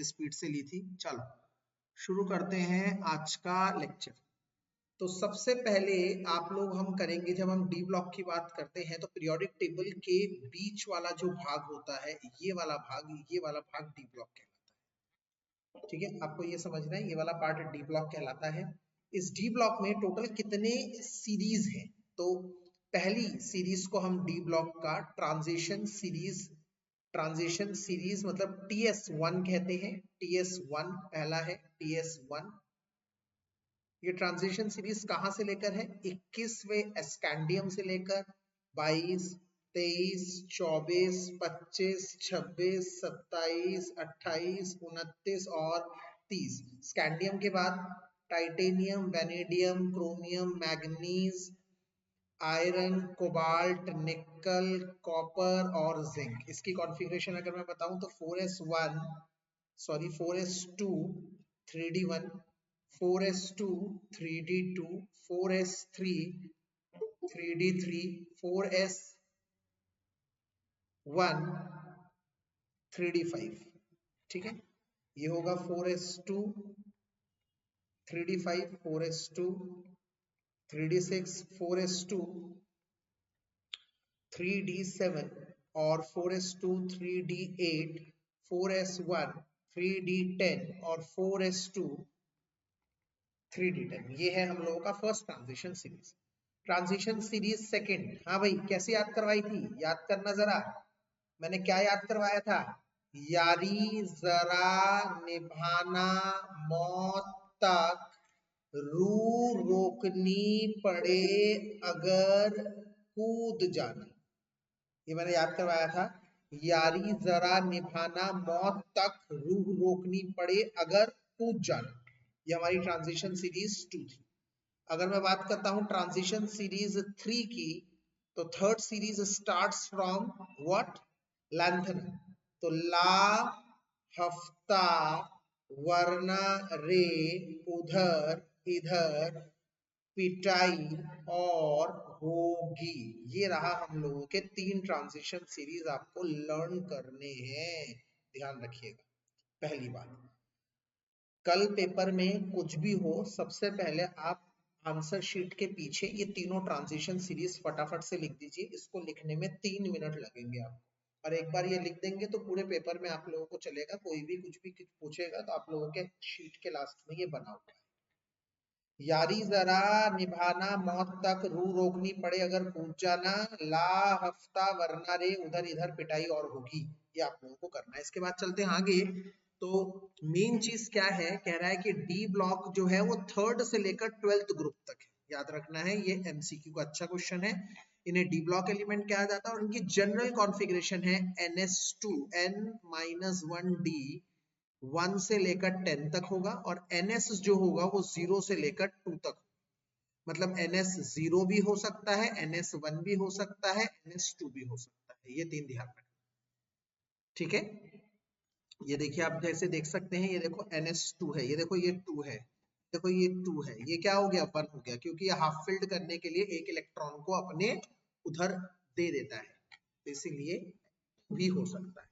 Speed से ली थी। चलो शुरू करते हैं आज का लेक्चर। तो सबसे पहले आप लोग हम करेंगे, जब हम डी ब्लॉक की बात करते हैं तो पीरियोडिक टेबल के बीच वाला जो भाग होता है, ये वाला भाग डी ब्लॉक कहलाता है। ठीक है, आपको ये समझना है, ये वाला पार्ट डी ब्लॉक कहलाता है। इस डी ब्लॉक में टोटल कितने सीरीज हैं? तो पहली सीरीज को हम डी ब्लॉक का ट्रांजिशन सीरीज मतलब TS1 कहते हैं। TS1 पहला है, TS1। ये ट्रांजिशन सीरीज कहां से लेकर है? 21वें स्कैंडियम से लेकर 22, 23, 24, 25, 26, 27, 28, 29 और 30। स्कैंडियम के बाद titanium, vanadium, chromium, manganese, iron, cobalt, निकल, कॉपर और जिंक। इसकी कॉन्फ़िगरेशन अगर मैं बताऊं तो 4s2 3d1, 4s2 3d2, 4s3 3d3, 4s1 3d5। ठीक है, ये होगा 4s2 3d5, 4s2 3d6, 4s2 3d7 और 4s2 3d8, 4s1 3d10 और 4s2 3d10। ये है हम लोगों का first transition series. Transition series second, हाँ भाई कैसे याद करवाई थी? याद करना जरा, मैंने क्या याद करवाया था? यारी जरा निभाना मौत तक, रू रोकनी पड़े अगर कूद जाना। ये मैंने याद करवाया था, यारी जरा निभाना मौत तक, रूह रोकनी पड़े अगर कूद जाना। ये हमारी ट्रांजिशन सीरीज 2 थी। अगर मैं बात करता हूं ट्रांजिशन सीरीज 3 की, तो third series starts from what? Lanthanum. तो ला, हफ्ता, वरना, रे, उधर, इधर, पिटाई और होगी। ये रहा हम लोगों के 3 ट्रांजिशन सीरीज, आपको लर्न करने हैं, ध्यान रखिएगा। पहली बात, कल पेपर में कुछ भी हो, सबसे पहले आप आंसर शीट के पीछे ये तीनों ट्रांजिशन सीरीज फटाफट से लिख दीजिए। इसको लिखने में 3 मिनट लगेंगे आपको, और एक बार ये लिख देंगे तो पूरे पेपर में आप लोगों को चलेगा। कोई भी कुछ पूछेगा तो आप लोगों के शीट के लास्ट में ये बना हुआ है। यारी जरा निभाना मौत तक, रूह रोकनी पड़े अगर कूद जाना, ला हफ्ता वरना रे, उधर इधर पिटाई और होगी। ये आप लोगों को करना है। इसके बाद चलते हैं आगे। तो मेन चीज क्या है, कह रहा है कि डी ब्लॉक जो है वो 3rd से लेकर 12th ग्रुप तक है। याद रखना है, ये MCQ का अच्छा क्वेश्चन है। इन्हें डी ब्लॉक एलिमेंट कहा जाता है और इनकी जनरल कॉन्फ़िगरेशन है NS2 N-1D 1 से लेकर 10 तक होगा, और NS जो होगा वो 0 से लेकर 2 तक। मतलब NS 0 भी हो सकता है, NS 1 भी हो सकता है, NS 2 भी हो सकता है। ये 3 ध्यान रखना। ठीक है, ये देखिए आप जैसे देख सकते हैं, ये देखो NS2 है, ये देखो ये 2 है, देखो ये 2 है, ये क्या हो गया? 1 हो गया, क्योंकि ये हाफ फिल्ड करने के लिए एक इलेक्ट्रॉन को अपने उधर दे देता है, तो इसीलिए भी हो सकता है।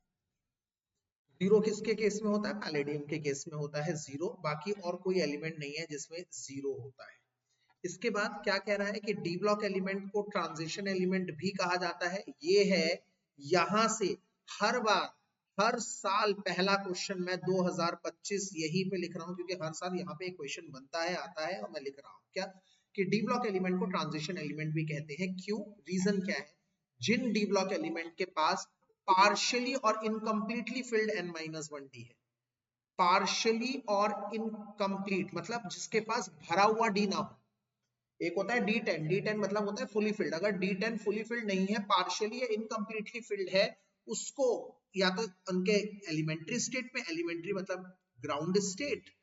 0 किसके केस में होता है? पैलेडियम के केस में होता है 0, बाकी और कोई एलिमेंट नहीं है जिसमें 0 होता है। इसके बाद क्या कह रहा है कि डी ब्लॉक एलिमेंट को ट्रांजिशन एलिमेंट भी कहा जाता है। ये है, यहां से हर बार हर साल पहला क्वेश्चन मैं 2025 यहीं पे लिख रहा हूं, क्योंकि हर साल यहाँ पे एक क्वेश्चन बनता है, आता है, और मैं लिख रहा हूं क्या कि डी ब्लॉक एलिमेंट को ट्रांजिशन एलिमेंट भी कहते हैं। क्यों? रीजन क्या है? जिन डी ब्लॉक एलिमेंट के पास पार्शियली और इनकम्प्लीटली फिल्ड N-1D है, पार्शियली और इनकम्प्लीट मतलब जिसके पास भरा हुआ डी ना हो। एक होता है D10, D10 मतलब होता है फुली फिल्ड। अगर D10 फुली फिल्ड नहीं है, पार्शियली या इनकम्प्लीटली फिल्ड है, उसको या तो उनके एलिमेंट्री स्टेट में, एलिमेंट्री मतलब ग्राउंड स्टेट,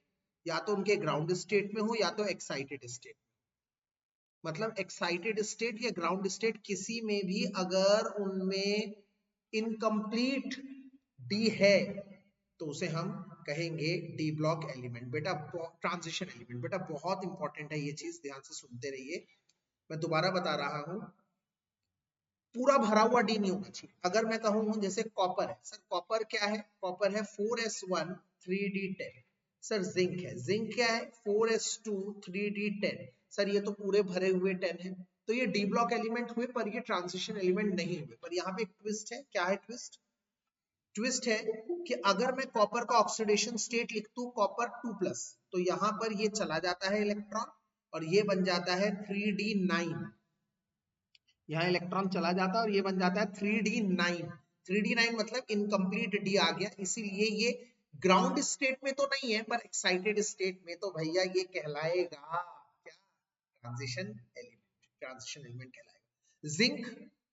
या तो उनके ग्राउंड स्टेट में हो, या तो एक्साइटेड स्टेट, मतलब एक्साइटेड स्टेट या ग्राउंड स्टेट, किसी में भी अगर उनमें इनकम्प्लीट डी है तो उसे हम कहेंगे डी ब्लॉक एलिमेंट। बेटा ट्रांजिशन एलिमेंट, बेटा बहुत इंपॉर्टेंट है ये चीज, ध्यान से सुनते रहिए। मैं दोबारा बता रहा हूं, पूरा भरा हुआ डी नहीं होना चाहिए। अगर मैं कहूं जैसे कॉपर है, सर कॉपर क्या है? कॉपर है 4s1 3d10। सर जिंक है, जिंक क्या है 4s2 3d10। सर ये तो पूरे भरे हुए 10 है, तो ये डी ब्लॉक एलिमेंट हुए पर ये ट्रांजिशन एलिमेंट नहीं हुए। पर यहाँ पे एक ट्विस्ट है। क्या है ट्विस्ट? ट्विस्ट है कि अगर मैं कॉपर का ऑक्सीडेशन स्टेट लिख दूं कॉपर 2+, तो यहां पर ये चला जाता है इलेक्ट्रॉन और ये बन जाता है 3d9। यहाँ इलेक्ट्रॉन चला जाता है और ये बन जाता है 3d9। 3d9 मतलब इनकम्प्लीट डी आ गया, इसीलिए ये ग्राउंड स्टेट में तो नहीं है पर एक्साइटेड स्टेट में तो भैया ये कहलाएगा क्या? Transition element. ट्रांजिशन एलिमेंट कहलाएगा। जिंक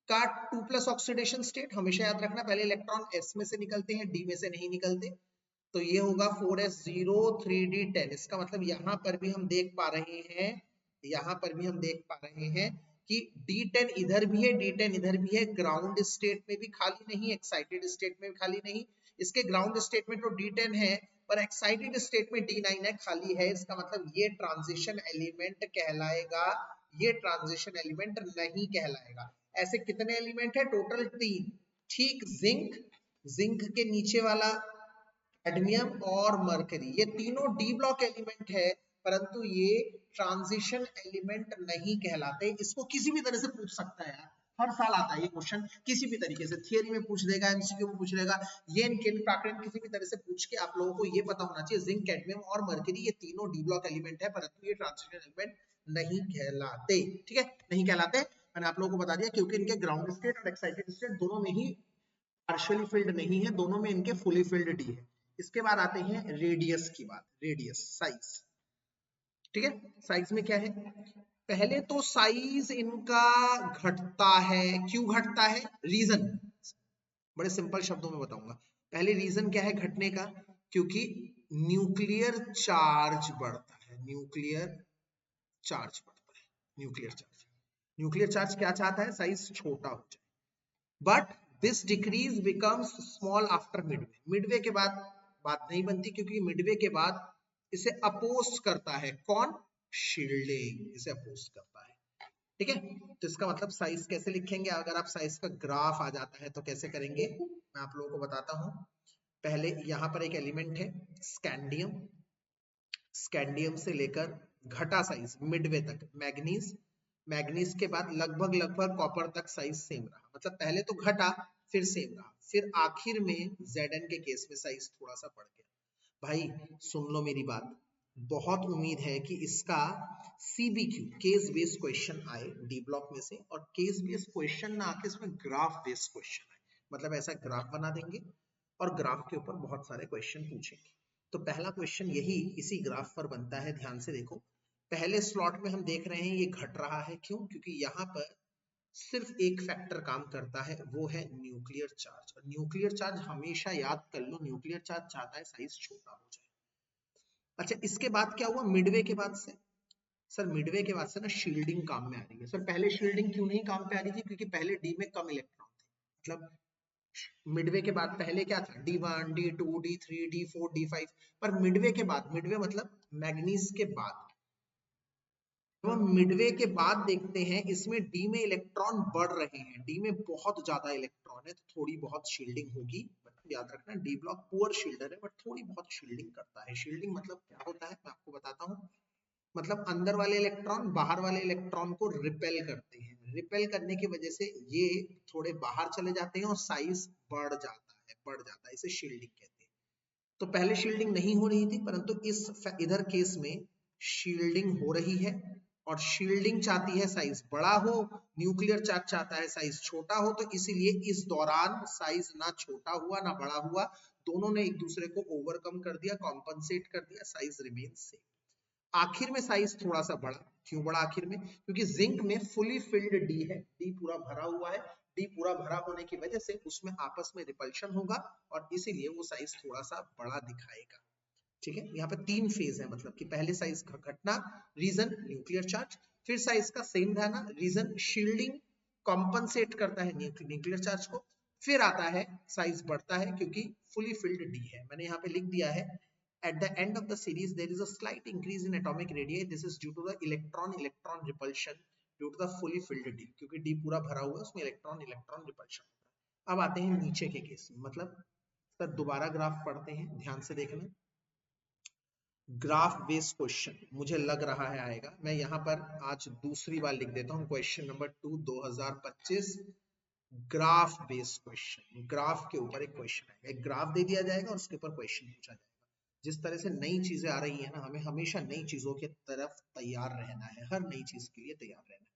का 2+ ऑक्सीडेशन स्टेट हमेशा याद रखना, पहले इलेक्ट्रॉन s में से निकलते हैं, d में से नहीं निकलते, तो ये होगा 4s0 3d10। इसका मतलब यहाँ पर भी हम देख पा रहे हैं, यहाँ पर भी हम देख पा रहे हैं कि d10 इधर भी है, d10 इधर भी है, ग्राउंड स्टेट में भी खाली नहीं, एक्साइटेड स्टेट में भी खाली नहीं। इसके ग्राउंड स्टेट में तो d10 है पर एक्साइटेड स्टेट में d9 है, खाली है। इसका मतलब ये ट्रांजिशन एलिमेंट कहलाएगा, ये ट्रांजिशन एलिमेंट नहीं कहलाएगा। ऐसे कितने एलिमेंट है? टोटल 3। ठीक, जिंक, जिंक के नीचे वाला कैडमियम और मरकरी, ये तीनों डी ब्लॉक एलिमेंट है परंतु ये ट्रांजिशन एलिमेंट नहीं कहलाते। इसको किसी भी तरह से पूछ सकता है यार, हर साल आता है ये क्वेश्चन, किसी भी तरीके से थियरी में पूछ देगा, एमसीक्यू में पूछ लेगा, ये प्राकृत किसी भी तरह से पूछ के आप लोगों को ये पता होना चाहिए जिंक, कैडमियम और मरकरी ये तीनों डी ब्लॉक एलिमेंट है परंतु ये ट्रांजिशन एलिमेंट नहीं कहलाते। ठीक है, नहीं कहलाते। मैंने आप लोगों को बता दिया क्योंकि इनके ग्राउंड स्टेट और एक्साइटेड स्टेट दोनों में ही पार्शियली फिल्ड नहीं है, दोनों में इनके फुली फिल्ड डी है। इसके बाद आते हैं रेडियस की बात, रेडियस साइज। ठीक है, साइज में क्या है? पहले तो साइज इनका घटता है, क्यों घटता है? रीजन बड़े सिंपल शब्दों में बताऊंगा। पहले रीजन क्या है घटने का? क्योंकि न्यूक्लियर चार्ज बढ़ता है, न्यूक्लियर चार्ज बढ़ता है, न्यूक्लियर चार्ज। न्यूक्लियर चार्ज क्या चाहता है? साइज छोटा हो जाए। But this decrease becomes small after Midway. Midway के बाद बात नहीं बनती क्योंकि मिडवे के बाद इसे अपोज करता है कौन? शील्डिंग, इसे अपोज करता है। ठीक है, तो इसका मतलब साइज कैसे लिखेंगे? अगर आप साइज का ग्राफ आ जाता है तो कैसे करेंगे मैं आप लोगों को बताता हूं। पहले यहां पर एक एलिमेंट है स्कैंडियम, स्कैंडियम से लेकर घटा साइज मिडवे तक मैग्नीज, मैग्नीज के बाद लगभग लगभग कॉपर तक साइज सेम रहा, मतलब पहले तो घटा फिर सेम रहा, फिर आखिर में Zn के केस में साइज थोड़ा सा बढ़ गया। भाई सुन लो मेरी बात, बहुत उम्मीद है कि इसका CBQ केस बेस्ड क्वेश्चन आए डी ब्लॉक में से, और केस बेस्ड क्वेश्चन ना आके इसमें ग्राफ बेस्ड क्वेश्चन आए, मतलब ऐसा ग्राफ बना देंगे और ग्राफ के ऊपर बहुत सारे क्वेश्चन पूछेंगे। तो पहला क्वेश्चन यही इसी ग्राफ पर बनता है, ध्यान से देखो। पहले स्लॉट में हम देख रहे हैं ये घट रहा है, क्यों? क्योंकि यहाँ पर सिर्फ एक फैक्टर काम करता है, वो है न्यूक्लियर चार्ज। और न्यूक्लियर चार्ज हमेशा याद कर लो, न्यूक्लियर चार्ज चाहता है साइज छोटा हो जाए। अच्छा, इसके बाद क्या हुआ? मिडवे के बाद से, सर मिडवे के बाद से ना शील्डिंग काम में आ रही है। सर पहले शील्डिंग क्यों नहीं काम पे आ रही थी? क्योंकि पहले डी में कम इलेक्ट्रॉन थे, मतलब मिडवे के बाद पहले क्या था? D1 D2 D3 D4 D5, पर मिडवे के बाद, मिडवे मतलब मैग्नीज के बाद, तो हम मिडवे के बाद देखते हैं इसमें डी में इलेक्ट्रॉन बढ़ रहे हैं, डी में बहुत ज्यादा इलेक्ट्रॉन है, तो थोड़ी बहुत शील्डिंग होगी। याद रखना डी ब्लॉक पुअर शील्डर है बट थोड़ी बहुत शील्डिंग करता है। शील्डिंग मतलब क्या होता है मैं आपको बताता हूँ, मतलब अंदर वाले इलेक्ट्रॉन बाहर वाले इलेक्ट्रॉन को रिपेल करते हैं, रिपेल करने की वजह से ये थोड़े बाहर चले जाते हैं और साइज बढ़ जाता है, बढ़ जाता है, इसे शील्डिंग कहते हैं। तो पहले शील्डिंग नहीं हो रही थी परंतु इस इधर केस में शील्डिंग हो रही है, और शील्डिंग चाहती है साइज बड़ा हो, न्यूक्लियर चार्ज चाहता है साइज छोटा हो, तो इसीलिए इस दौरान साइज ना छोटा हुआ ना बड़ा हुआ, दोनों ने एक दूसरे को ओवरकम कर दिया, कॉम्पनसेट कर दिया, साइज रिमेन सेम। आखिर में साइज थोड़ा सा बढ़ा, क्यों बढ़ा आखिर में? क्योंकि जिंक में फुली फिल्ड डी है, डी पूरा भरा हुआ है, डी पूरा भरा होने की वजह से उसमें आपस में रिपल्शन होगा और इसीलिए वो साइज थोड़ा सा बड़ा दिखाएगा। ठीक है, यहाँ पे 3 फेज है, मतलब कि पहले साइज का घटना, रीजन न्यूक्लियर चार्ज, फिर साइज का सेम रहना, रीजन शील्डिंग कॉम्पनसेट करता है न्यूक्लियर चार्ज को, फिर आता है साइज बढ़ता है क्योंकि फुली फिल्ड डी है। मैंने यहाँ पे लिख दिया है at the end of the series there is a slight increase in atomic radii, this is due to the electron repulsion due to the fully filled d, क्योंकि d पूरा भरा हुआ है उसमें इलेक्ट्रॉन रिपल्शन होता है। अब आते हैं नीचे के केस में, मतलब सर दोबारा ग्राफ पढ़ते हैं, ध्यान से देखना। ग्राफ बेस्ड क्वेश्चन मुझे लग रहा है आएगा। मैं यहाँ पर आज दूसरी बार लिख देता हूँ question number 2 2025 graph based question. Graph के ऊपर एक क्वेश्चन आएगा, एक ग्राफ दे दिया जाएगा और उसके ऊपर क्वेश्चन पूछा जाएगा। जिस तरह से नई चीजें आ रही है ना, हमें हमेशा नई चीजों की तरफ तैयार रहना है, हर नई चीज के लिए तैयार रहना है।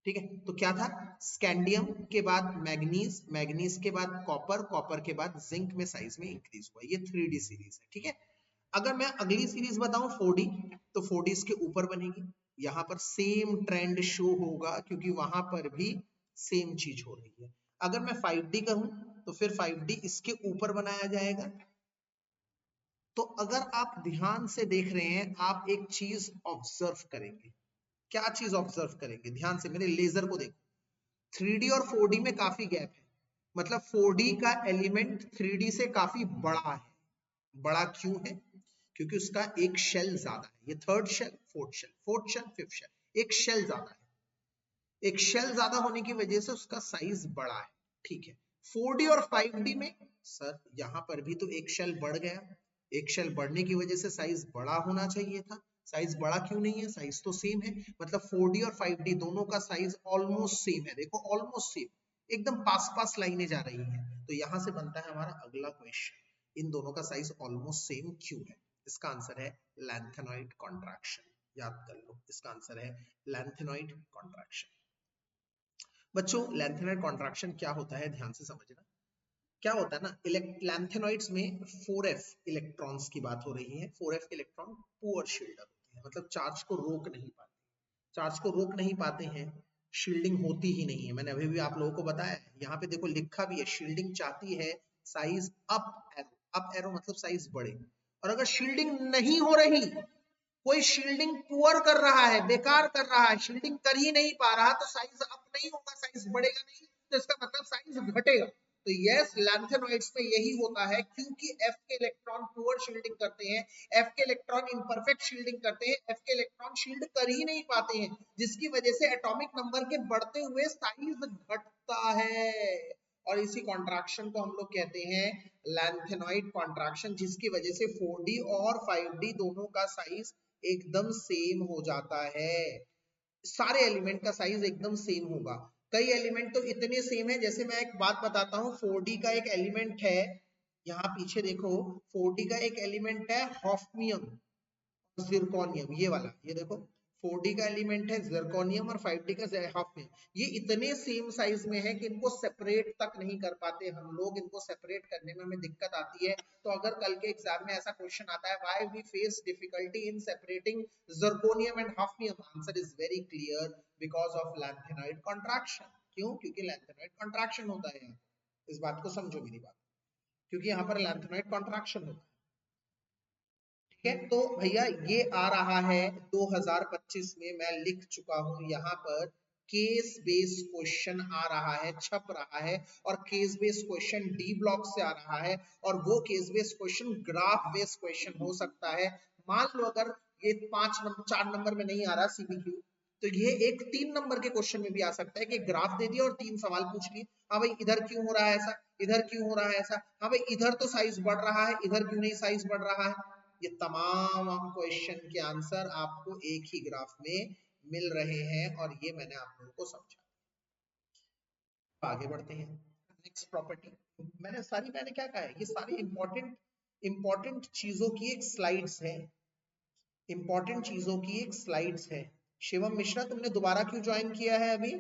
ठीक है, तो क्या था, स्कैंडियम के बाद मैग्नीज, मैग्नीज के बाद कॉपर, कॉपर के बाद जिंक में साइज में इंक्रीज हुआ। ये 3D सीरीज है। ठीक है, अगर मैं अगली सीरीज बताऊं 4D, तो 4D इसके ऊपर बनेगी। यहां पर सेम ट्रेंड शो होगा क्योंकि वहां पर भी सेम चीज हो रही है। अगर मैं 5D कहूं तो फिर 5D इसके ऊपर बनाया जाएगा। तो अगर आप ध्यान से देख रहे हैं, आप एक चीज ऑब्जर्व करेंगे। क्या चीज ऑब्जर्व करेंगे? ध्यान से मेरे लेजर को देखो। 3D और 4D में काफी गैप है, मतलब 4D का एलिमेंट 3D से काफी बड़ा है। बड़ा क्यों है? क्योंकि उसका एक शेल ज्यादा है। ये third shell, fourth shell, fourth shell, fifth shell, एक शेल ज्यादा है। एक शेल ज्यादा होने की वजह से उसका साइज बड़ा है। ठीक है, 4D और 5D में सर यहां पर भी तो एक शेल बढ़ गया। एक शेल बढ़ने की वजह से साइज बड़ा होना चाहिए था। साइज बड़ा क्यों नहीं है? साइज तो सेम है। मतलब 4D और 5D दोनों का साइज ऑलमोस्ट सेम है। देखो ऑलमोस्ट सेम, एकदम पास पास लाइनें जा रही हैं। तो यहां से बनता है हमारा अगला क्वेश्चन, इन दोनों का साइज ऑलमोस्ट सेम क्यों है? इसका आंसर है लैंथेनॉइड कॉन्ट्रैक्शन। याद कर लो, इसका आंसर है लैंथेनॉइड कॉन्ट्रैक्शन। बच्चों लैंथेनॉइड कॉन्ट्रैक्शन क्या होता है, ध्यान से समझना। क्या होता है ना, लैंथेनॉइड्स में 4f इलेक्ट्रॉन्स की बात हो रही है। 4f इलेक्ट्रॉन पुअर शील्डर होते हैं, मतलब चार्ज को रोक नहीं पाते। चार्ज को रोक नहीं पाते हैं, शील्डिंग होती ही नहीं है। मैंने अभी भी आप लोगों को बताया है, यहाँ पे देखो लिखा भी है, शील्डिंग चाहती है size up arrow. Up arrow मतलब साइज बढ़े। और अगर शील्डिंग नहीं हो रही, कोई शील्डिंग पुअर कर रहा है, बेकार कर रहा है, शील्डिंग कर ही नहीं पा रहा, तो साइज अप नहीं होगा, साइज बढ़ेगा नहीं, तो इसका मतलब साइज घटेगा। तो यस, लैंथेनॉइड्स में यही होता है, क्योंकि F के इलेक्ट्रॉन पुअर शील्डिंग करते हैं, F के इलेक्ट्रॉन इम्परफेक्ट शील्डिंग करते हैं, F के इलेक्ट्रॉन शील्ड कर ही नहीं पाते हैं, जिसकी वजह से एटॉमिक नंबर के बढ़ते हुए साइज घटता है। और इसी कॉन्ट्रैक्शन को हम लोग कहते हैं लैंथेनॉइड कॉन्ट्रैक्शन, जिसकी वजह से 4D और 5D दोनों का साइज एकदम सेम हो जाता है। सारे एलिमेंट का साइज एकदम सेम होगा। कई एलिमेंट तो इतने सेम है, जैसे मैं एक बात बताता हूँ, 4D का एक एलिमेंट है, यहाँ पीछे देखो, 4D का एक एलिमेंट है हॉफनियम, जिरकोनियम, ये वाला, ये देखो 4D का एलिमेंट है जिरकोनियम और 5D का हॉफनियम। ये इतने सेम साइज में है कि इनको सेपरेट तक नहीं कर पाते हम लोग, इनको सेपरेट करने में हमें दिक्कत आती है। तो अगर कल के एग्जाम में ऐसा क्वेश्चन आता है, why we face difficulty in separating zirconium and hafnium, answer is very clear, because of lanthanoid contraction. क्यों? क्योंकि लैंथेनॉइड कॉन्ट्रैक्शन होता है। इस बात को समझो मेरी बात, क्योंकि यहाँ पर लैंथेनॉइड कॉन्ट्रैक्शन होता है। ठीक है, तो भैया ये आ रहा है 2025 में, मैं लिख चुका हूं यहाँ पर, केस बेस्ड क्वेश्चन आ रहा है, छप रहा है। और case based question D block से आ रहा है, और वो case based question graph based question हो सकता है। मान लो अगर ये 4 नंबर में नहीं आ रहा सीबीक्यू, तो ये एक 3 नंबर के क्वेश्चन में भी आ सकता है कि ग्राफ दे दिया और 3 सवाल पूछ लिए। हाँ भाई इधर क्यों हो रहा है ऐसा, इधर क्यों हो रहा है ऐसा, हाँ भाई इधर तो साइज बढ़ रहा है, इधर क्यों नहीं साइज बढ़ रहा है। ये तमाम क्वेश्चन के आंसर आपको एक ही ग्राफ में मिल रहे हैं, और ये मैंने आप लोगों को समझा। आगे बढ़ते हैं, नेक्स्ट प्रॉपर्टी। मैंने क्या कहा है, ये सारी इंपॉर्टेंट चीजों की एक स्लाइड्स है, इंपॉर्टेंट चीजों की एक स्लाइड्स है। शिवम मिश्रा, तुमने दोबारा क्यों ज्वाइन किया है अभी?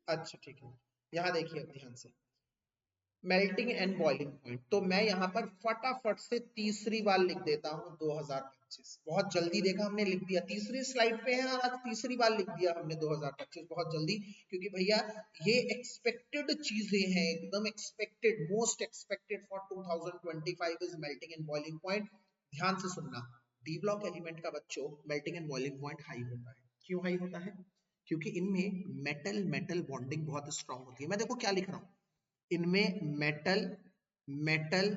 अच्छा ठीक है, यहाँ देखिए अब ध्यान से, मेल्टिंग एंड बॉइलिंग पॉइंट। तो मैं यहाँ पर फटाफट से तीसरी बार लिख देता हूँ 2025। बहुत जल्दी देखा हमने, लिख दिया, तीसरी स्लाइड पे है और आज तीसरी बार लिख दिया हमने 2025 बहुत जल्दी। क्योंकि भैया ये एक्सपेक्टेड चीजें हैं, एकदम expected, most expected for 2025 is melting and boiling point. ध्यान से सुनना, डी ब्लॉक एलिमेंट का बच्चों melting and boiling point high होता है। क्यों हाई होता है? क्योंकि इनमें मेटल मेटल बॉन्डिंग बहुत स्ट्रांग होती है। मैं देखो क्या लिख रहा हूँ, इनमें मेटल मेटल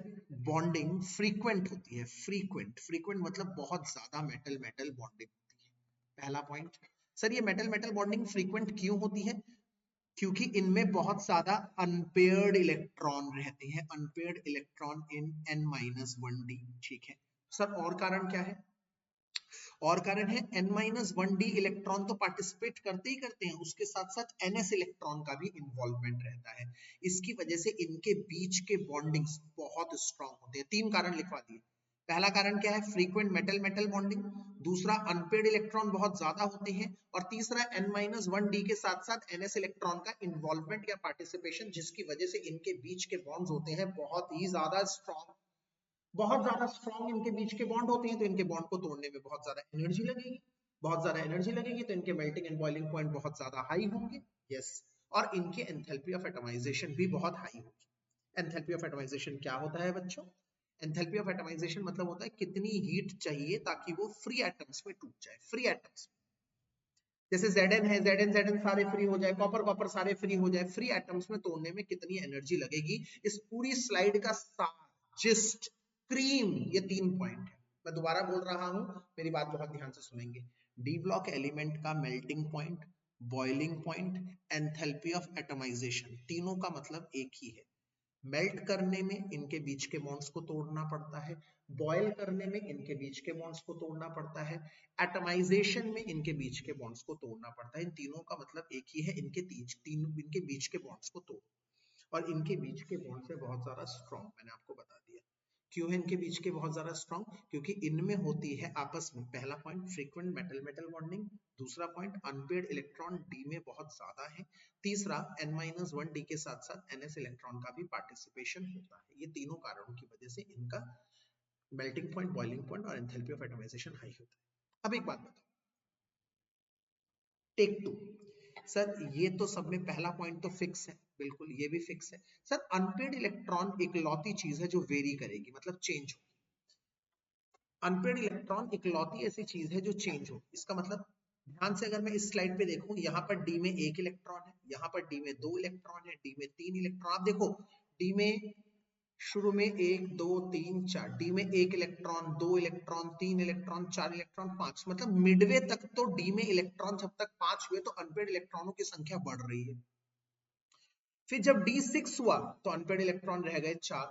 बॉन्डिंग फ्रीक्वेंट होती है। फ्रीक्वेंट, फ्रीक्वेंट मतलब बहुत ज्यादा मेटल मेटल बॉन्डिंग होती है। पहला पॉइंट। सर ये मेटल मेटल बॉन्डिंग फ्रीक्वेंट क्यों होती है? क्योंकि इनमें बहुत ज्यादा अनपेयर्ड इलेक्ट्रॉन रहते हैं, अनपेयर्ड इलेक्ट्रॉन इन n-1d। ठीक है, सर और कारण क्या है? और कारण है N-1d इलेक्ट्रॉन तो पार्टिसिपेट करते ही करते हैं, उसके साथ साथ Ns इलेक्ट्रॉन का भी इन्वॉल्वमेंट रहता है। इसकी वजह से इनके बीच के बॉन्डिंग्स बहुत स्ट्रांग होते हैं। 3 कारण लिखवा दिए। पहला कारण क्या है? फ्रीक्वेंट मेटल मेटल बॉन्डिंग, दूसरा अनपेड इलेक्ट्रॉन बहुत ज्यादा होते हैं, और तीसरा N-1d के साथ साथ Ns इलेक्ट्रॉन का इन्वॉल्वमेंट या पार्टिसिपेशन, जिसकी वजह से इनके बीच के बॉन्ड्स होते हैं बहुत ही ज्यादा स्ट्रांग। बहुत ज्यादा स्ट्रॉन्ग इनके बीच के बॉन्ड होते हैं, तो इनके बॉन्ड को तोड़ने में बहुत ज्यादा एनर्जी लगेगी। बहुत ज्यादा एनर्जी लगेगी तो इनके मेल्टिंग एंड बॉइलिंग पॉइंट बहुत ज्यादा हाई होंगे। यस, और इनके एंथैल्पी ऑफ एटमाइजेशन भी बहुत हाई होगी। एंथैल्पी ऑफ एटमाइजेशन क्या होता है बच्चों? एंथैल्पी ऑफ एटमाइजेशन मतलब होता है कितनी हीट चाहिए ताकि वो फ्री एटम्स में टूट जाए। फ्री एटम्स, जैसे Zn है, Zn सारे फ्री हो जाए, कॉपर कॉपर सारे फ्री हो जाए, फ्री एटम्स में तोड़ने में कितनी एनर्जी लगेगी? इस पूरी स्लाइड का जिस्ट क्रीम ये 3 पॉइंट है। मैं दोबारा बोल रहा हूं, मेरी बात बहुत ध्यान से सुनेंगे। डी ब्लॉक एलिमेंट का melting point, boiling point, enthalpy of atomisation, तीनों का मतलब एक ही है। मेल्ट करने में इनके बीच के बॉन्ड्स को तोड़ना पड़ता है, बॉयल करने में इनके बीच के बॉन्ड्स को तोड़ना पड़ता है, एटमाइजेशन में इनके बीच के बॉन्ड्स को तोड़ना पड़ता है। इन तीनों का मतलब एक ही है, इनके बीच के बॉन्ड्स को तोड़। और इनके बीच के बॉन्ड्स है बहुत ज्यादा स्ट्रॉन्ग, मैंने आपको बता दिया। क्यों है इनके बीच के बहुत ज्यादा स्ट्रॉन्ग? क्योंकि इनमें होती है आपस में, पहला point frequent metal metal bonding, दूसरा पॉइंट अनपेड इलेक्ट्रॉन डी में बहुत ज्यादा है, तीसरा N-1d के साथ साथ Ns इलेक्ट्रॉन का भी पार्टिसिपेशन होता है। ये तीनों कारणों की वजह से इनका मेल्टिंग पॉइंट, बॉइलिंग पॉइंट और एंथैल्पी ऑफ एटमाइजेशन हाई होता है। अब एक बात बताओ, टेक 2। सर ये तो सब में पहला पॉइंट तो फिक्स है, बिल्कुल ये भी फिक्स है। सर अनपेड इलेक्ट्रॉन एक लौती चीज है जो वेरी करेगी, मतलब चेंज हो। अनपेड इलेक्ट्रॉन एक लौती ऐसी चीज है जो चेंज हो। इसका मतलब ध्यान से अगर मैं इस स्लाइड पे देखूं, यहाँ पर डी में 1 इलेक्ट्रॉन है, यहाँ पर डी में 2 इलेक्ट्रॉन है, डी में 3 इलेक्ट्रॉन। आप देखो डी में शुरू में 1 2 3 4, डी में 1 इलेक्ट्रॉन, 2 इलेक्ट्रॉन, 3 इलेक्ट्रॉन, 4 इलेक्ट्रॉन, 5, मतलब मिडवे तक तो डी में इलेक्ट्रॉन जब तक 5 हुए तो अनपेड इलेक्ट्रॉनों की संख्या बढ़ रही है। फिर जब D6 हुआ तो अनपेड इलेक्ट्रॉन रह गए 4,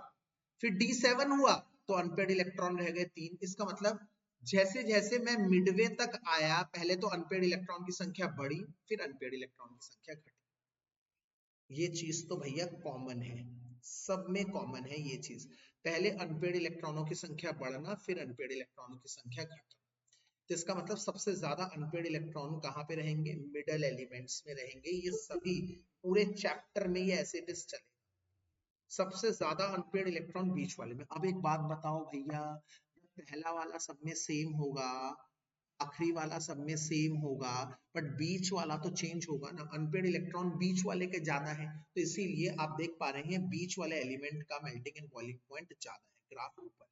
फिर D7 हुआ तो अनपेड इलेक्ट्रॉन रह गए 3। इसका मतलब जैसे जैसे मैं मिडवे तक आया, पहले तो अनपेड इलेक्ट्रॉन की संख्या बढ़ी, फिर अनपेड इलेक्ट्रॉन की संख्या घटी। ये चीज तो भैया कॉमन है, सब में कॉमन है ये चीज। पहले अनपेड इलेक्ट्रॉनों की संख्या बढ़ना, फिर अनपेड इलेक्ट्रॉनों की संख्या घटना। तो इसका मतलब सबसे ज्यादा अनपेड इलेक्ट्रॉन कहाँ पे रहेंगे? मिडल एलिमेंट्स में रहेंगे। ये सभी पूरे चैप्टर में ये ऐसे चले, सबसे ज्यादा अनपेड इलेक्ट्रॉन बीच वाले में। अब एक बात बताओ भैया, पहला वाला सब में सेम होगा, आखिरी वाला सब में सेम होगा, बट बीच वाला तो चेंज होगा ना। अनपेड इलेक्ट्रॉन बीच वाले के ज्यादा है, तो इसीलिए आप देख पा रहे हैं बीच वाले एलिमेंट का मेल्टिंग एंड बॉइलिंग पॉइंट ज्यादा है। ग्राफ ऊपर।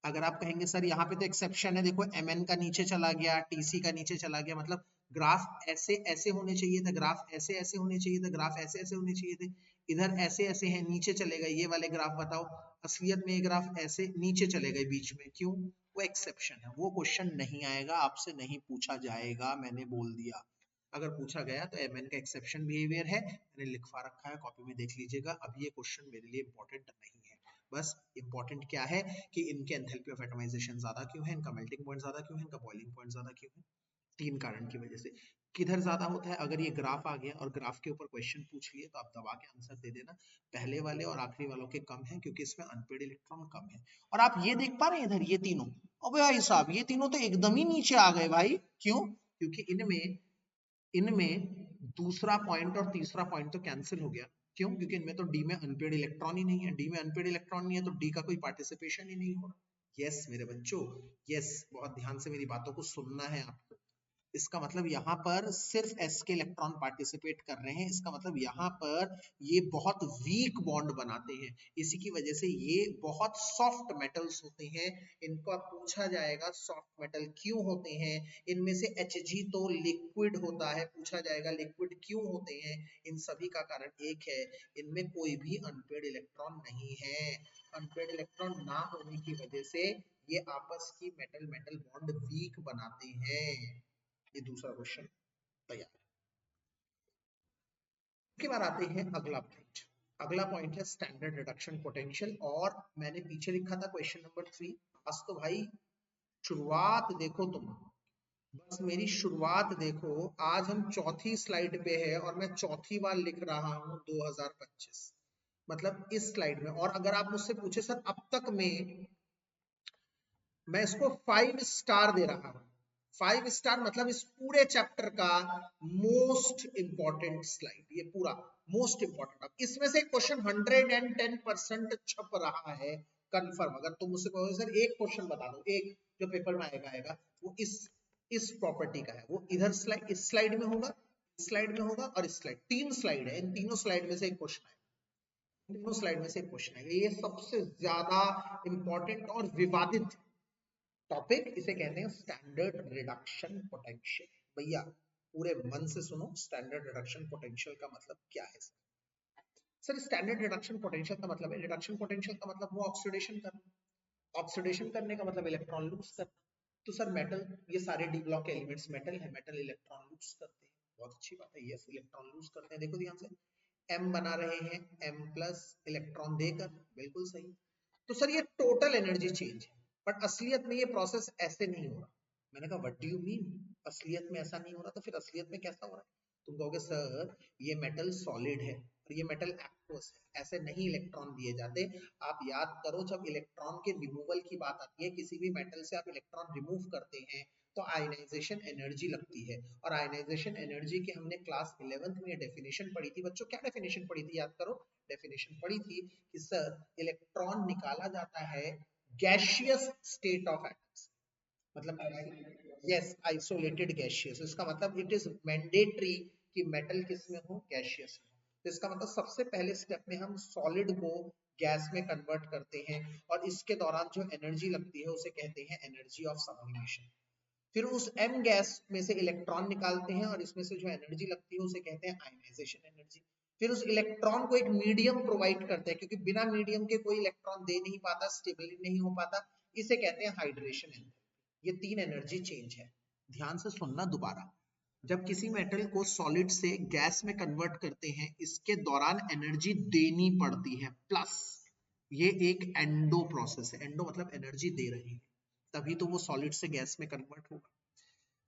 अगर आप कहेंगे सर यहाँ पे तो एक्सेप्शन है, देखो Mn का नीचे चला गया, Tc का नीचे चला गया, मतलब ग्राफ ऐसे ऐसे होने चाहिए था, ग्राफ ऐसे ऐसे होने चाहिए था, ग्राफ ऐसे ऐसे होने चाहिए थे, इधर ऐसे ऐसे हैं, नीचे चले गए ये वाले ग्राफ। बताओ असलियत में ये ग्राफ ऐसे नीचे चले गए बीच में, क्यों? वो एक्सेप्शन है, वो क्वेश्चन नहीं आएगा, आपसे नहीं पूछा जाएगा, मैंने बोल दिया। अगर पूछा गया तो Mn का एक्सेप्शन बिहेवियर है, मैंने लिखवा रखा है, कॉपी में देख लीजिएगा। अब ये क्वेश्चन मेरे लिए इंपॉर्टेंट नहीं है। बस इंपॉर्टेंट क्या है कि इनके एंथैल्पी ऑफ एटमाइजेशन ज्यादा क्यों है, इनका मेल्टिंग पॉइंट ज्यादा क्यों है, इनका बॉइलिंग पॉइंट ज्यादा क्यों है। 3 कारण की वजह से। किधर ज्यादा होता है? अगर ये ग्राफ आ गया और ग्राफ के ऊपर क्वेश्चन पूछ लिए तो आप दबा के आंसर दे देना, पहले वाले और आखिरी वालों के कम है क्योंकि इसमें अनपेड इलेक्ट्रॉन कम है। और आप ये देख पा रहे हैं इधर ये तीनों, अबे भाई साहब ये तीनों तो एकदम ही नीचे आ गए भाई। क्यों? क्योंकि इनमें इनमें दूसरा पॉइंट और तीसरा पॉइंट तो कैंसिल हो गया। क्यों? क्योंकि इनमें तो डी में अनपेड इलेक्ट्रॉन ही नहीं है, डी में अनपेड इलेक्ट्रॉन नहीं है तो डी का कोई पार्टिसिपेशन ही नहीं हो रहा। यस मेरे बच्चों, यस, बहुत ध्यान से मेरी बातों को सुनना है आपको। इसका मतलब यहाँ पर सिर्फ s के इलेक्ट्रॉन पार्टिसिपेट कर रहे हैं, इसका मतलब यहाँ पर ये बहुत वीक बॉन्ड बनाते हैं, इसी की वजह से ये बहुत सॉफ्ट मेटल्स होते हैं। इनको अब पूछा जाएगा सॉफ्ट मेटल क्यों होते हैं, इनमें से Hg तो लिक्विड होता है, पूछा जाएगा लिक्विड क्यों होते हैं। इन सभी का कारण एक है, इनमें कोई भी अनपेड इलेक्ट्रॉन नहीं है। अनपेड इलेक्ट्रॉन ना होने की वजह से ये आपस की मेटल मेटल बॉन्ड वीक बनाते हैं। ये दूसरा क्वेश्चन तैयार है। उसके बाद आते हैं अगला पॉइंट। अगला पॉइंट है स्टैंडर्ड रिडक्शन पोटेंशियल, और मैंने पीछे लिखा था क्वेश्चन नंबर 3, आज तो भाई शुरुआत देखो तुम, बस मेरी शुरुआत देखो। आज हम चौथी स्लाइड पे है और मैं चौथी बार लिख रहा हूं 2025, मतलब इस स्लाइड में। और अगर आप मुझसे पूछे सर अब तक में, मैं इसको 5 स्टार दे रहा हूं। 5 स्टार मतलब इस पूरे चैप्टर का मोस्ट इंपॉर्टेंट स्लाइड, ये पूरा मोस्ट इंपॉर्टेंट। अब इसमें से क्वेश्चन 110% छप रहा है कंफर्म। अगर तुम मुझसे कहोगे सर एक क्वेश्चन बता दो, एक जो पेपर में आएगा वो इस प्रॉपर्टी का है, वो इधर स्लाइड, इस स्लाइड में होगा, इस स्लाइड में होगा और इस स्लाइड, 3 स्लाइड है, इन तीनों स्लाइड में से एक क्वेश्चन आएगा, तीनों स्लाइड में से एक क्वेश्चन आएगा। ये सबसे ज्यादा इंपॉर्टेंट और विवादित टॉपिक, इसे कहते हैं स्टैंडर्ड रिडक्शन पोटेंशियल। भैया पूरे मन से सुनो, स्टैंडर्ड रिडक्शन पोटेंशियल का मतलब क्या है सर? स्टैंडर्ड रिडक्शन पोटेंशियल का मतलब है, रिडक्शन पोटेंशियल का मतलब वो ऑक्सीडेशन करना, ऑक्सीडेशन करने का मतलब इलेक्ट्रॉन लूज करना। तो सर मेटल, ये सारे डी ब्लॉक के एलिमेंट्स मेटल है, मेटल इलेक्ट्रॉन लूज करते हैं, बहुत अच्छी बात है, यस इलेक्ट्रॉन लूज करते हैं। देखो ध्यान से, एम बना रहे हैं, एम प्लस इलेक्ट्रॉन देकर, बिल्कुल सही। तो सर ये टोटल एनर्जी चेंज है, बट असलियत में ये प्रोसेस ऐसे नहीं हो रहा। मैंने कहा व्हाट डू यू मीन, असलियत में ऐसा नहीं हो रहा? तो फिर असलियत में कैसा हो रहा है? तुम कहोगे सर ये मेटल सॉलिड है और ये मेटल एक्वस है, ऐसे नहीं इलेक्ट्रॉन दिए जाते। आप याद करो, जब इलेक्ट्रॉन के रिमूवल की बात आती है, किसी भी मेटल से आप इलेक्ट्रॉन रिमूव करते हैं तो आयनाइजेशन एनर्जी लगती है। और आयनाइजेशन एनर्जी की हमने क्लास 11th में डेफिनेशन पढ़ी थी बच्चों। क्या डेफिनेशन पढ़ी थी, याद करो। डेफिनेशन पढ़ी थी कि सर इलेक्ट्रॉन निकाला जाता है गैशियस स्टेट ऑफ एटम्स, मतलब यस आइसोलेटेड गैशियस। इसका मतलब इट इज मैंडेटरी कि मेटल किस में हो, गैशियस में। तो इसका मतलब सबसे पहले स्टेप में हम सॉलिड को गैस में कन्वर्ट करते हैं और इसके दौरान जो एनर्जी लगती है उसे कहते हैं एनर्जी ऑफ सब्लिमेशन। फिर उस एम गैस में से इलेक्ट्रॉन निकालते हैं और इसमें से जो एनर्जी लगती है उसे कहते हैं आयनाइजेशन एनर्जी। फिर उस इलेक्ट्रॉन को एक मीडियम प्रोवाइड करते हैं, क्योंकि बिना मीडियम के कोई इलेक्ट्रॉन दे नहीं पाता, स्टेबल नहीं हो पाता, इसे कहते हैं हाइड्रेशन एनर्जी। ये 3 एनर्जी चेंज है। ध्यान से सुनना दोबारा, जब किसी मेटल को सॉलिड से गैस में कन्वर्ट करते हैं, इसके दौरान एनर्जी देनी पड़ती है प्लस, ये एक एंडो प्रोसेस है। एंडो मतलब एनर्जी दे रही है, तभी तो वो सॉलिड से गैस में कन्वर्ट होगा।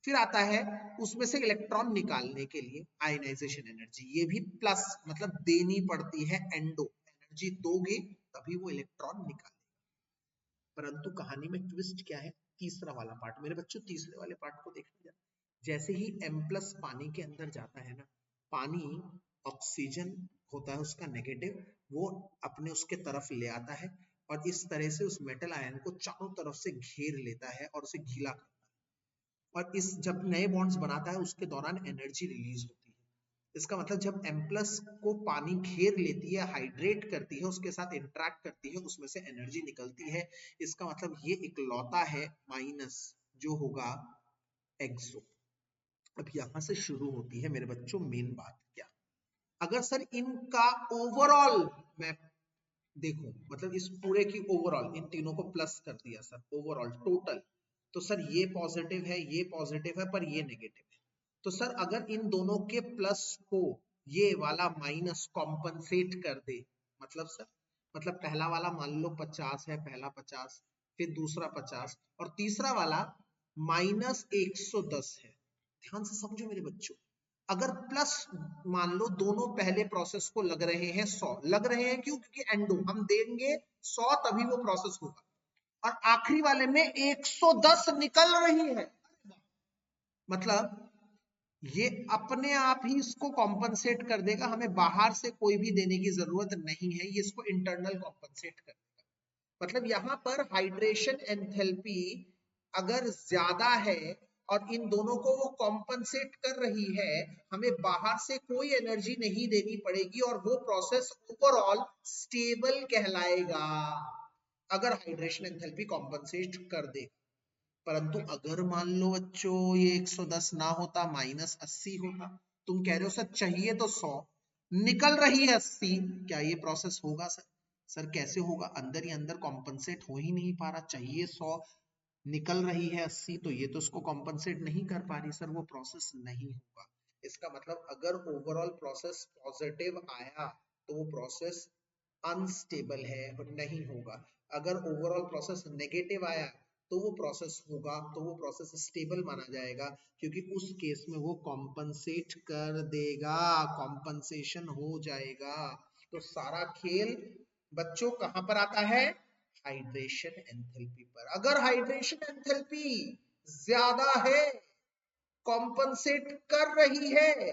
फिर आता है उसमें से इलेक्ट्रॉन निकालने के लिए आयनाइजेशन एनर्जी, ये भी प्लस मतलब देनी पड़ती है, एंडो एनर्जी दोगे तभी वो इलेक्ट्रॉन निकाले। परंतु कहानी में ट्विस्ट क्या है? तीसरा वाला पार्ट मेरे बच्चों, तीसरे वाले पार्ट को देखने जाए। जैसे ही M प्लस पानी के अंदर जाता है ना, पानी ऑक्सीजन होता है उसका नेगेटिव, वो अपने उसके तरफ ले आता है और इस तरह से उस मेटल आयन को चारों तरफ से घेर लेता है और उसे गीला करता है। और इस जब नए बॉन्ड्स बनाता है उसके दौरान एनर्जी रिलीज होती है। इसका मतलब जब M प्लस को पानी घेर लेती है, हाइड्रेट करती है, उसके साथ इंटरेक्ट करती है, उसमें से एनर्जी निकलती है। इसका मतलब ये इकलौता है माइनस जो होगा एक्सो। अब यहां से शुरू होती है मेरे बच्चों मेन बात। क्या अगर सर इनका ओवरऑल मैं देखूं, मतलब इस पूरे की ओवरऑल इन तीनों को प्लस कर दिया सर, ओवरऑल टोटल, तो सर ये पॉजिटिव है, ये पॉजिटिव है, पर ये नेगेटिव है। तो सर अगर इन दोनों के प्लस को ये वाला माइनस कॉम्पनसेट कर दे, मतलब सर, मतलब पहला वाला मान लो 50 है, पहला 50, फिर दूसरा 50 और तीसरा वाला माइनस 110 है। ध्यान से समझो मेरे बच्चों, अगर प्लस मान लो दोनों पहले प्रोसेस को लग रहे हैं 100, लग रहे हैं क्यों? क्योंकि एंडो हम देंगे 100 तभी वो प्रोसेस होगा, और आखिरी वाले में 110 निकल रही है। मतलब ये अपने आप ही इसको कॉम्पनसेट कर देगा, हमें बाहर से कोई भी देने की जरूरत नहीं है, ये इसको इंटरनल कॉम्पनसेट कर देगा। मतलब यहां पर हाइड्रेशन एंथैल्पी अगर ज्यादा है और इन दोनों को वो कॉम्पनसेट कर रही है, हमें बाहर से कोई एनर्जी नहीं देनी पड़ेगी और वो प्रोसेस ओवरऑल स्टेबल कहलाएगा, अगर हाइड्रेशन एंथैल्पी कॉम्पनसेट कर दे। परंतु अगर मान लो बच्चों ये 110 ना होता, माइनस 80 होता, तुम कह रहे हो सर चाहिए तो 100, निकल रही है 80, क्या ये प्रोसेस होगा सर? सर कैसे होगा, अंदर ही अंदर कॉम्पनसेट हो ही नहीं पा रहा, चाहिए 100 निकल रही है 80, तो ये तो उसको कॉम्पनसेट नहीं कर पा रही, सर वो प्रोसेस नहीं होगा। इसका मतलब अगर ओवरऑल प्रोसेस पॉजिटिव आया तो वो प्रोसेस अनस्टेबल है और नहीं होगा। अगर ओवरऑल प्रोसेस नेगेटिव आया तो वो प्रोसेस होगा, तो वो प्रोसेस स्टेबल माना जाएगा, क्योंकि उस केस में वो कॉम्पनसेट कर देगा, कॉम्पनसेशन हो जाएगा। तो सारा खेल बच्चों कहां पर आता है? हाइड्रेशन एंथैल्पी पर। अगर हाइड्रेशन एंथैल्पी ज्यादा है, कॉम्पनसेट कर रही है,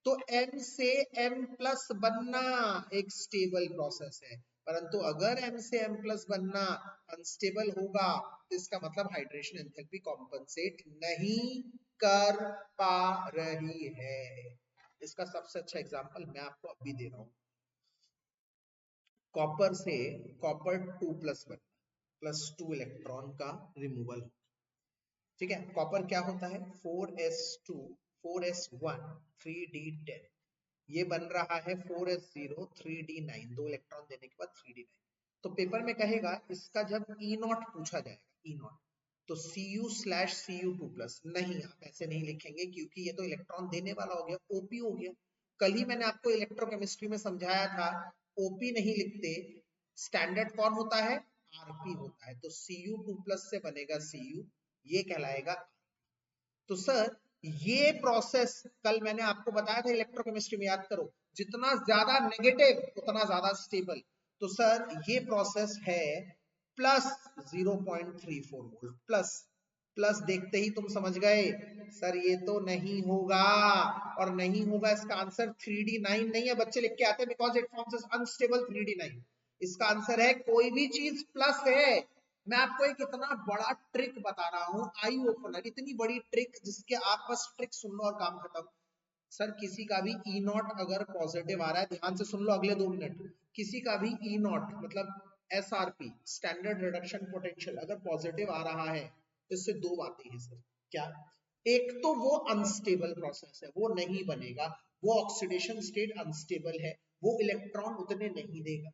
तो M से M प्लस बनना एक स्टेबल प्रोसेस है। परंतु अगर M से M प्लस बनना अनस्टेबल होगा, तो इसका मतलब हाइड्रेशन एंथैल्पी कॉम्पनसेट नहीं कर पा रही है। इसका सबसे अच्छा एग्जांपल मैं आपको अभी दे रहा हूं। कॉपर से कॉपर 2 प्लस बनना, प्लस 2 इलेक्ट्रॉन का रिमूवल, ठीक है। कॉपर क्या होता है? 4s2 4s1 3d10, ये बन रहा है 4s0 3d9, 2 इलेक्ट्रॉन देने के बाद 3d9। तो पेपर में कहेगा इसका जब E0 पूछा जाएगा, E0, तो Cu/Cu2 प्लस, नहीं आप ऐसे नहीं लिखेंगे, क्योंकि ये तो इलेक्ट्रॉन देने वाला हो गया, OP हो गया। कल ही मैंने आपको इलेक्ट्रोकेमिस्ट्री में समझाया था, OP नहीं लिखते, स्टैंडर्ड कौन होता है? RP होता है। तो Cu2 प्लस से बनेगा Cu, ये कहलाएगा। तो सर ये प्रोसेस कल मैंने आपको बताया था इलेक्ट्रोकेमिस्ट्री में, याद करो, जितना ज्यादा नेगेटिव उतना ज्यादा स्टेबल। तो सर ये प्रोसेस है प्लस 0.34 वोल्ट, प्लस प्लस देखते ही तुम समझ गए सर ये तो नहीं होगा, और नहीं होगा इसका आंसर 3d9 नहीं है, बच्चे लिख के आते हैं, because it forms as unstable 3d9। इसका आंसर है कोई भी चीज प्लस है। मैं आपको एक इतना बड़ा ट्रिक बता रहा हूं, आई ओपनर, इतनी बड़ी ट्रिक जिसके आप बस ट्रिक सुन लो और काम खत्म। सर किसी का भी E0 अगर पॉजिटिव आ रहा है, ध्यान से सुन लो अगले 2 मिनट, किसी का भी E0 मतलब SRP स्टैंडर्ड रिडक्शन पोटेंशियल अगर पॉजिटिव आ रहा है, तो इससे दो बातें हैं सर। क्या? एक तो वो अनस्टेबल प्रोसेस है, वो नहीं बनेगा, वो ऑक्सीडेशन स्टेट अनस्टेबल है, वो इलेक्ट्रॉन उतने नहीं देगा,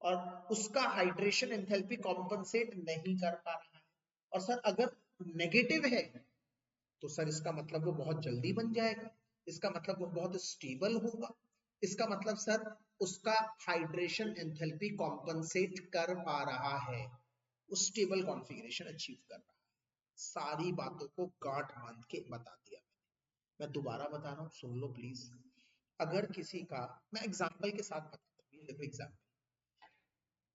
और उसका हाइड्रेशन एंथैल्पी कॉम्पनसेट नहीं कर पा रहा है। और सर अगर नेगेटिव है, तो सर इसका मतलब वो बहुत जल्दी बन जाएगा, इसका मतलब वो बहुत स्टेबल होगा, इसका मतलब सर उसका हाइड्रेशन एंथैल्पी कॉम्पनसेट कर पा रहा है, उस स्टेबल कॉन्फ़िगरेशन अचीव कर रहा है। सारी बातों को गांठ बांध के बता दिया। मैं दोबारा बता रहा हूँ, सुन लो प्लीज। अगर किसी का, मैं एग्जाम्पल के साथ बताता हूँ, देखो एग्जाम्पल,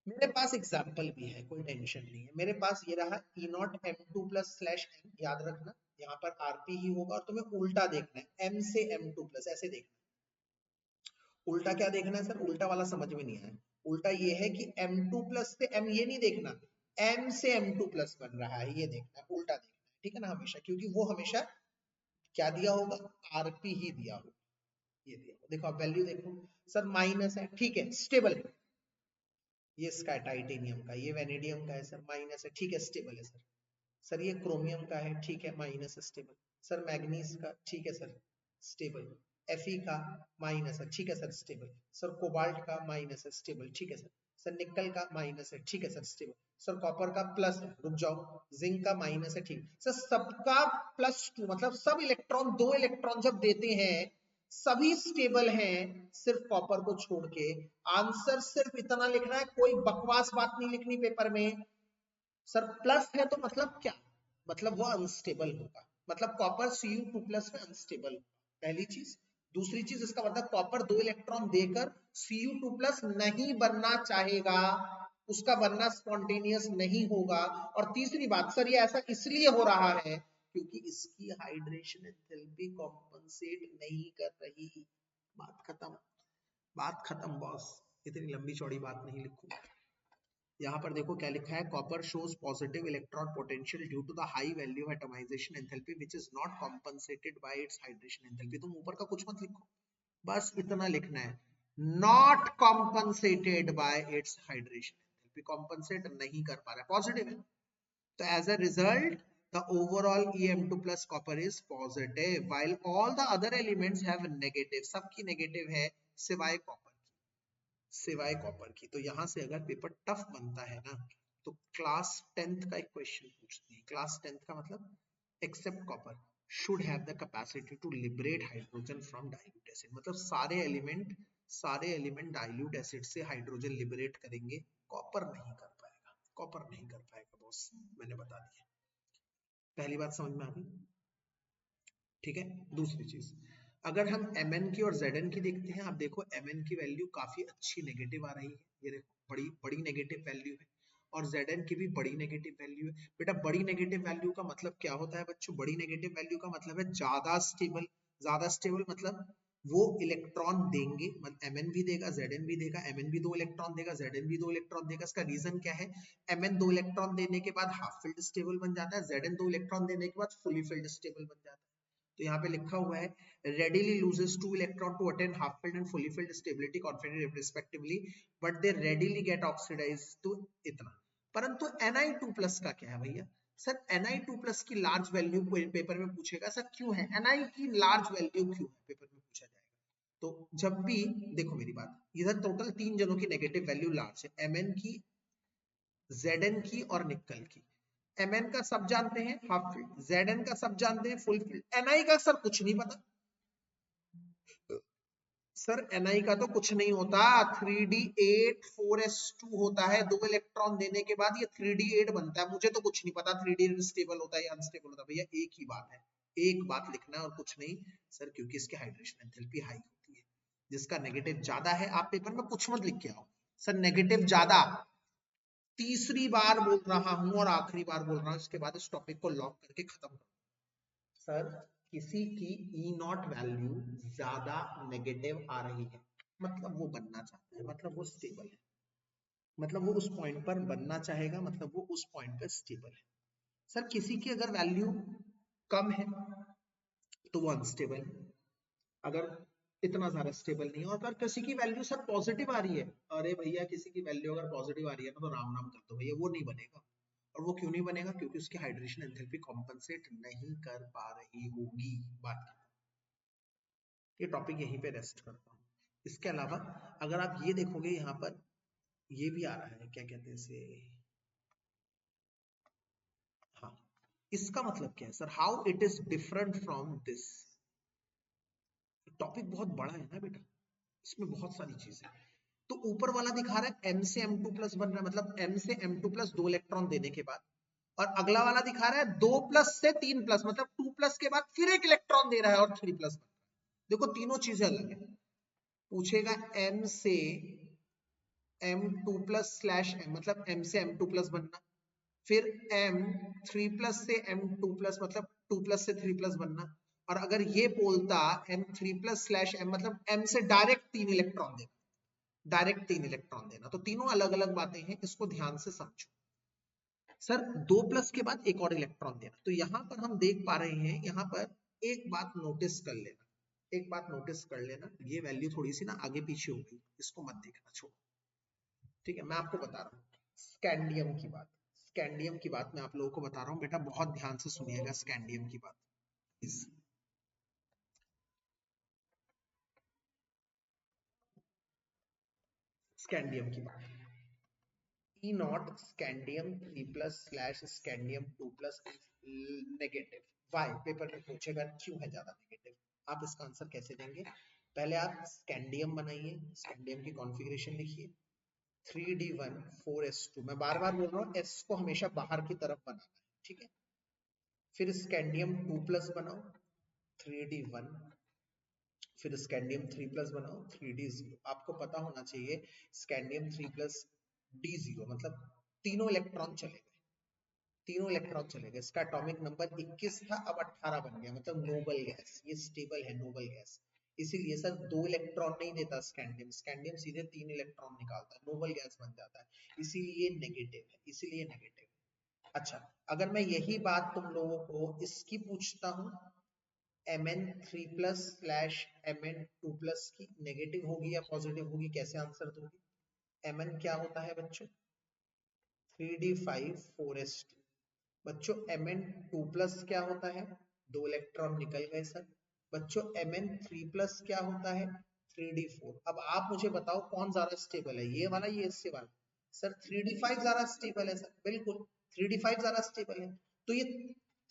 मेरे पास एग्जाम्पल भी है, कोई टेंशन नहीं है। मेरे पास ये रहा E0 M2 plus slash M, याद रखना यहाँ पर RP ही होगा, और तुम्हें उल्टा देखना है, M से M2 प्लस, ऐसे देखना। उल्टा क्या देखना है सर? उल्टा वाला समझ में नहीं आया। उल्टा ये है कि M2 प्लस से M, ये नहीं देखना M से M2 प्लस बन रहा है, ये देखना है, उल्टा देखना है, ठीक है ना, हमेशा, क्योंकि वो हमेशा क्या दिया होगा? RP ही दिया होगा, ये दिया होगा। देखो आप वैल्यू देखो सर, माइनस है, ठीक है, स्टेबल है। ये इसका है टाइटेनियम का, ये वेनेडियम का है सर, माइनस है, ठीक है, स्टेबल है सर। सर ये क्रोमियम का है, ठीक है, माइनस है, स्टेबल। सर मैग्नीज का, ठीक है सर, स्टेबल। Fe का माइनस है, ठीक है सर, स्टेबल। सर कोबाल्ट का माइनस है, स्टेबल, ठीक है सर। सर निकल का माइनस है, ठीक है सर, स्टेबल। सर कॉपर का प्लस है, रुक जाओ, जिंक का माइनस है, ठीक। सर सबका +2, मतलब सब इलेक्ट्रॉन, 2 इलेक्ट्रॉन जब देते हैं सभी स्टेबल हैं, सिर्फ कॉपर को छोड़ के। आंसर सिर्फ इतना लिखना है, कोई बकवास बात नहीं लिखनी पेपर में। सर प्लस है तो मतलब क्या? मतलब वो अनस्टेबल होगा, मतलब कॉपर Cu2 प्लस में अनस्टेबल होगा, पहली चीज। दूसरी चीज, इसका मतलब कॉपर 2 इलेक्ट्रॉन देकर Cu2 प्लस नहीं बनना चाहेगा, उसका बनना स्पॉन्टेनियस नहीं होगा। और तीसरी बात, सर ये ऐसा इसलिए हो रहा है क्योंकि इसकी हाइड्रेशन एंथैल्पी कॉम्पनसेट नहीं कर रही। बात खत्म, बात खत्म बॉस, इतनी लंबी चौड़ी बात नहीं लिखूंगा। यहाँ पर देखो क्या लिखा है, copper shows positive electron potential due to the high value of atomisation enthalpy which is not compensated by its hydration enthalpy. तुम ऊपर का कुछ मत लिखो, बस इतना लिखना है, not compensated by its hydration enthalpy, compensate नहीं कर पा रहा है, पॉजिटिव है। तो as a result the overall em2 plus copper is positive while all the other elements have negative, सबकी नेगेटिव है सिवाय कॉपर, सिवाय कॉपर की। तो यहां से अगर पेपर टफ बनता है ना, तो क्लास 10th का एक क्वेश्चन पूछते हैं। क्लास 10th का मतलब except copper should have the capacity to liberate hydrogen from dilute acid, मतलब सारे एलिमेंट डाइल्यूट एसिड से हाइड्रोजन लिबरेट करेंगे, कॉपर नहीं कर पाएगा। कॉपर नहीं कर पाएगा बॉस, मैंने बता दिया। पहली बात समझ में आ गई, ठीक है। दूसरी चीज, अगर हम Mn की और Zn की देखते हैं, आप देखो Mn की वैल्यू काफी अच्छी नेगेटिव आ रही है, ये देखो बड़ी बड़ी नेगेटिव वैल्यू है, और Zn की भी बड़ी नेगेटिव वैल्यू है। बेटा बड़ी नेगेटिव वैल्यू का मतलब क्या होता है बच्चों? बड़ी नेगेटिव वैल्यू का मतलब है ज्यादा स्टेबल। ज्यादा स्टेबल मतलब वो इलेक्ट्रॉन देंगे, मतलब Mn भी देगा Zn भी देगा, Mn भी 2 इलेक्ट्रॉन देगा Zn भी 2 इलेक्ट्रॉन देगा। इसका रीजन क्या है? Mn 2 इलेक्ट्रॉन देने के बाद हाफ फिल्ड स्टेबल बन जाता है, Zn 2 इलेक्ट्रॉन देने के बाद फुली फिल्ड स्टेबल बन जाता है। तो यहाँ पे लिखा हुआ है readily loses 2 electron to attain half filled and fully filled stability confident respectively, but they readily get oxidized to इतना। परंतु Ni2+ का क्या है भैया? सर Ni2+ की लार्ज वैल्यू पेपर में पूछेगा, सर क्यों है Ni की लार्ज वैल्यू क्यों है, पेपर में पूछा जाएगा। तो जब भी देखो मेरी बात, इधर टोटल 3 जनों की नेगेटिव वैल्यू लार्ज है, Mn की, Zn की और निकल की। Mn का सब जानते हैं हाफ फील्ड, Zn का सब जानते हैं फुल फील्ड, Ni का सर कुछ नहीं पता। सर Ni का तो कुछ नहीं होता, 3d8 4s2 होता है, 2 इलेक्ट्रॉन देने के बाद ये 3d8 बनता है। मुझे तो कुछ नहीं पता 3d8 स्टेबल होता है या अनस्टेबल होता है, भैया एक ही बात है, एक बात लिखना है और कुछ नहीं। सर क्योंकि इसकी हाइड्रेशन एंथैल्पी हाई होती है, जिसका नेगेटिव ज्यादा है, आप पेपर में कुछ मत लिख के आओ सर नेगेटिव ज्यादा। तीसरी बार बोल रहा हूं और आखिरी बार बोल रहा हूं, इसके बाद इस टॉपिक को लॉक करके खत्म करो। सर किसी की E0 वैल्यू ज्यादा नेगेटिव आ रही है, मतलब वो बनना चाहता है, मतलब वो स्टेबल है, मतलब वो उस पॉइंट पर बनना चाहेगा, मतलब वो उस पॉइंट पर स्टेबल है। सर किसी की अगर वैल्यू कम है तो वो अनस्टेबल है, अगर इतना ज्यादा स्टेबल नहीं है। और अगर किसी की वैल्यू सर पॉजिटिव आ रही है, अरे भैया किसी की वैल्यू अगर पॉजिटिव आ रही है ना, तो राम नाम कर दो भैया, वो नहीं बनेगा। और वो क्यों नहीं बनेगा? क्योंकि उसकी हाइड्रेशन एंथैल्पी कॉम्पनसेट नहीं कर पा रही होगी। बात ये टॉपिक यहीं पे रेस्ट करता हूँ। इसके अलावा अगर आप ये देखोगे, यहाँ पर ये भी आ रहा है, क्या कहते हैं इसे, हाँ, इसका मतलब क्या है sir? How it is different from this. Topic बहुत बड़ा है ना बेटा, इसमें बहुत सारी चीजें। तो ऊपर वाला दिखा रहा है M से M2+ बन रहा है, मतलब M से M2+ 2 इलेक्ट्रॉन देने के बाद, और अगला वाला दिखा रहा है 2+ से 3+, मतलब 2+ के बाद फिर एक इलेक्ट्रॉन दे रहा है और 3+ बन रहा है। देखो तीनों चीजें अलग है। पूछेगा M से M2+/M, मतलब M से M2+ बनना, फिर M3+ से M2+, मतलब 2+ से 3+ बनना। और अगर ये बोलता M3+/M, मतलब M से डायरेक्ट 3 इलेक्ट्रॉन देना, डायरेक्ट 3 इलेक्ट्रॉन देना। तो तीनों अलग अलग बातें हैं, इसको ध्यान से समझो। सर 2+ के बाद एक और इलेक्ट्रॉन देना, तो यहां पर हम देख पा रहे हैं, यहां पर एक बात नोटिस कर लेना, एक बात नोटिस कर लेना, ये वैल्यू थोड़ी सी ना आगे पीछे हो गई, इसको मत देखना, छोड़ो, ठीक है। मैं आपको बता रहा हूँ स्कैंडियम की बात, स्कैंडियम की बात मैं आप लोगों को बता रहा हूँ बेटा, बहुत ध्यान से सुनिएगा स्कैंडियम की बात प्लीज। स्कैंडियम की बात, E0 स्कैंडियम 3+/स्कैंडियम 2+ नेगेटिव। वाई पेपर में पूछेगा क्यों है ज्यादा नेगेटिव, आप इसका आंसर कैसे देंगे? पहले आप स्कैंडियम बनाइए, स्कैंडियम की कॉन्फ़िगरेशन लिखिए, 3d1 4s2, मैं बार बार बोल रहा हूँ s को हमेशा बाहर की तरफ बनाना है, ठीक है। फिर स्कैंडियम 2+ बनाओ 3d1, फिर स्कैंडियम 3+ बनाओ 3d0। आपको पता होना चाहिए स्कैंडियम 3+ d0, मतलब तीनों इलेक्ट्रॉन चले गए, तीनों इलेक्ट्रॉन चले गए। इसका एटॉमिक नंबर 21 था, अब 18 बन गया, मतलब नोबल गैस, ये स्टेबल है नोबल गैस। इसीलिए सर 2 इलेक्ट्रॉन नहीं देता स्कैंडियम, स्कैंडियम सीधे 3 इलेक्ट्रॉन निकालता है, नोबल गैस बन जाता है, इसीलिए नेगेटिव है, इसीलिए नेगेटिव। अच्छा, अगर मैं यही बात तुम लोगों को इसकी पूछता हूँ, Mn3+/Mn2+ की नेगेटिव होगी या पॉजिटिव होगी, कैसे आंसर दोगे? Mn क्या होता है बच्चों? 3d5 4s2। बच्चों Mn2+ क्या होता है? 2 इलेक्ट्रॉन निकल गए सर। बच्चों Mn3+ क्या होता है? 3d4। अब आप मुझे बताओ कौन ज्यादा स्टेबल है, ये वाला ये इससे वाला? सर 3d5 ज्यादा स्टेबल है सर, बिल्कुल 3d5 ज्यादा स्टेबल है। तो ये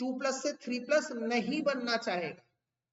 2+ से 3+ नहीं बनना चाहेगा,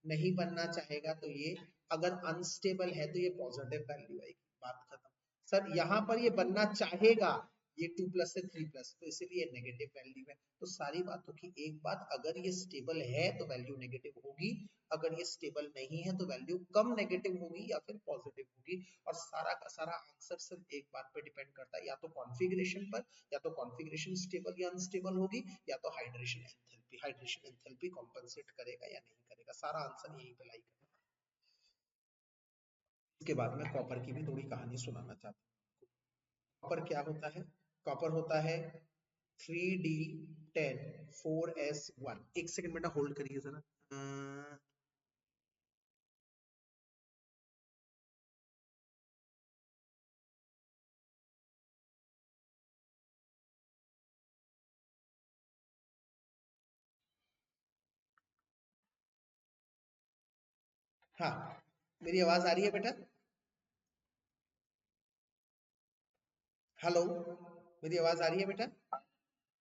नहीं बनना चाहेगा, तो ये अगर अनस्टेबल है तो ये पॉजिटिव वैल्यू आएगी, बात खत्म। सर यहाँ पर ये बनना चाहेगा, ये 2 प्लस है 3 प्लस, तो इसीलिए नेगेटिव वैल्यू है। तो सारी बातों की एक बात, अगर ये स्टेबल है तो वैल्यू नेगेटिव होगी, अगर ये स्टेबल नहीं है तो वैल्यू कम नेगेटिव होगी या फिर पॉजिटिव होगी। और सारा का सारा आंसर सिर्फ एक बात पे डिपेंड करता है, या तो कॉन्फ़िगरेशन पर, या तो कॉन्फ़िगरेशन स्टेबल या अनस्टेबल होगी, या तो हाइड्रेशन एंथैल्पी कॉम्पेंसेट करेगा या नहीं करेगा। सारा आंसर यही पे लाई करेगा। इसके बाद में कॉपर की भी थोड़ी कहानी सुनाना चाहता हूँ। कॉपर क्या होता है? कॉपर होता है 3D10 4s1। एक सेकंड बेटा होल्ड करिए जरा। हाँ, मेरी आवाज आ रही है बेटा? हेलो, मेरी आवाज आ रही है बेटा?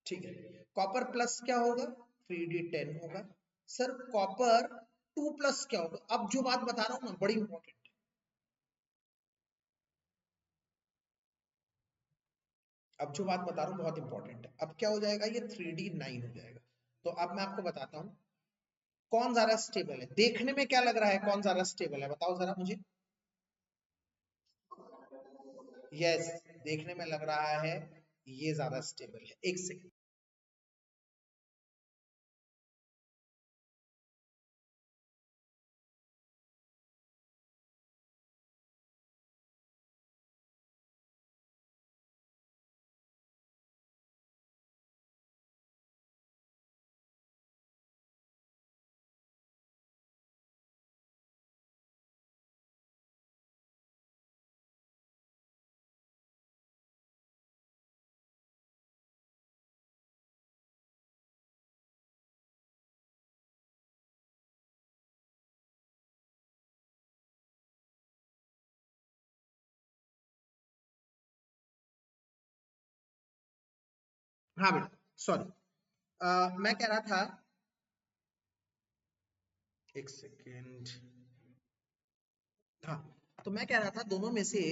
ठीक है। कॉपर प्लस क्या होगा? 3D10 होगा। सर कॉपर 2 प्लस क्या होगा? अब जो बात बता रहा हूं ना, बड़ी इंपॉर्टेंट। अब जो बात बता रहा हूँ बहुत इंपॉर्टेंट है। अब क्या हो जाएगा? ये 3D9 हो जाएगा। तो अब मैं आपको बताता हूँ कौन ज्यादा स्टेबल है। देखने में क्या लग रहा है कौन ज्यादा स्टेबल है, बताओ जरा मुझे। यस, देखने में लग रहा है ये ज्यादा स्टेबल है। एक सेकंड। हाँ बेटा, सॉरी। मैं कह रहा था, एक सेकेंड। हाँ, तो मैं कह रहा था दोनों में से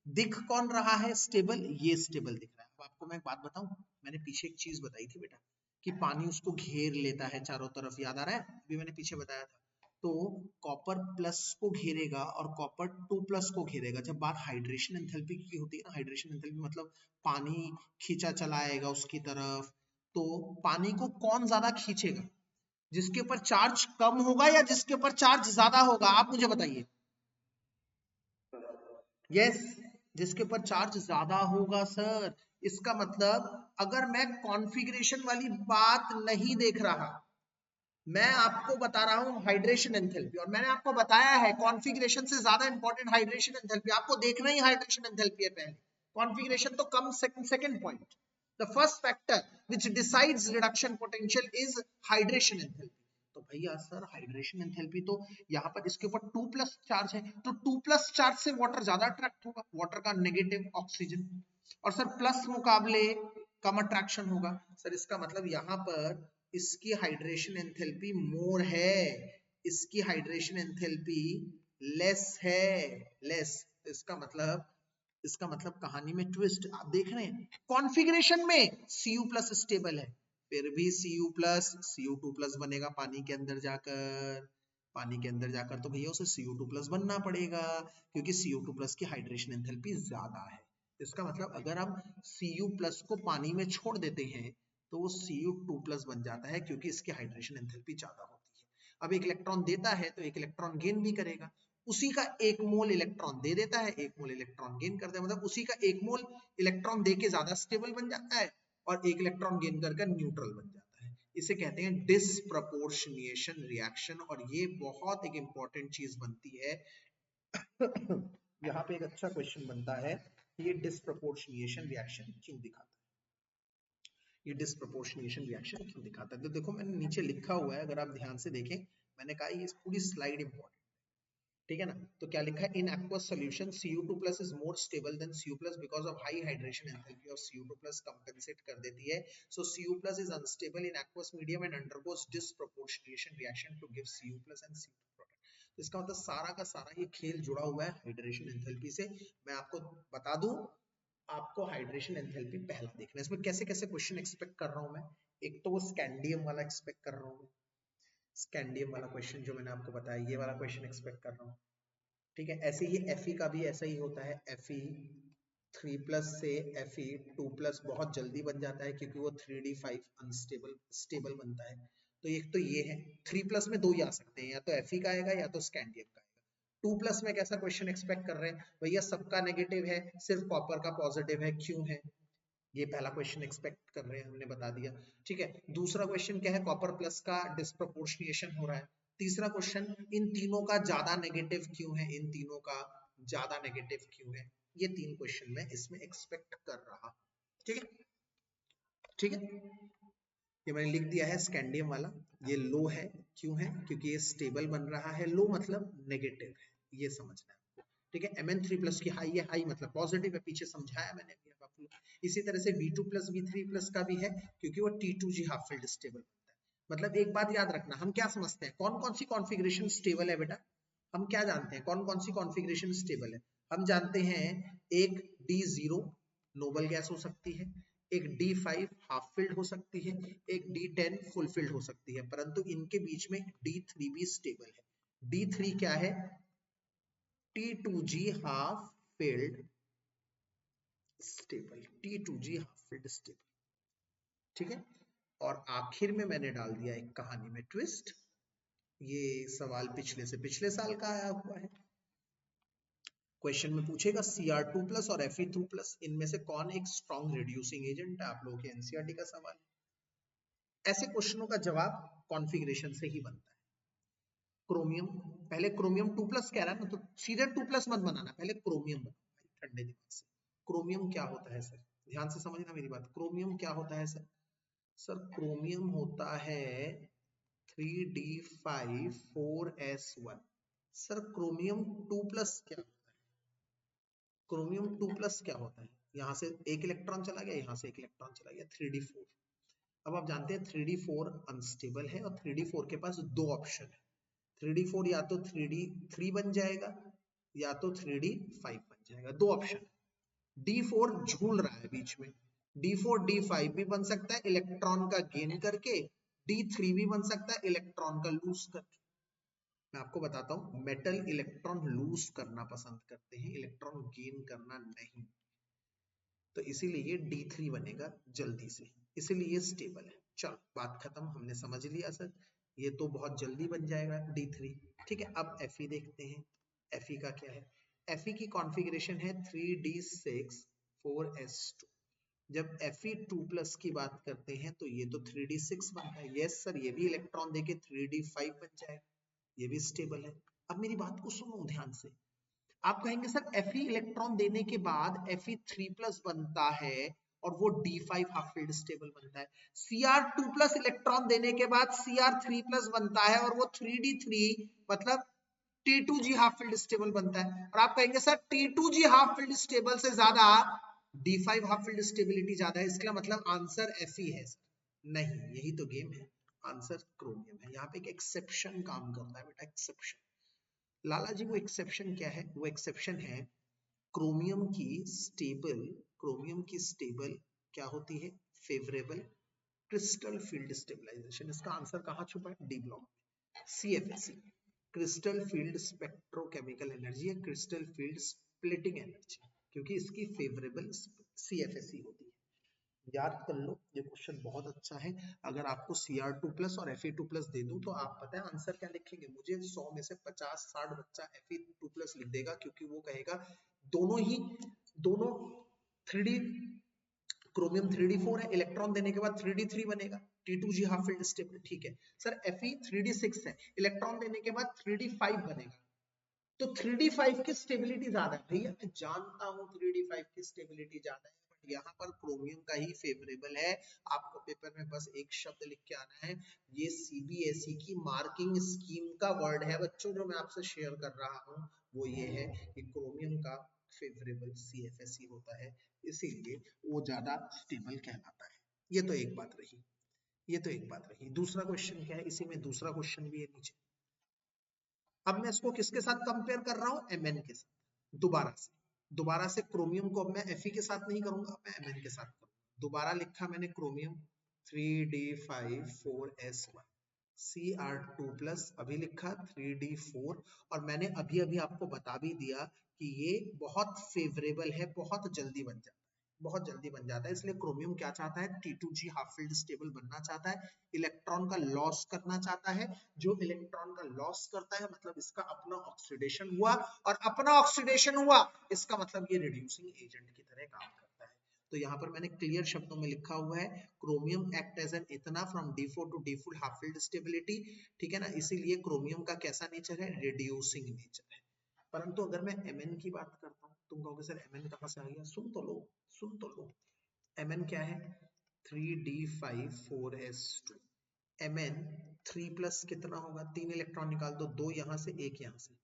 दिख कौन रहा है स्टेबल? ये स्टेबल दिख रहा है। अब आपको मैं एक बात बताऊं, मैंने पीछे एक चीज बताई थी बेटा, कि पानी उसको घेर लेता है चारों तरफ, याद आ रहा है? अभी मैंने पीछे बताया था। तो कॉपर प्लस को घेरेगा और कॉपर 2 प्लस को घेरेगा। जब बात हाइड्रेशन एंथैल्पी की होती है ना, हाइड्रेशन एंथैल्पी मतलब पानी खींचा चला आएगा उसकी तरफ, तो पानी को कौन ज्यादा खींचेगा? जिसके ऊपर चार्ज कम होगा या जिसके ऊपर चार्ज ज्यादा होगा? आप मुझे बताइए। यस, जिसके ऊपर चार्ज ज्यादा होगा सर। इसका मतलब अगर मैं कॉन्फ़िगरेशन वाली बात नहीं देख रहा, मैं आपको बता रहा हूं हाइड्रेशन एंथैल्पी, और मैंने आपको बताया है कॉन्फ़िगरेशन से ज्यादा इंपॉर्टेंट हाइड्रेशन एंथैल्पी। आपको देखना ही हाइड्रेशन एंथैल्पी है पहले, कॉन्फ़िगरेशन तो कम। Second point, the first factor which decides reduction potential is hydration enthalpy. तो भैया सर हाइड्रेशन एंथैल्पी तो यहाँ पर इसके ऊपर 2 प्लस चार्ज है, तो 2 प्लस चार्ज से वाटर ज्यादा अट्रैक्ट होगा, वाटर का नेगेटिव ऑक्सीजन, और सर प्लस मुकाबले कम अट्रैक्शन होगा। सर इसका मतलब यहाँ पर इसकी हाइड्रेशन एंथैल्पी मोर है, इसकी हाइड्रेशन एंथैल्पी लेस है, लेस। इसका मतलब कहानी में ट्विस्ट आप देख रहे हैं। कॉन्फ़िगरेशन में Cu प्लस स्टेबल है, फिर भी Cu प्लस Cu2 प्लस बनेगा पानी के अंदर जाकर। पानी के अंदर जाकर तो भैया उसे Cu2 प्लस बनना पड़ेगा, क्योंकि Cu2 प्लस की हाइड्रेशन एंथैल्पी ज्यादा है। इसका मतलब अगर हम Cu प्लस को पानी में छोड़ देते हैं तो वो Cu2 प्लस बन जाता है, क्योंकि इसकी हाइड्रेशन एंथैल्पी ज्यादा होती है। अब एक इलेक्ट्रॉन देता है तो एक इलेक्ट्रॉन गेन भी करेगा, उसी का एक मोल इलेक्ट्रॉन दे देता है, एक मोल इलेक्ट्रॉन गेन करता है, मतलब उसी का एक मोल इलेक्ट्रॉन दे के ज्यादा स्टेबल बन जाता है और एक इलेक्ट्रॉन गेन करके न्यूट्रल बन जाता है। इसे कहते हैं डिसप्रपोर्शनिएशन रिएक्शन, और ये बहुत एक इंपॉर्टेंट चीज बनती है। यहाँ पे एक अच्छा क्वेश्चन बनता है, ये डिसप्रपोर्शनिएशन रिएक्शन क्यों दिखाता है? ये डिसप्रपोर्शनिएशन रिएक्शन क्यों दिखाता है? तो देखो मैंने नीचे लिखा हुआ है, अगर आप ध्यान से देखें, मैंने कहा ये पूरी स्लाइड इंपॉर्टेंट, ठीक है ना? तो क्या लिखा है? इन aqueous solution Cu2 plus is more stable than Cu plus because of high hydration enthalpy of Cu2 plus compensate कर देती है, so Cu plus is unstable in aqueous medium and undergoes disproportionation reaction to give Cu plus and Cu2 product। तो इसका मतलब सारा का सारा ये खेल जुड़ा हुआ है हाइड्रेशन एंथैल्पी से। मैं आपको बता दूं, आपको हाइड्रेशन एंथैल्पी पहला देखना है। इसमें कैसे कैसे क्वेश्चन एक्सपेक्ट कर रहा हूं मैं। एक तो वो स्कैंडियम वाला एक्सपेक्ट कर रहा हूँ, स्कैंडियम वाला क्वेश्चन जो मैंने आपको बताया, ये वाला क्वेश्चन एक्सपेक्ट कर रहा हूँ। ठीक है, ऐसे ही Fe का भी ऐसा ही होता है। Fe 3+ से Fe2+ बहुत जल्दी बन जाता है क्योंकि वो 3d5 अनस्टेबल स्टेबल बनता है। तो एक तो ये है, 3+ में दो ही आ सकते हैं, या तो Fe का आएगा या तो स्कैंडियम का आएगा। 2+ में कैसा क्वेश्चन एक्सपेक्ट कर रहे हैं भैया, सबका नेगेटिव है, सिर्फ कॉपर का पॉजिटिव है, क्यों है? ये पहला क्वेश्चन एक्सपेक्ट कर रहे हैं, हमने बता दिया। ठीक है, दूसरा क्वेश्चन क्या है, कॉपर प्लस का डिस्प्रोपोर्शनेशन हो रहा है। तीसरा क्वेश्चन, इन तीनों का ज्यादा नेगेटिव क्यों है, इन तीनों का ज्यादा नेगेटिव क्यों है? ये 3 क्वेश्चन मैं इसमें एक्सपेक्ट कर रहा। ठीक है, ठीक है, ये मैंने लिख दिया है स्कैंडियम वाला। ये लो है, क्यों है? क्योंकि ये स्टेबल बन रहा है। लो मतलब नेगेटिव है, ये समझना है। ठीक है, Mn3+ की हाई है, हाई मतलब पॉजिटिव है, पीछे समझाया मैंने भी आपको। इसी तरह से V2+ V3+ का भी है, क्योंकि वो T2G हाफ फील्ड स्टेबल बनता है। मतलब एक बात याद रखना, हम क्या समझते हैं, कौन कौन सी कॉन्फ़िगरेशन स्टेबल है बेटा? हम क्या जानते हैं, कौन कौन सी कॉन्फ़िगरेशन स्टेबल है? हम जानते हैं एक D0 नोबल गैस हो सकती है, एक D5 हाफ फिल्ड हो सकती है, एक D10 फुल फिल्ड हो सकती है, परंतु इनके बीच में D3 भी स्टेबल है। D3 क्या है? T2G half filled stable, T2G half filled stable। ठीक है, और आखिर में मैंने डाल दिया एक कहानी में ट्विस्ट। ये सवाल पिछले से पिछले साल का आया हुआ है। क्वेश्चन में पूछेगा Cr2+ और Fe2+, इनमें से कौन एक स्ट्रॉन्ग रिड्यूसिंग एजेंट है? आप लोगों के एनसीईआरटी का सवाल है। ऐसे क्वेश्चनों का जवाब कॉन्फ़िगरेशन से ही बनता है। क्रोमियम, पहले क्रोमियम 2+ कह रहा है ना, तो सीधे 2+ मत बनाना, पहले क्रोमियम बनाओ ठंडे दिमाग से। क्रोमियम क्या होता है सर? ध्यान से समझना मेरी बात। क्रोमियम क्या होता है सर? सर क्रोमियम होता है 3d5 4s1। सर क्रोमियम 2+ क्या होता है? क्रोमियम 2+ क्या होता है? यहाँ से एक इलेक्ट्रॉन चला गया, यहाँ से एक इलेक्ट्रॉन चला गया, 3d4। अब आप जानते हैं 3d4 अनस्टेबल है, और 3d4 के पास दो ऑप्शन है। 3d4 या तो 3d3 बन जाएगा, या तो 3d5 बन जाएगा, दो ऑप्शन। d4 झूल रहा है बीच में, d4 d5 भी बन सकता है इलेक्ट्रॉन का गेन करके, d3 भी बन सकता है इलेक्ट्रॉन का लूज करके। मैं आपको बताता हूं, मेटल इलेक्ट्रॉन लूज करना पसंद करते हैं, इलेक्ट्रॉन गेन करना नहीं। तो इसीलिए ये D3 बनेगा जल्दी से, इसीलिए ये स्टेबल है। चलो बात खत्म, हमने समझ लिया सर, ये तो बहुत जल्दी बन जाएगा D3। ठीक है, अब Fe देखते हैं। Fe का क्या है? Fe की कॉन्फ़िगरेशन है 3d6 4s2। जब Fe2+ की बात करते हैं तो ये तो 3d6 बनता है। यस सर, ये भी इलेक्ट्रॉन देके 3d5 बन जाएगा, ये भी स्टेबल है। अब मेरी बात को सुनो ध्यान से। आप कहेंगे सर Fe इलेक्ट्रॉन देने के बाद Fe3+ बनता है और वो D5 हाफ फील्ड स्टेबल बनता है। Cr2+ इलेक्ट्रॉन देने के बाद Cr3+ बनता है और वो 3d3 मतलब T2G हाफ फील्ड स्टेबल बनता है। और आप कहेंगे sir T2G half field stable से ज्यादा D5 हाफ फील्ड स्टेबिलिटी ज्यादा है, इसका मतलब आंसर Fe है। नहीं, यही तो गेम है, आंसर क्रोमियम है। यहाँ पे एक एक्सेप्शन काम करता है बेटा, एक्सेप्शन। लाला जी वो एक्सेप्शन क्या है? वो एक्सेप्शन है क्रोमियम की स्टेबल, क्रोमियम की स्टेबल क्या होती है? Favourable crystal field stabilisation. इसका आंसर कहाँ छुपा है? D block, CFSE, crystal field spectrochemical energy है, क्रिस्टल फील्ड स्प्लिटिंग एनर्जी, क्योंकि इसकी फेवरेबल CFSE होती है। याद कर लो, ये क्वेश्चन बहुत अच्छा है। अगर आपको Cr2+ और Fe2+ दे दूं तो आप पता है आंसर क्या लिखेंगे? मुझे 100 में से 50-60 बच्चा Fe2+ लिख देगा, क्योंकि वो कहेगा दोनों 3D, क्रोमियम 3d4 है, इलेक्ट्रॉन देने के बाद 3d3 बनेगा, T2G हाफ फील्ड स्टेबल। ठीक है सर, Fe 3d6 है, इलेक्ट्रॉन देने के बाद 3d5 बनेगा, तो 3d5 की स्टेबिलिटी ज्यादा है। भैया मैं जानता हूँ 3d5 की स्टेबिलिटी ज्यादा है, बट यहाँ पर क्रोमियम का ही फेवरेबल है। आपको पेपर में बस एक शब्द लिख के आना है, ये CBSE की मार्किंग स्कीम का वर्ड है बच्चों, जो मैं आपसे शेयर कर रहा हूँ, वो ये है कि क्रोमियम का फेवरेबल CFSE होता है, इसीलिए वो ज्यादा स्टेबल कहलाता है। ये तो एक बात रही, ये तो एक बात रही। दूसरा क्वेश्चन क्या है? इसी में दूसरा क्वेश्चन भी है नीचे। अब मैं इसको किसके साथ कंपेयर कर रहा हूं? Mn के साथ। दोबारा से दोबारा से क्रोमियम को अब मैं Fe के साथ नहीं करूंगा, मैं Mn के साथ करूंगा। दोबारा लिखा मैंने क्रोमियम 3d5 4s1 Cr2+, अभी लिखा 3d4, और मैंने अभी अभी आपको बता भी दिया कि ये बहुत फेवरेबल है, बहुत जल्दी बन जाता है, बहुत जल्दी बन जाता है। इसलिए क्रोमियम क्या चाहता है, T2G हाफ फील्ड स्टेबल बनना चाहता है, इलेक्ट्रॉन का लॉस करना चाहता है। जो इलेक्ट्रॉन का लॉस करता है मतलब इसका अपना ऑक्सीडेशन हुआ, और अपना ऑक्सीडेशन हुआ इसका मतलब ये रिड्यूसिंग एजेंट की तरह काम करता है। तो यहाँ पर मैंने क्लियर शब्दों में लिखा हुआ है, क्रोमियम एक्ट एज एन इथेना from D4 to D full half filled stability, ठीक है ना। इसीलिए क्रोमियम का कैसा नेचर है, रिड्यूसिंग नेचर है। परंतु अगर मैं Mn की बात करता हूँ, तुम कहोगे सर Mn कहाँ से आ गया, सुन तो लो, सुन तो लो। Mn क्या है, 3d5 4s2। Mn 3+ कितना होगा, 3 इलेक्ट्रॉन निकाल दो, 2 यहाँ से 1 यहाँ से,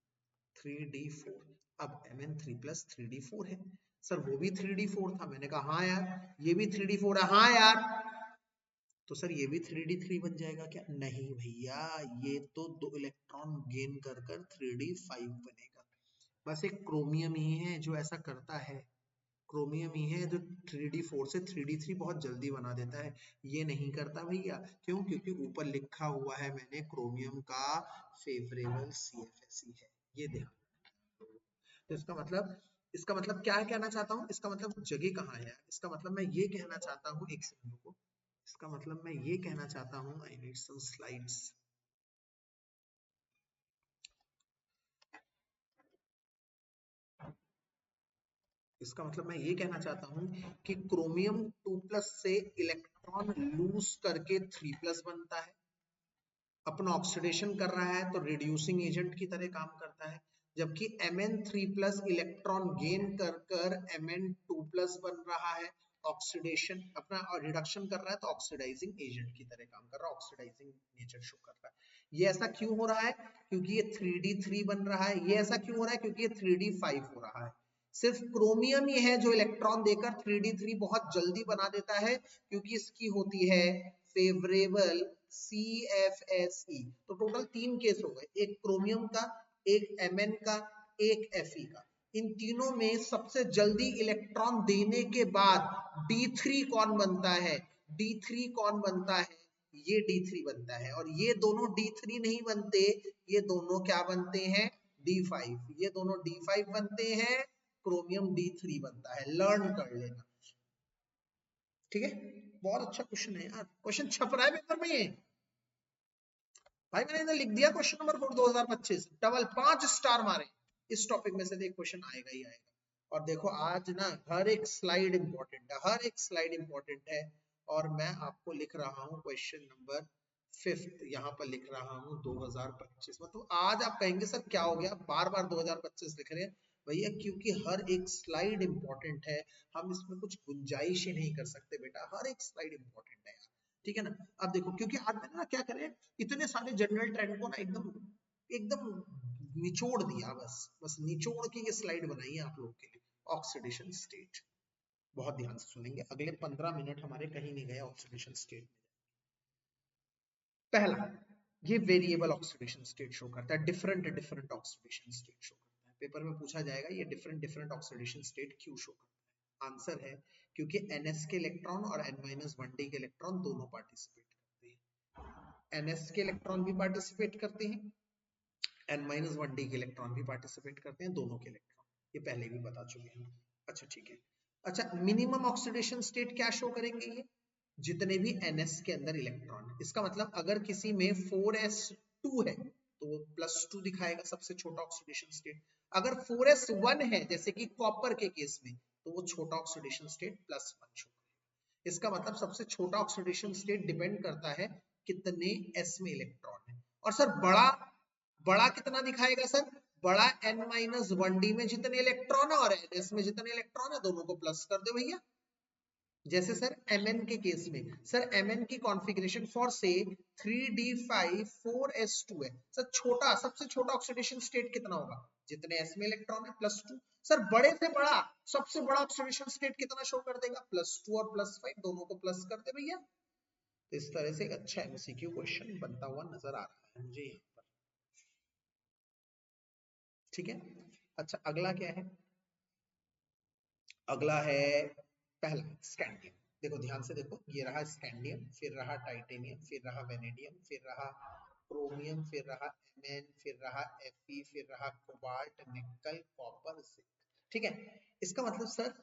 3d4। अब Mn 3+ 3d4 है। सर वो भी 3d4 था, मैंने कहा हाँ यार, ये भी 3d4 है, हाँ यार, तो सर ये भी 3d3 बन जाएगा क्या, नहीं भैया, ये तो 2 इलेक्ट्रॉन गेन कर कर 3d5 बनेगा। बस एक क्रोमियम ही है जो ऐसा करता है, क्रोमियम ही है जो 3d4 से 3d3 बहुत जल्दी बना देता है, ये नहीं करता भैया। क्यों, क्योंकि ऊपर लिखा हुआ है मैंने क्रोमियम का फेवरेबल CFSE है, ये ध्यान। तो इसका मतलब क्या कहना चाहता हूँ, इसका मतलब जगह कहाँ है, इसका मतलब मैं ये कहना चाहता हूँ, एक सेकंड को, इसका मतलब मैं ये कहना चाहता हूँ, आई नीड सम स्लाइड्स। इसका मतलब मैं ये कहना चाहता हूँ कि क्रोमियम 2+ से इलेक्ट्रॉन लूज करके 3+ बनता है, अपना ऑक्सीडेशन कर रहा है तो रिड्यूसिंग एजेंट की तरह काम करता है। जबकि Mn3+ इलेक्ट्रॉन गेन कर कर Mn2+ बन रहा है, ऑक्सीडेशन अपना रिडक्शन कर रहा है तो ऑक्सीडाइजिंग एजेंट की तरह काम कर रहा है, ऑक्सीडाइजिंग नेचर शो कर रहा है। ये ऐसा क्यों हो रहा है, क्योंकि ये 3d3 बन रहा है। ये ऐसा क्यों हो रहा है, क्योंकि ये 3d5 हो रहा है। सिर्फ क्रोमियम ही है जो इलेक्ट्रॉन देकर 3d3 बहुत जल्दी बना देता है, क्योंकि इसकी होती है फेवरेबल CFSE। तो टोटल 3 केस हो गए, एक क्रोमियम का, एक Mn का, एक Fe का। इन तीनों में सबसे जल्दी इलेक्ट्रॉन देने के बाद D3 कौन बनता है, D3 कौन बनता है, ये D3 बनता है। और ये दोनों D3 नहीं बनते, ये दोनों क्या बनते हैं, D5। ये दोनों D5 बनते हैं, क्रोमियम D3 बनता है, लर्न कर लेना, ठीक है। बहुत अच्छा क्वेश्चन है यार, क्वेश्चन छप रहा है पेपर में ये भाई, मैंने इधर लिख दिया क्वेश्चन नंबर 4 2025, डबल 5 स्टार मारे। इस टॉपिक में से एक क्वेश्चन आएगा ही आएगा। और देखो आज ना हर एक स्लाइड इंपॉर्टेंट है, हर एक स्लाइड इंपॉर्टेंट है। और मैं आपको लिख रहा हूँ क्वेश्चन नंबर 5 यहाँ पर लिख रहा हूँ 2025। मतलब आज आप कहेंगे सर क्या हो गया, बार बार 2025 लिख रहे हैं भैया, क्योंकि हर एक स्लाइड इंपॉर्टेंट है, हम इसमें कुछ गुंजाइश ही नहीं कर सकते बेटा, हर एक स्लाइड इंपॉर्टेंट है, ठीक है ना। अब देखो, क्योंकि आज मैंने ना क्या करे, इतने सारे जनरल ट्रेंड को ना एकदम एकदम निचोड़ दिया, बस बस निचोड़ के ये स्लाइड बनाई है आप लोगों के लिए। ऑक्सीडेशन स्टेट, बहुत ध्यान से सुनेंगे, अगले 15 मिनट हमारे कहीं नहीं गए ऑक्सीडेशन स्टेट। पहला, ये वेरिएबल ऑक्सीडेशन स्टेट शो करता है, different different oxidation state show करता है। पेपर में पूछा जाएगा ये डिफरेंट डिफरेंट ऑक्सीडेशन स्टेट क्यों शो करता है। आंसर है क्योंकि NS के इलेक्ट्रॉन और N-1D के इलेक्ट्रॉन दोनों पार्टिसिपेट करते हैं। NS के इलेक्ट्रॉन भी पार्टिसिपेट करते हैं, N-1D के इलेक्ट्रॉन भी पार्टिसिपेट करते हैं, दोनों के इलेक्ट्रॉन, ये पहले भी बता चुके हैं। अच्छा ठीक है। अच्छा, मिनिमम ऑक्सीडेशन स्टेट क्या शो करेंगे ये, जितने भी NS के अंदर इलेक्ट्रॉन, इसका मतलब अगर किसी में 4s2 है तो वो +2 दिखाएगा, सबसे छोटा ऑक्सीडेशन स्टेट। अगर 4s1 है जैसे कि कॉपर के केस में, तो वो छोटा ऑक्सीडेशन स्टेट +1 शो करेगा। इसका मतलब सबसे छोटा ऑक्सीडेशन स्टेट डिपेंड करता है कितने s में इलेक्ट्रॉन है। और सर बड़ा बड़ा कितना दिखाएगा सर, बड़ा N-1D में जितने इलेक्ट्रॉन है और NS में जितने इलेक्ट्रॉन है, दोनों को प्लस कर दो भैया। जैसे सर Mn के केस में, सर Mn की कॉन्फ़िगरेशन फॉर से 3d5 4s2 है। सर छोटा, सबसे छोटा ऑक्सीडेशन स्टेट कितना होगा, जितने s में इलेक्ट्रॉन है +2। सर बड़े से बड़ा, सबसे बड़ा ऑक्सीडेशन स्टेट कितना शो कर देगा, +2 और +5 दोनों को प्लस कर दे भैया। तो इस तरह से एक अच्छा MCQ क्वेश्चन बनता हुआ नजर आ रहा है मुझे यहाँ पर, ठीक है। अच्छा अगला क्या है, अगला है पहला स्कैंडियम। देखो ध्यान से देखो, ये रहा स्कैंडियम, फिर रहा टाइटेनियम, फिर रहा वेनेडियम, फिर रहा क्रोमियम, फिर रहा एमएन, फिर रहा एफई, फिर रहा कोबाल्ट, निकल, कॉपर, जिंक। ठीक है, इसका मतलब सर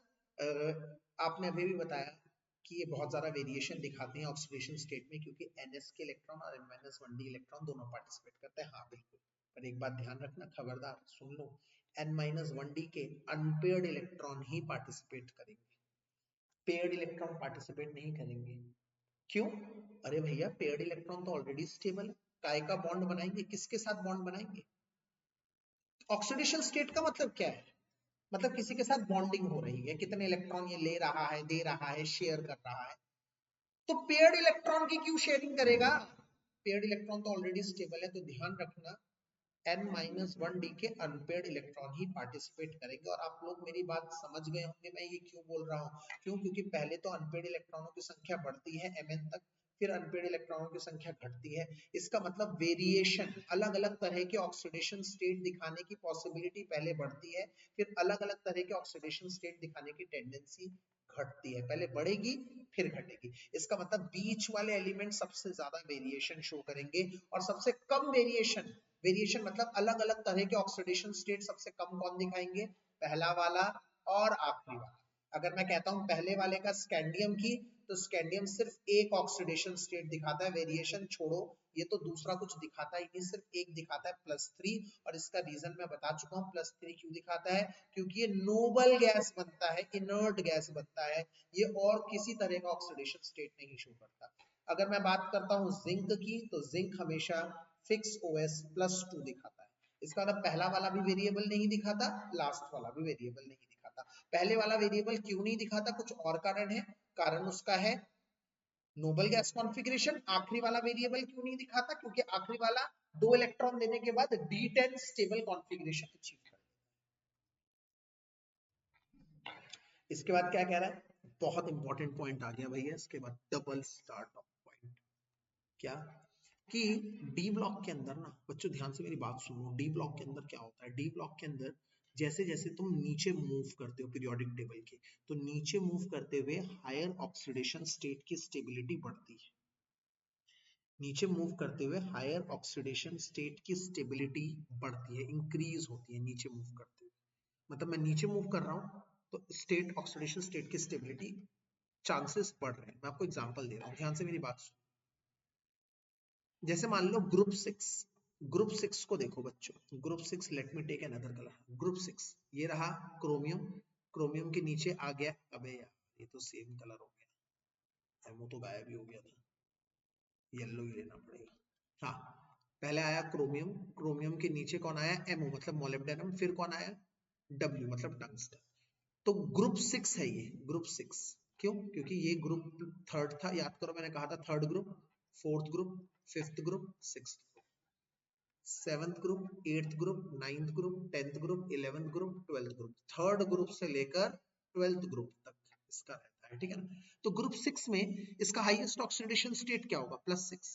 आपने अभी भी बताया कि ये बहुत ज्यादा वेरिएशन दिखाते हैं ऑक्सीडेशन स्टेट में, क्योंकि NS के इलेक्ट्रॉन और N-1d इलेक्ट्रॉन दोनों पार्टिसिपेट करते हैं। हाँ बिल्कुल, पर एक बात ध्यान रखना, खबरदार सुन लो, N-1d के अनपेयर्ड इलेक्ट्रॉन ही पार्टिसिपेट करेंगे, पेयर्ड इलेक्ट्रॉन पार्टिसिपेट नहीं करेंगे। क्यों? अरे भैया पेयर्ड इलेक्ट्रॉन तो ऑलरेडी स्टेबल है, काय का बॉन्ड बनाएंगे, किसके साथ बॉन्ड बनाएंगे? ऑक्सीडेशन स्टेट का मतलब क्या है? मतलब किसी के साथ बॉन्डिंग हो रही है, कितने इलेक्ट्रॉन ये ले रहा है, दे रहा है, शेयर कर रहा है। तो पेयर्ड इलेक्ट्रॉन की क्यों शेयरिंग करेगा? पेयर्ड इलेक्ट्रॉन तो ऑलरेडी स्टेबल है, तो ध्यान रखना N-1d के अनपेयर्ड इलेक्ट्रॉन ही पार्टिसिपेट करेंगे। और आप लोग मेरी बात समझ गए होंगे मैं ये क्यों बोल रहा हूँ। क्यों? क्योंकि पहले तो अनपेयर्ड इलेक्ट्रॉनों की संख्या बढ़ती है Mn तक, फिर अनपेयर्ड इलेक्ट्रॉनों की संख्या घटती है। इसका मतलब वेरिएशन, अलग अलग तरह के ऑक्सीडेशन स्टेट दिखाने की पॉसिबिलिटी पहले बढ़ती है, फिर अलग अलग तरह के ऑक्सीडेशन स्टेट दिखाने की टेंडेंसी घटती है। पहले बढ़ेगी फिर घटेगी। इसका मतलब बीच वाले एलिमेंट सबसे ज्यादा वेरिएशन शो करेंगे, और सबसे कम वेरिएशन, वेरिएशन मतलब अलग अलग तरह के ऑक्सीडेशन स्टेट सबसे कम कौन दिखाएंगे? पहला वाला और आखिरी वाला। अगर मैं कहता हूं पहले वाले का स्कैंडियम की, तो स्कैंडियम सिर्फ एक ऑक्सीडेशन स्टेट दिखाता है, वेरिएशन छोड़ो, ये तो दूसरा कुछ दिखाता ही नहीं, सिर्फ एक दिखाता है +3। और इसका रीजन मैं बता चुका हूँ, +3 क्यों दिखाता है? क्योंकि ये नोबल गैस बनता है, इनर्ट गैस बनता है, ये और किसी तरह का ऑक्सीडेशन स्टेट नहीं शो करता। अगर मैं बात करता हूँ जिंक की, तो जिंक हमेशा फिक्स OS +2 दिखाता है। इसका मतलब पहला वाला भी वेरिएबल नहीं दिखाता, लास्ट वाला भी वेरिएबल नहीं दिखाता। पहले वाला वेरिएबल क्यों नहीं दिखाता? कुछ और कारण है, कारण उसका है नोबल गैस कॉन्फ़िगरेशन। आखिरी वाला वेरिएबल क्यों नहीं दिखाता? क्योंकि आखिरी वाला 2 इलेक्ट्रॉन देने के बाद D10 स्टेबल कॉन्फ़िगरेशन अचीव कर। इसके बाद क्या कह रहा है? बहुत इंपॉर्टेंट पॉइंट आ गया भैया, इसके बाद डबल स्टार्ट ऑफ पॉइंट। क्या? कि डी ब्लॉक के अंदर ना बच्चों, ध्यान से मेरी बात सुनो, डी ब्लॉक के अंदर क्या होता है? डी ब्लॉक के अंदर जैसे जैसे तुम नीचे मूव करते हो पीरियोडिक टेबल के, तो नीचे मूव करते हुए हायर ऑक्सीडेशन स्टेट की स्टेबिलिटी बढ़ती है। नीचे मूव करते हुए हायर ऑक्सीडेशन स्टेट की स्टेबिलिटी बढ़ती है, इंक्रीज होती है नीचे मूव करते हुए। मतलब मैं नीचे मूव कर रहा हूँ तो स्टेट, ऑक्सीडेशन स्टेट की स्टेबिलिटी चांसेस बढ़ रहे हैं। मैं आपको एग्जांपल दे रहा हूँ, ध्यान से मेरी बात सुनो। जैसे मान लो ग्रुप 6 को देखो बच्चों, group 6, let me take another colour. Group 6 ये रहा क्रोमियम, क्रोमियम के नीचे आ गया, अबे यार ये तो सेम कलर हो गया, एमओ तो गायब ही हो गया था, येलो ही लेना पड़ेगा। हाँ, पहले आया क्रोमियम, क्रोमियम के नीचे कौन आया? एमओ मतलब मोलिब्डेनम, फिर कौन आया? डब्ल्यू मतलब टंगस्टन। तो ग्रुप 6 है ये, ग्रुप 6। क्यों? क्योंकि ये ग्रुप थर्ड था, याद करो मैंने कहा था third group, fourth group, fifth group, sixth group, seventh group, eighth group, ninth group, 10th group, 11th group, 12th group, third group से लेकर 12th ग्रुप तक इसका रहता है। ठीक है ना? तो ग्रुप 6 में इसका हाईएस्ट ऑक्सीडेशन स्टेट क्या होगा? +6।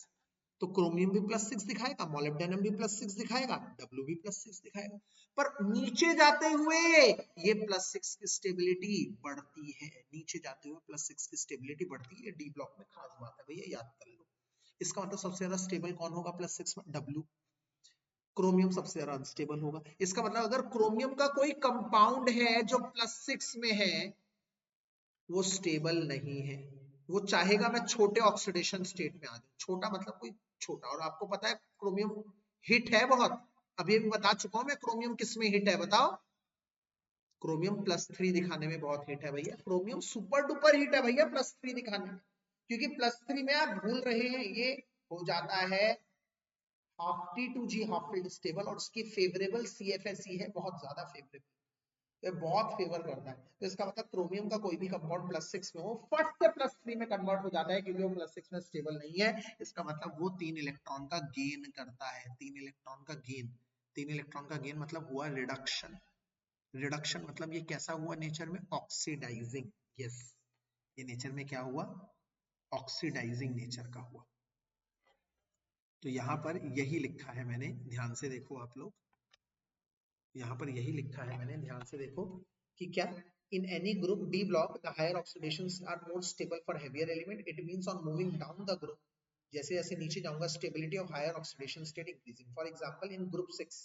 तो क्रोमियम भी +6 दिखाएगा, मोलिब्डेनम भी +6 दिखाएगा, डब्ल्यू भी +6 दिखाएगा। पर नीचे जाते हुए ये +6 की स्टेबिलिटी बढ़ती है, नीचे जाते हुए +6 की स्टेबिलिटी बढ़ती है। डी ब्लॉक में खास बात है भैया, याद कर लो। इसका मतलब सबसे ज्यादा स्टेबल कौन होगा +6 में? डब्ल्यू। क्रोमियम सबसे ज्यादा अनस्टेबल होगा। इसका मतलब अगर क्रोमियम का कोई कंपाउंड है जो +6 में है, वो स्टेबल नहीं है। वो चाहेगा मैं छोटे ऑक्सीडेशन स्टेट में आ जाऊं, छोटा मतलब कोई छोटा, और आपको पता है क्रोमियम हिट है बहुत, अभी भी बता चुका हूं मैं क्रोमियम किस में हिट है, बताओ। क्रोमियम +3 दिखाने में बहुत हिट है भैया, क्रोमियम सुपर डुपर हिट है भैया +3 दिखाने में। क्योंकि +3 में आप भूल रहे हैं, ये हो जाता है half T2G half field stable, और उसकी फेवरेबल CFSE है, बहुत ज्यादा फेवरेबल, ये बहुत फेवर करता है। तो इसका मतलब क्रोमियम का कोई भी कंपाउंड +6 में हो, फट से +3 में कन्वर्ट हो जाता है, क्योंकि वो +6 में स्टेबल नहीं है। इसका मतलब वो 3 इलेक्ट्रॉन का गेन करता है, 3 इलेक्ट्रॉन का गेन। 3 इलेक्ट्रॉन का गेन मतलब हुआ रिडक्शन। रिडक्शन मतलब ये कैसा हुआ नेचर में? ऑक्सीडाइजिंग। यस, ये नेचर में क्या हुआ? ऑक्सीडाइजिंग नेचर का हुआ। तो यहाँ पर यही लिखा है मैंने, ध्यान से देखो आप लोग, यहाँ पर यही लिखा है मैंने, ध्यान से देखो कि क्या In any group D block, the higher oxidations are more stable for heavier element. It means on moving down the group, जैसे जैसे नीचे जाऊंगा, stability of higher oxidation state increasing. For example, in group 6,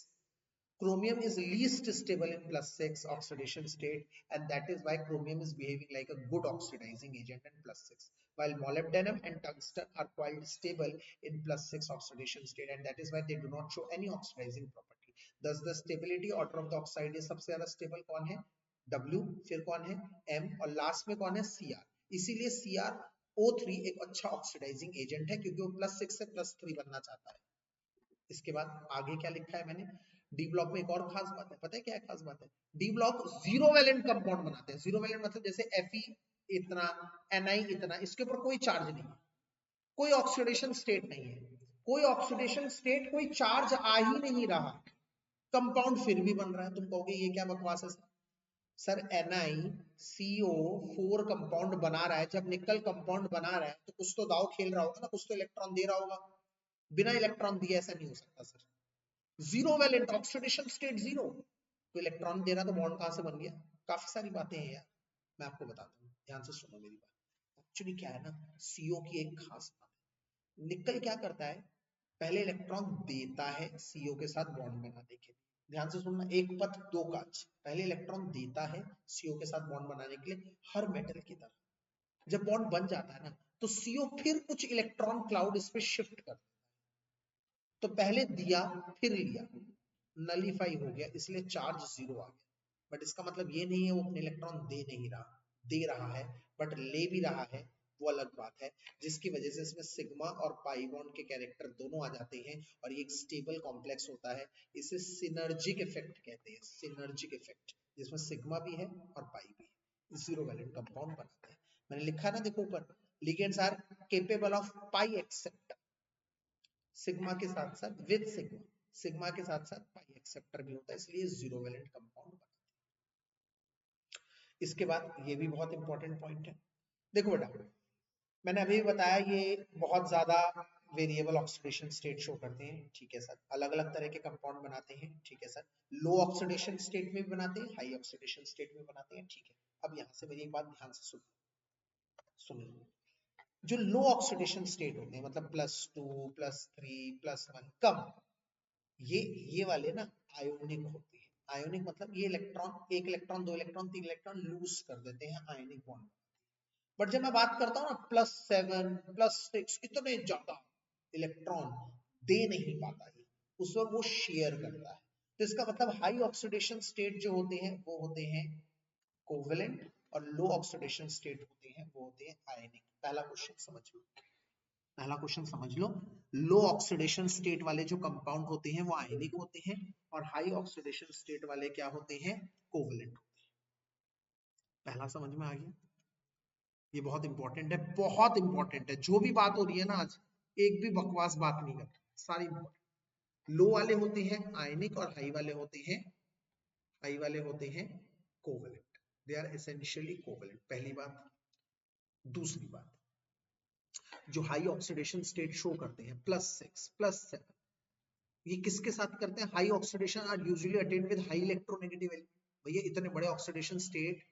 chromium is least stable in +6 oxidation state, and that is why chromium is behaving like a good oxidizing agent in +6, while molybdenum and tungsten are quite stable in +6 oxidation state, and that is why they do not show any oxidizing property. Thus the stability order of the oxide is सबसे ज्यादा stable कौन है? W, फिर कौन है? M, और last में कौन है? Cr. इसीलिए CrO3 एक अच्छा ऑक्सीडाइजिंग एजेंट है, क्योंकि वो +6 से +3 बनना चाहता है. इसके बाद आगे क्या लिखा है मैंने? डी ब्लॉक में एक और खास बात है, पता है क्या है खास बात है? D block zero valent compound बनाते हैं. जीरो वैलेंट मतलब जैसे Fe इतना, Ni इतना, इसके ऊपर कोई चार्ज नहीं है, कोई ऑक्सीडेशन स्टेट नहीं है, कोई ऑक्सीडेशन स्टेट, कोई चार्ज आ ही नहीं रहा, कंपाउंड फिर भी बन रहा है. तुम कहोगे ये क्या बकवास है सर? NiCO4 कंपाउंड बना रहा है, जब निकल कंपाउंड बना रहा है तो कुछ तो दाव खेल रहा होगा ना, कुछ तो इलेक्ट्रॉन दे रहा होगा. बिना इलेक्ट्रॉन दिए ऐसा नहीं हो सकता sir. Zero valent oxidation state zero, तो इलेक्ट्रॉन दे रहा तो बॉन्ड कहां से बन गया? काफी सारी बातें हैं यार, मैं आपको बताता हूँ, ध्यान से सुनो मेरी बात. एक्चुअली क्या है ना, CO की एक खास बात है. निकल क्या करता है? पहले इलेक्ट्रॉन देता है CO के साथ बॉन्ड बनाने के लिए. ध्यान से सुनना, एक पथ दो काज. पहले इलेक्ट्रॉन देता है CO के साथ बॉन्ड बनाने के लिए, हर मेटल की तरह. जब बॉन्ड बन जाता है ना, तो CO फिर कुछ इलेक्ट्रॉन क्लाउड इस पे शिफ्ट कर. तो पहले दिया फिर लिया, नलीफाई हो गया, इसलिए चार्ज जीरो आ गया. बट इसका मतलब ये नहीं है वो अपने इलेक्ट्रॉन दे नहीं रहा, दे रहा है, बट ले भी रहा है, वो अलग बात है, जिसकी वजह से इसमें सिग्मा और पाई बॉन्ड के कैरेक्टर दोनों आ जाते हैं, और ये एक स्टेबल कॉम्प्लेक्स होता है. इसे सिनर्जिक इफेक्ट कहते हैं, सिनर्जिक इफेक्ट, जिसमें सिग्मा भी है और पाई भी है. जीरो वैलेंट कंपाउंड बनाते हैं. मैंने लिखा ना, देखो ऊपर, ligands are capable of pi acceptor, sigma के साथ साथ विद सिग्मा, सिग्मा के साथ साथ पाई एक्सेप्टर भी होता है, इसलिए जीरो वैलेंट कंपाउंड बनाते हैं. इसके बाद ये भी बहुत इंपॉर्टेंट पॉइंट है. देखो बेटा, मैंने अभी बताया ये बहुत ज्यादा वेरिएबल ऑक्सीडेशन स्टेट शो करते हैं. ठीक है सर, अलग अलग तरह के कंपाउंड बनाते हैं. ठीक है सर, लो ऑक्सीडेशन स्टेट में भी बनाते हैं, हाई ऑक्सीडेशन स्टेट में बनाते हैं. ठीक है, अब यहाँ से मेरी एक बात ध्यान से सुनिए. जो लो ऑक्सीडेशन स्टेट होते हैं, मतलब +2, +3, +1, कम, ये वाले ना आयोनिक होते हैं. आयोनिक मतलब ये इलेक्ट्रॉन, एक इलेक्ट्रॉन, दो इलेक्ट्रॉन, तीन इलेक्ट्रॉन लूज कर देते हैं आयोनिक बॉन्ड. बट जब मैं बात करता हूँ ना +7, +6, इतने ज्यादा इलेक्ट्रॉन दे नहीं पाता है, उस वक्त वो शेयर करता है. तो इसका मतलब हाई ऑक्सीडेशन स्टेट जो होते हैं वो होते हैं कोवेलेंट, और लो ऑक्सीडेशन स्टेट होते हैं वो होते हैं आयनिक. पहला क्वेश्चन समझ लो, पहला क्वेश्चन समझ लो. लो ऑक्सीडेशन स्टेट वाले जो कंपाउंड होते हैं वो आयनिक होते हैं, और हाई ऑक्सीडेशन स्टेट वाले क्या होते हैं? कोवेलेंट होते हैं. पहला समझ में आ गया? ये बहुत इंपॉर्टेंट है, बहुत इंपॉर्टेंट है. जो भी बात हो रही है ना आज, एक भी बकवास बात नहीं करता, सारी इंपॉर्टेंट. लो वाले होते हैं आयनिक, और हाई वाले होते हैं, हाई वाले होते हैं covalent. They are essentially covalent. पहली बात. दूसरी बात, जो हाई ऑक्सीडेशन स्टेट शो करते हैं +6, +7, ये किसके साथ करते हैं? High oxidation are usually attend with high electronegative element. भैया इतने बड़े ऑक्सीडेशन स्टेट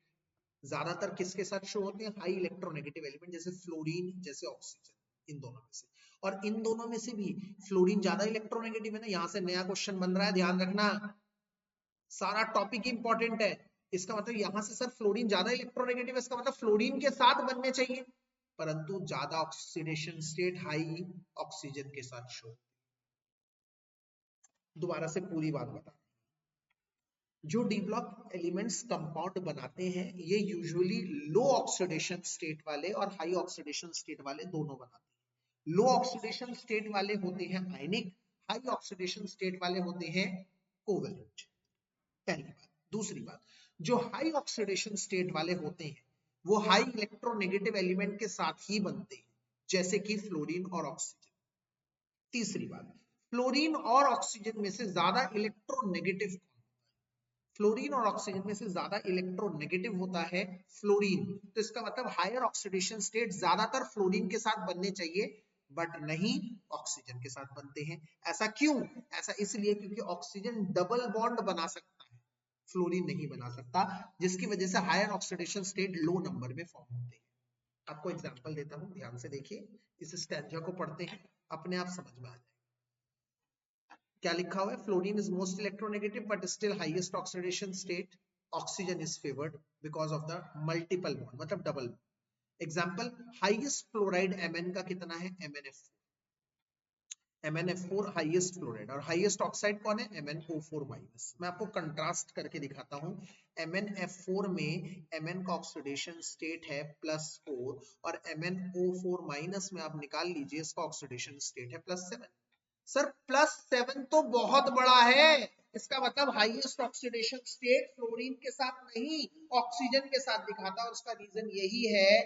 ज्यादातर किसके साथ शो होते हैं? हाई इलेक्ट्रोनेगेटिव एलिमेंट, जैसे फ्लोरीन, जैसे ऑक्सीजन, इन दोनों में से. और इन दोनों में से भी फ्लोरीन ज्यादा इलेक्ट्रोनेगेटिव है ना. यहां से नया क्वेश्चन बन रहा है, ध्यान रखना, सारा टॉपिक इंपॉर्टेंट है. इसका मतलब यहां से सर फ्लोरीन ज्यादा इलेक्ट्रोनेगेटिव है, इसका मतलब फ्लोरीन के साथ बनने चाहिए, परंतु ज्यादा ऑक्सीडेशन स्टेट हाई ऑक्सीजन के साथ शो. दोबारा से पूरी बात बता. जो डी ब्लॉक एलिमेंट्स कंपाउंड बनाते हैं, ये यूजुअली लो ऑक्सीडेशन स्टेट वाले और हाई ऑक्सीडेशन स्टेट वाले दोनों बनाते हैं. लो ऑक्सीडेशन स्टेट वाले होते हैं आयनिक, हाई ऑक्सीडेशन स्टेट वाले होते हैं कोवेलेंट. पहली बात. दूसरी बात, जो हाई ऑक्सीडेशन स्टेट वाले होते हैं वो हाई इलेक्ट्रोनेगेटिव एलिमेंट के साथ ही बनते हैं, जैसे कि फ्लोरीन और ऑक्सीजन. तीसरी बात, फ्लोरीन और ऑक्सीजन में से ज्यादा इलेक्ट्रोनेगेटिव, फ्लोरीन और ऑक्सीजन में से ज्यादा इलेक्ट्रोनेगेटिव होता है फ्लोरीन. तो इसका मतलब हायर ऑक्सीडेशन स्टेट ज्यादातर फ्लोरीन के साथ बनने चाहिए, बट नहीं ऑक्सीजन के साथ बनते हैं. ऐसा क्यों? ऐसा इसलिए क्योंकि ऑक्सीजन डबल बॉन्ड बना सकता है, फ्लोरीन नहीं बना सकता, जिसकी वजह से हायर ऑक्सीडेशन स्टेट लो नंबर में फॉर्म होते हैं। आपको एग्जांपल देता हूं, ध्यान से देखिए, इस स्टैंजा को पढ़ते हैं, अपने आप समझ में आ जाएगा। क्या लिखा हुआ है? Fluorine is most electronegative but still highest oxidation state, oxygen is favoured because of the multiple bond, मतलब डबल। एग्जांपल, हाईएस्ट फ्लोराइड Mn का कितना है? MnF4 हाईएस्ट फ्लोराइड, और हाईएस्ट ऑक्साइड कौन है? MnO4 minus. मैं आपको कंट्रास्ट करके दिखाता हूं। MnF4 में Mn का ऑक्सीडेशन स्टेट है +4 और MnO4 माइनस में आप निकाल लीजिए, इसका ऑक्सीडेशन स्टेट है +7। सर +7 तो बहुत बड़ा है, इसका मतलब हाईएस्ट ऑक्सीडेशन स्टेट फ्लोरीन के साथ नहीं, ऑक्सीजन के साथ दिखाता है, और उसका रीजन यही है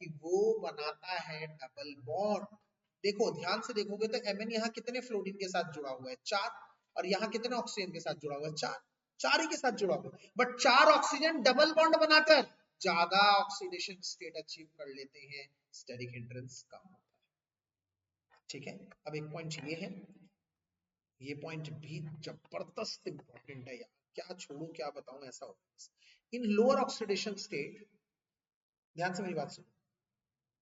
कि वो बनाता है डबल बॉन्ड। देखो ध्यान से देखोगे तो Mn यहाँ कितने फ्लोरीन के साथ जुड़ा हुआ है? 4, और यहाँ कितने ऑक्सीजन के साथ जुड़ा हुआ है? 4, 4 ही के साथ जुड़ा हुआ है, बट 4 ऑक्सीजन डबल बॉन्ड बनाकर ज्यादा ऑक्सीडेशन स्टेट अचीव कर लेते हैं, स्टेरिक हिंड्रेंस कम होता है। ठीक है, अब एक पॉइंट ये है, ये पॉइंट भी जबरदस्त इंपॉर्टेंट है यार, क्या छोड़ू क्या बताऊं, ऐसा होता है। इन लोअर ऑक्सीडेशन स्टेट, ध्यान से मेरी बात सुनो,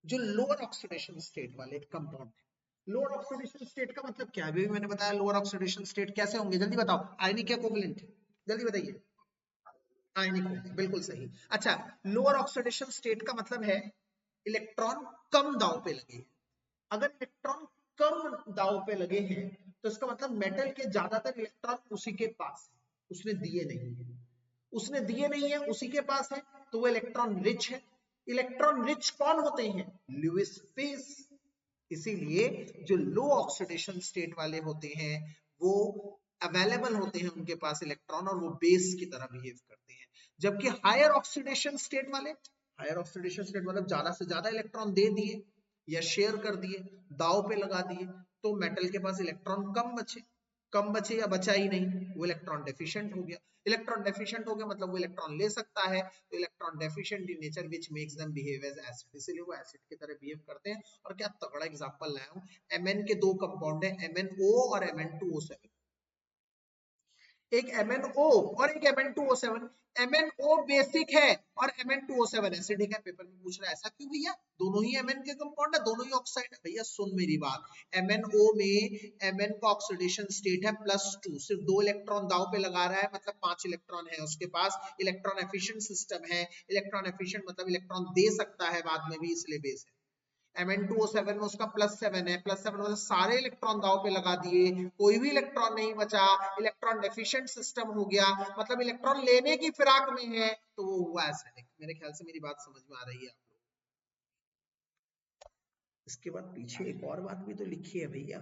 जो लोअर ऑक्सीडेशन स्टेट वाले कंपाउंड है, लोअर ऑक्सीडेशन स्टेट का मतलब क्या है? अभी मैंने बताया लोअर ऑक्सीडेशन स्टेट कैसे होंगे, जल्दी बताओ। आयनिक या कोवैलेंट? जल्दी बताइए। आयनिक होंगे, बिल्कुल सही। अच्छा, लोअर ऑक्सीडेशन स्टेट का मतलब है इलेक्ट्रॉन कम दाव पे लगे। अगर इलेक्ट्रॉन कम दाव पे लगे हैं तो इसका मतलब मेटल के ज्यादातर इलेक्ट्रॉन उसी के पास है, उसने दिए नहीं है, उसने दिए नहीं है, उसी के पास है, तो वो इलेक्ट्रॉन रिच है। इलेक्ट्रॉन रिच कौन होते हैं? Lewis base. इसीलिए जो लो ऑक्सीडेशन स्टेट वाले होते हैं वो अवेलेबल होते हैं उनके पास इलेक्ट्रॉन, और वो बेस की तरह बिहेव करते हैं। जबकि हायर ऑक्सीडेशन स्टेट वाले, हायर ऑक्सीडेशन स्टेट मतलब ज्यादा से ज्यादा इलेक्ट्रॉन दे दिए या शेयर कर दिए, दाव पे लगा दिए, तो मेटल के पास इलेक्ट्रॉन कम बचे या बचा ही नहीं, वो इलेक्ट्रॉन डेफिशिएंट हो गया। इलेक्ट्रॉन डेफिशिएंट हो गया मतलब वो इलेक्ट्रॉन ले सकता है, तो electron deficient in nature which makes them behave as acid, इसीलिए वो एसिड की तरह बिहेव करते हैं। और क्या तगड़ा एग्जांपल लाया हूं, Mn के दो कंपाउंड है, MnO और Mn2O7। एक MnO और एक Mn2O7। MnO बेसिक है और Mn2O7 एसिडिक है। पेपर में पूछ रहा है ऐसा क्यों भैया, दोनों ही Mn के कंपाउंड है, दोनों ही ऑक्साइड है। भैया सुन मेरी बात, MnO में Mn का ऑक्सीडेशन स्टेट है +2, सिर्फ 2 इलेक्ट्रॉन दाव पे लगा रहा है, मतलब 5 इलेक्ट्रॉन है उसके पास, इलेक्ट्रॉन एफिशिएंट सिस्टम है। इलेक्ट्रॉन एफिशिएंट मतलब इलेक्ट्रॉन दे सकता है बाद में भी, इसलिए बेस है। Mn2O7 में उसका +7 है, +7 मतलब सारे इलेक्ट्रॉन दाव पे लगा दिए, कोई भी इलेक्ट्रॉन नहीं बचा, इलेक्ट्रॉन डेफिशिएंट सिस्टम हो गया, मतलब इलेक्ट्रॉन लेने की फिराक में है, तो वो हुआ एसिडिक। मेरे ख्याल से मेरी बात समझ में आ रही है आप लोग। इसके बाद पीछे एक और बात भी तो लिखी है भैया,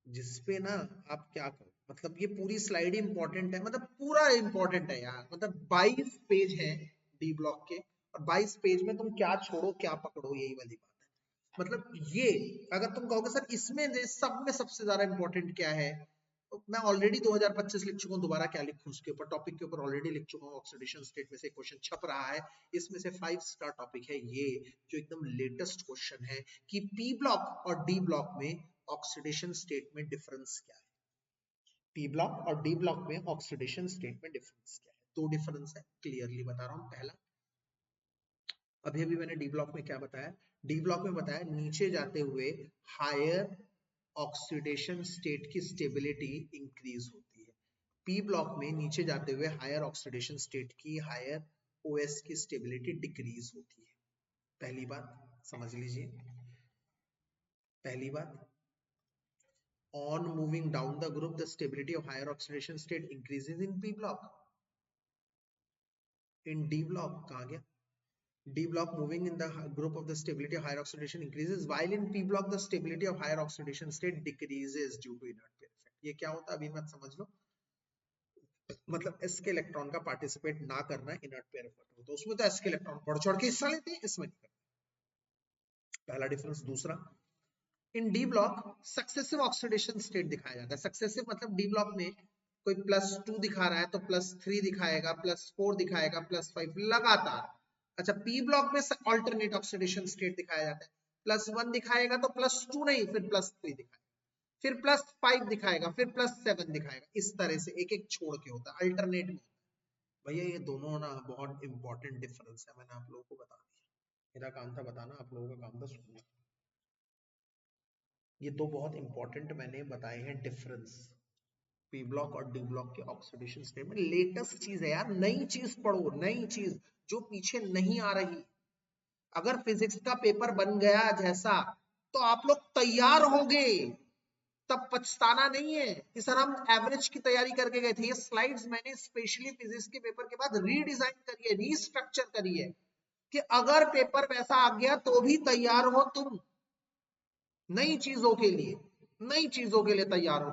जिसपे ना आप क्या करो, मतलब ये पूरी स्लाइड इंपॉर्टेंट है, मतलब पूरा इंपॉर्टेंट है यार, मतलब 22 पेज है डी ब्लॉक के, और 22 पेज में तुम क्या छोड़ो क्या पकड़ो, यही वाली बात है। मतलब ये अगर तुम कहोगे सर इसमें सब में सबसे ज्यादा इंपॉर्टेंट क्या है, तो मैं ऑलरेडी 2025 लिख चुका हूँ, दोबारा क्या लिखूं उसके ऊपर, टॉपिक के ऊपर ऑलरेडी लिख चुका हूँ। ऑक्सीडेशन स्टेट में से क्वेश्चन छप रहा है, इसमें से 5 स्टार टॉपिक है ये, जो एकदम लेटेस्ट क्वेश्चन है कि पी ब्लॉक और डी ब्लॉक में ऑक्सीडेशन स्टेट में डिफरेंस क्या है। पी ब्लॉक और डी ब्लॉक में ऑक्सीडेशन स्टेट में डिफरेंस क्या है? दो डिफरेंस है, क्लियरली बता रहा हूँ। पहला, अभी अभी मैंने डी ब्लॉक में क्या बताया, डी ब्लॉक में बताया नीचे जाते हुए हायर ऑक्सीडेशन स्टेट की स्टेबिलिटी इंक्रीज होती है। पी ब्लॉक में नीचे जाते हुए हायर ऑक्सीडेशन स्टेट की, हायर ओएस की स्टेबिलिटी डिक्रीज होती है। पहली बात समझ लीजिए, पहली बात, on moving down the group the stability of higher oxidation state increases in p block, in d block कहाँ गया, d block moving in the group of the stability of higher oxidation increases, while in p block the stability of higher oxidation state decreases due to inert pair effect। ये क्या होता है अभी मत समझ लो, मतलब s के इलेक्ट्रॉन का पार्टिसिपेट ना करना इनर्ट पेयर इफेक्ट होता है, उसमें तो s के इलेक्ट्रॉन बढ़ चढ़ के हिस्सा लेते हैं, इसमें नहीं करते। पहला डिफरेंस। दूसरा, in D block successive oxidation state दिखाया जाता है। सक्सेसिव मतलब डी ब्लॉक में कोई +2 दिखा रहा है तो +3 दिखाएगा, +4 दिखाएगा, +5 लगातार। अच्छा, पी ब्लॉक में अल्टरनेट ऑक्सीडेशन स्टेट दिखाया जाता है, +1 दिखाएगा तो +2 नहीं, फिर +3 दिखाएगा, फिर +5 दिखाएगा, फिर +7 दिखाएगा, इस तरह से एक एक छोड़ के होता है, अल्टरनेट में। भैया ये दोनों ना बहुत इंपॉर्टेंट डिफरेंस है, मैंने आप लोगों को बता दिया। मेरा काम था बताना, आप लोगों का काम था सुनना। ये दो बहुत इंपॉर्टेंट मैंने बताए हैं डिफरेंस, पी ब्लॉक और डी ब्लॉक के ऑक्सीडेशन स्टेट में। लेटेस्ट चीज है यार, नई चीज पढ़ो, नई चीज जो पीछे नहीं आ रही। अगर फिजिक्स का पेपर बन गया जैसा तो आप लोग तैयार होगे, तब पछताना नहीं है कि सर हम एवरेज की तैयारी करके गए थे। ये स्लाइड्स मैंने स्पेशली फिजिक्स के पेपर के बाद रीडिजाइन करी है, रीस्ट्रक्चर करी है कि अगर पेपर वैसा आ गया तो भी तैयार हो तुम, नई चीजों के लिए, नई चीजों के लिए तैयार हो।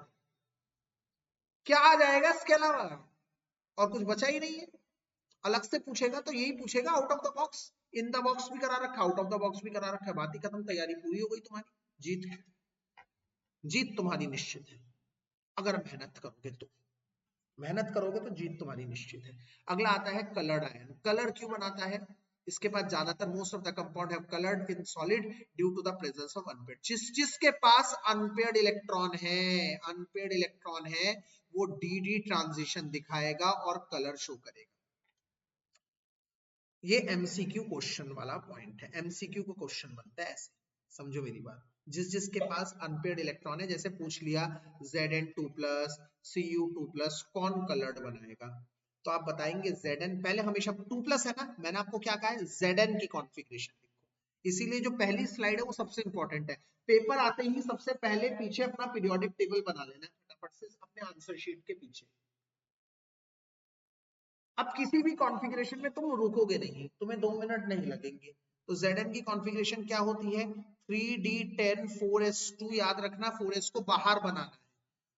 क्या आ जाएगा इसके अलावा? और कुछ बचा ही नहीं है। अलग से पूछेगा तो यही पूछेगा, out of the box. In the box भी करा रखा, आउट ऑफ द बॉक्स भी करा रखा है, बात ही खत्म, तैयारी पूरी हो गई तुम्हारी, जीत है। जीत तुम्हारी निश्चित है अगर मेहनत करोगे तो, मेहनत करोगे तो जीत तुम्हारी निश्चित है। अगला आता है कलर्ड आयन। कलर क्यों बनाता है? इसके पास ज्यादातर most of the compound have coloured in solid due to the presence of unpaired. जिसके पास अनपेयर्ड इलेक्ट्रॉन है, अनपेयर्ड इलेक्ट्रॉन है, वो डी ट्रांजिशन दिखाएगा और कलर शो करेगा। ये एमसीक्यू क्वेश्चन वाला पॉइंट है, एमसीक्यू को क्वेश्चन बनता है ऐसे, समझो मेरी बात। जिसके पास अनपेयर्ड इलेक्ट्रॉन है, जैसे पूछ लिया Zn2+, Cu2+, कौन कलर्ड बनाएगा? तो आप बताएंगे Zn, पहले हमेशा 2+ है ना, मैंने आपको क्या कहा है, Zn की कॉन्फ़िगरेशन लिखो। इसीलिए जो पहली स्लाइड है वो सबसे इंपॉर्टेंट है। पेपर आते ही सबसे पहले पीछे अपना पीरियोडिक टेबल बना लेना है फटाफट से अपने आंसर शीट के पीछे। अब किसी भी कॉन्फ़िगरेशन में तुम रुकोगे नहीं, तुम्हें 2 मिनट नहीं लगेंगे। तो Zn की कॉन्फ़िगरेशन क्या होती है? 3d10 4s2, याद रखना 4s को बाहर बनाना है।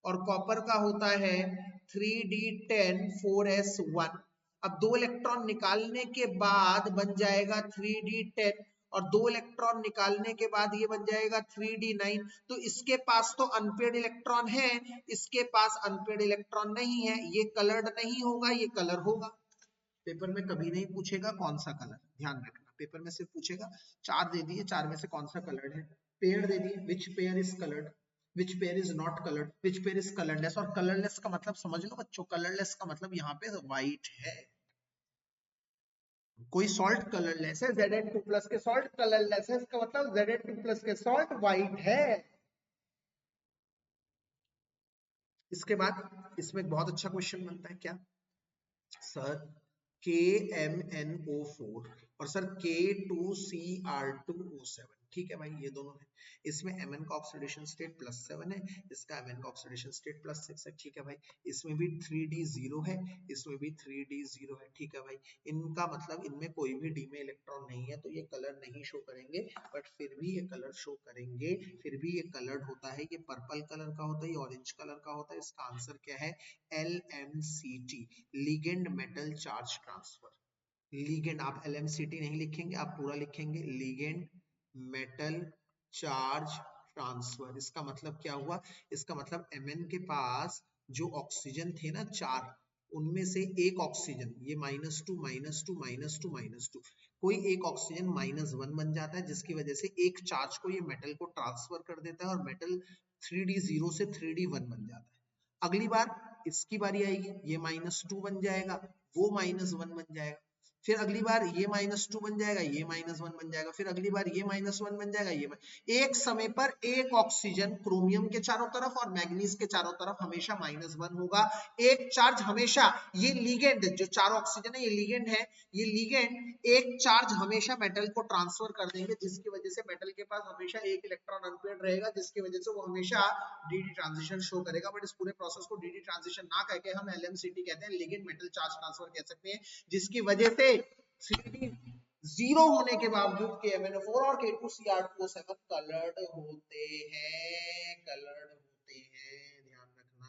और कॉपर का होता है 3d10 4s1। अब 2 इलेक्ट्रॉन निकालने के बाद बन जाएगा 3d10, और 2 इलेक्ट्रॉन निकालने के बाद ये बन जाएगा 3d9। तो इसके पास तो अनपेयर्ड इलेक्ट्रॉन है, इसके पास अनपेयर्ड इलेक्ट्रॉन नहीं है, ये कलर्ड नहीं होगा, ये कलर होगा। पेपर में कभी नहीं पूछेगा कौन सा कलर, ध्यान रखना, पेपर में सिर्फ पूछेगा 4 दे दिए, 4 में से कौन सा कलर्ड है। पेयर दे दिए, which pair is coloured, which pair is not coloured, which pair is colourless. और कलरलेस का मतलब समझ लो बच्चों, कलरलेस का मतलब यहाँ पे व्हाइट है। कोई सॉल्ट कलरलेस है, Zn2+ के सॉल्ट कलरलेस है, इसका मतलब Zn2+ के सॉल्ट व्हाइट है। इसके बाद इसमें एक बहुत अच्छा क्वेश्चन बनता है, क्या सर KMnO4 और सर K2Cr2O7, ठीक है भाई, ये दोनों है। इसमें Mn का ऑक्सीडेशन स्टेट +7 है, इसका Mn का ऑक्सीडेशन स्टेट +6 है, ठीक है भाई। इसमें भी 3d0 है, इसमें भी 3d0 है, ठीक है भाई। इनका मतलब इनमें कोई भी डी में इलेक्ट्रॉन नहीं है, तो ये कलर नहीं शो करेंगे, बट फिर भी ये कलर शो करेंगे। फिर भी ये कलर्ड होता है, ये पर्पल कलर का होता है, ये ऑरेंज कलर का होता है। इसका आंसर क्या है? LMCT, ligand metal charge transfer. Ligand, आप LMCT नहीं लिखेंगे, आप पूरा लिखेंगे लिगेंड मेटल चार्ज ट्रांसफर। इसका मतलब क्या हुआ? इसका मतलब Mn के पास जो ऑक्सीजन थे ना 4, उनमें से एक ऑक्सीजन, ये -2 -2 -2 -2, कोई एक ऑक्सीजन -1 बन जाता है, जिसकी वजह से एक चार्ज को ये मेटल को ट्रांसफर कर देता है और मेटल 3d0 से 3d1 बन जाता है। अगली बार इसकी बारी आएगी, ये -2 बन जाएगा, वो -1 बन जाएगा। फिर अगली बार ये -2 बन जाएगा, ये -1 बन जाएगा। फिर अगली बार ये -1 बन जाएगा, ये एक समय पर एक ऑक्सीजन क्रोमियम के चारों तरफ और मैग्नीज के चारों तरफ हमेशा -1 होगा। एक चार्ज हमेशा, ये लिगेंड जो 4 ऑक्सीजन है, ये लिगेंड है, ये लिगेंड एक चार्ज हमेशा मेटल को ट्रांसफर कर देंगे, जिसकी वजह से मेटल के पास हमेशा एक इलेक्ट्रॉन अनपेयर्ड रहेगा, जिसकी वजह से वो हमेशा डी ट्रांजिशन शो करेगा। बट इस पूरे प्रोसेस को डी ट्रांजिशन ना कहकर हम LMCT कहते हैं, लिगेंड मेटल चार्ज ट्रांसफर कह सकते हैं, जिसकी वजह से 3d0 होने के बावजूद KMnO4 और K2Cr2O7 कलर्ड होते हैं, कलर्ड होते हैं, ध्यान रखना।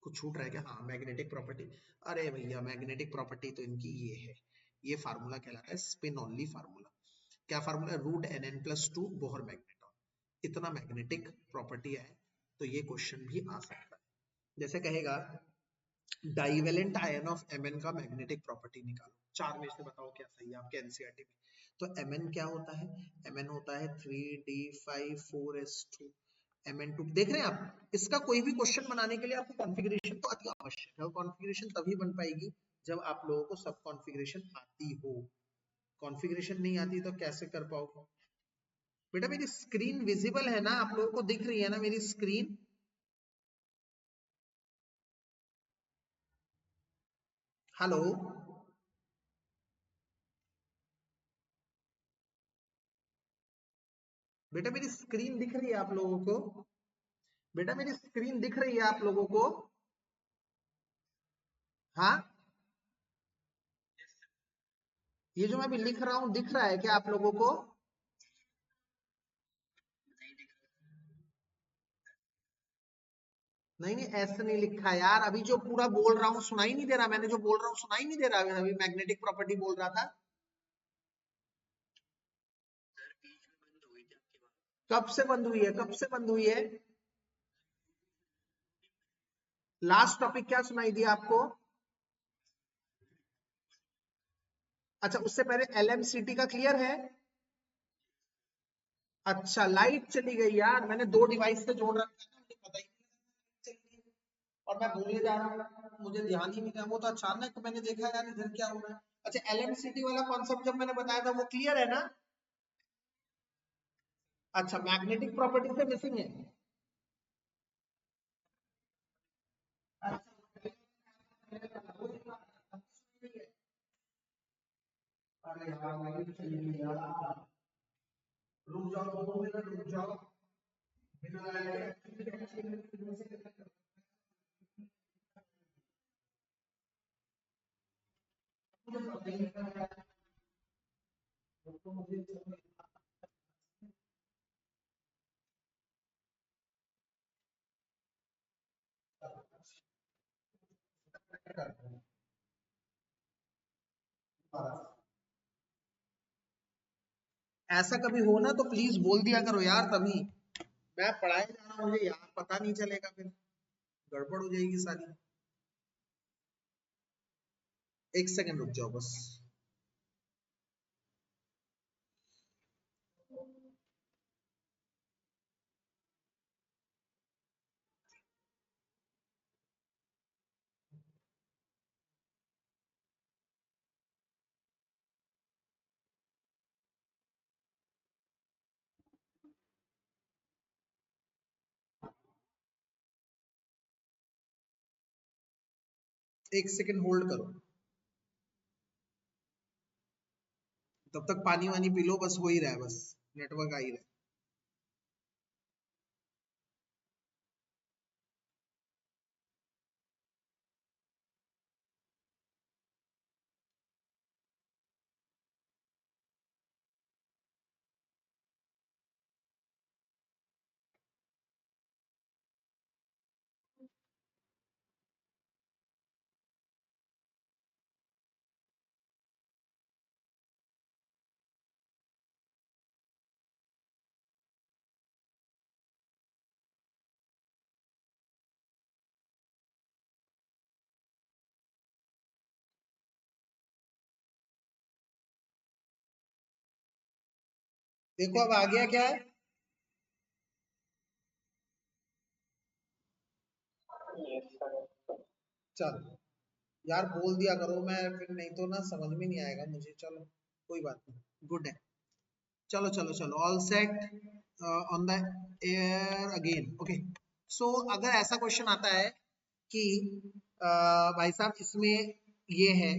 कुछ छूट रहा है क्या? हाँ, मैग्नेटिक प्रॉपर्टी। अरे भैया मैग्नेटिक प्रॉपर्टी तो इनकी ये है, ये फार्मूला कहलाता है स्पिन ऑनली फार्मूला। क्या फार्मूला? √Nn+2 Bohr magneton. इतना मैग्नेटिक प्रॉपर्टी है, तो ये क्वेश्चन भी आ सकता है। जैसे कहेगा डाइवेलेंट आयन ऑफ Mn का मैग्नेटिक प्रॉपर्टी निकालो, 4 में से बताओ क्या सही है आपके एनसीईआरटी में। तो Mn क्या होता है? Mn होता है 3d5 4s2, Mn2 देख रहे हैं आप। इसका कोई भी क्वेश्चन बनाने के लिए आपको कॉन्फ़िगरेशन तो अति आवश्यक है, और कॉन्फ़िगरेशन तभी बन पाएगी जब आप लोगों को सब कॉन्फ़िगरेशन आती हो। कॉन्फ़िगरेशन नहीं आती तो कैसे कर पाओगे? बेटा मेरी स्क्रीन विजिबल है ना, आप लोगों को दिख रही है ना मेरी स्क्रीन? हेलो बेटा मेरी स्क्रीन दिख रही है आप लोगों को? बेटा मेरी स्क्रीन दिख रही है आप लोगों को? हाँ, ये जो मैं अभी लिख रहा हूँ दिख रहा है क्या आप लोगों को? नहीं नहीं, ऐसे नहीं लिखा यार, अभी जो पूरा बोल रहा हूँ सुनाई नहीं दे रहा? मैंने जो बोल रहा हूँ सुनाई नहीं दे रहा? अभी मैग्नेटिक प्रॉपर्टी बोल रहा था। कब से बंद हुई है? कब से बंद हुई है? लास्ट टॉपिक क्या सुनाई दिया आपको? अच्छा, उससे पहले LMCT का क्लियर है? अच्छा, लाइट चली गई यार, मैंने दो डिवाइस से जोड़ रखा है, मुझे पता ही नहीं चल रही है। और मैं बोले जा रहा हूँ, मुझे ध्यान ही नहीं था, वो तो अचानक मैंने देखा यार इधर क्या हो रहा है। अच्छा, LMCT वाला कॉन्सेप्ट जब मैंने बताया था वो क्लियर है ना? अच्छा, मैग्नेटिक प्रॉपर्टी से मिसिंग है। अरे यार लाइट चली गई यार, रुक जाओ 2 मिनट, रुक जाओ। बिना लाइट ऐसा कभी हो ना तो प्लीज बोल दिया करो यार, तभी मैं पढ़ाए जा रहा हूँ, मुझे यार पता नहीं चलेगा, फिर गड़बड़ हो जाएगी सारी। एक सेकंड रुक जाओ बस। एक सेकंड होल्ड करो, तब तक पानी वानी पी लो, बस हो ही रहा है, बस नेटवर्क आ ही रहा है। देखो अब आ गया क्या है? चलो यार बोल दिया करो, मैं फिर नहीं तो ना समझ में नहीं आएगा मुझे। चलो कोई बात नहीं, गुड है। चलो चलो चलो, all set on the air again, okay. So अगर ऐसा क्वेश्चन आता है कि भाई साहब इसमें ये है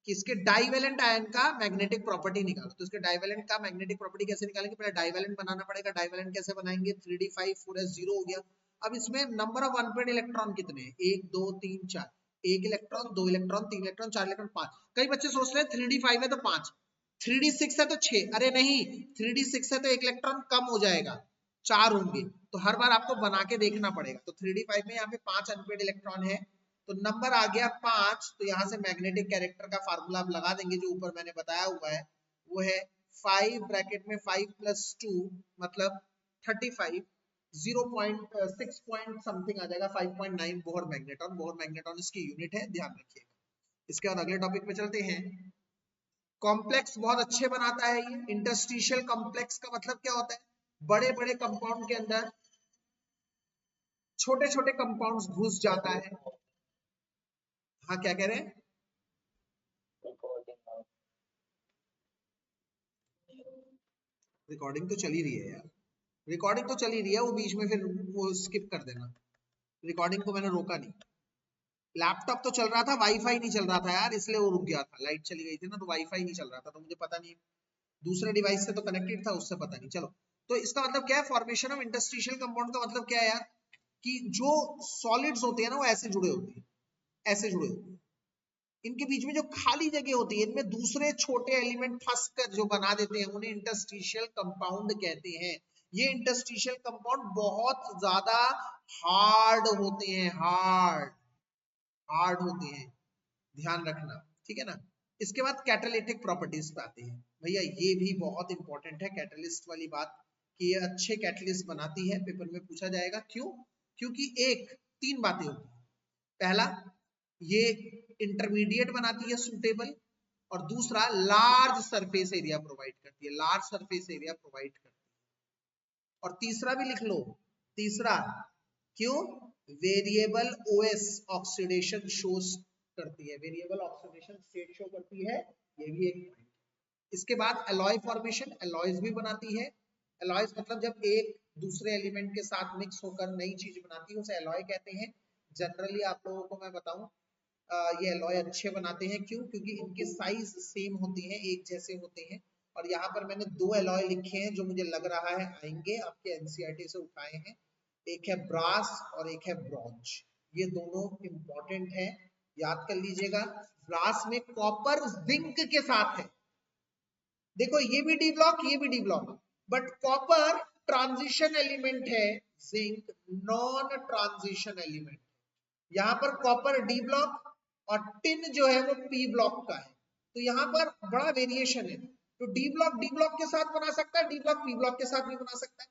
कि इसके डाइवेलेंट आयन का मैग्नेटिक प्रॉपर्टी निकालो, तो इसके डाइवेलेंट का मैग्नेटिक प्रॉपर्टी कैसे निकालेंगे? पहले डाइवेलेंट बनाना पड़ेगा। डाइवेलेंट कैसे बनाएंगे? 3d5 4s 0 हो गया। अब इसमें नंबर ऑफ अनपेड इलेक्ट्रॉन कितने हैं? 1 2 3 4, एक इलेक्ट्रॉन, दो इलेक्ट्रॉन, तीन इलेक्ट्रॉन, चार इलेक्ट्रॉन, पांच। कई बच्चे सोच रहे हैं 3d5 है तो 5, 3d6 है तो 6। अरे नहीं, 3d6 है तो एक इलेक्ट्रॉन कम हो जाएगा, 4 होंगे। तो हर बार आपको बना के देखना पड़ेगा। तो 3d5 में यहाँ पे 5 अनपेड इलेक्ट्रॉन है, तो नंबर आ गया 5। तो यहाँ से मैग्नेटिक कैरेक्टर का फार्मूला आप लगा देंगे जो ऊपर मैंने बताया हुआ है, वो है 5 ब्रैकेट में 5 + 2 मतलब 35, 0.6 पॉइंट समथिंग आ जाएगा, 5.9 बोहर मैग्नेटॉन। बोहर मैग्नेटॉन इसकी यूनिट है, ध्यान रखिएगा। इसके बाद अगले टॉपिक पे चलते हैं। कॉम्प्लेक्स बहुत अच्छे बनाता है ये। इंटरस्टिशियल कॉम्प्लेक्स का मतलब क्या होता है? बड़े बड़े कंपाउंड के अंदर छोटे छोटे कंपाउंड्स घुस जाता है। हाँ क्या कह रहे हैं? रिकॉर्डिंग तो चल ही रही है यार, रिकॉर्डिंग तो चल ही रही है, वो बीच में फिर वो स्किप कर देना। रिकॉर्डिंग को मैंने रोका नहीं। लैपटॉप तो चल रहा था, वाईफाई नहीं चल रहा था यार, इसलिए वो रुक गया था। लाइट चली गई थी ना, तो वाईफाई नहीं चल रहा था, तो मुझे पता नहीं, दूसरे डिवाइस से तो कनेक्टेड था, उससे पता नहीं। चलो, तो इसका मतलब क्या है? फॉर्मेशन ऑफ इंटरस्टिशियल कंपाउंड का मतलब क्या है यार? कि जो सॉलिड्स होते हैं ना, वो ऐसे जुड़े होते हैं, ऐसे जुड़े होते हैं। इनके बीच में जो खाली जगह होती है, इनमें दूसरे छोटे एलिमेंट फंस कर जो बना देते हैं, उन्हें इंटरस्टिशियल कंपाउंड कहते हैं। ये इंटरस्टिशियल कंपाउंड बहुत ज्यादा हार्ड होते हैं, हार्ड हार्ड होते हैं, ध्यान रखना, ठीक है ना। इसके बाद कैटालिटिक प्रॉपर्टीज पे आते हैं। भैया ये भी बहुत इंपॉर्टेंट है, कैटलिस्ट वाली बात, कि ये अच्छे कैटलिस्ट बनाती है, पेपर में पूछा जाएगा। क्यों? क्योंकि एक तीन बातें होती हैं। पहला, ये इंटरमीडिएट बनाती है सूटेबल, और दूसरा लार्ज सरफेस एरिया प्रोवाइड करती है, लार्ज सरफेस एरिया प्रोवाइड करती है। और तीसरा भी लिख लो, तीसरा, क्यों? वेरिएबल ओएस ऑक्सीडेशन शोज करती है, वेरिएबल ऑक्सीडेशन स्टेट शो करती है, ये भी एक पॉइंट। इसके बाद एलॉय फॉर्मेशन, एलॉयज भी बनाती है। एलॉयज मतलब जब एक दूसरे एलिमेंट के साथ मिक्स होकर नई चीज बनाती है, उसे एलॉय कहते हैं। जनरली आप लोगों को मैं बताऊं, ये एलॉय अच्छे बनाते हैं। क्यों? क्योंकि इनके साइज सेम होते हैं, एक जैसे होते हैं। और यहाँ पर मैंने दो एलॉय लिखे हैं जो मुझे लग रहा है आएंगे, आपके एनसीईआरटी से उठाए हैं। एक है ब्रास और एक है ब्रॉन्ज, ये दोनों इंपॉर्टेंट है, याद कर लीजिएगा। ब्रास में कॉपर जिंक के साथ है, देखो ये भी डी ब्लॉक, ये भी D block, but copper transition element है, जिंक नॉन ट्रांजिशन एलिमेंट। यहाँ पर कॉपर डी ब्लॉक और टिन जो है वो पी ब्लॉक का है, तो यहाँ पर बड़ा वेरिएशन है। तो डी ब्लॉक के साथ बना सकता है, डी ब्लॉक पी ब्लॉक के साथ भी बना सकता है,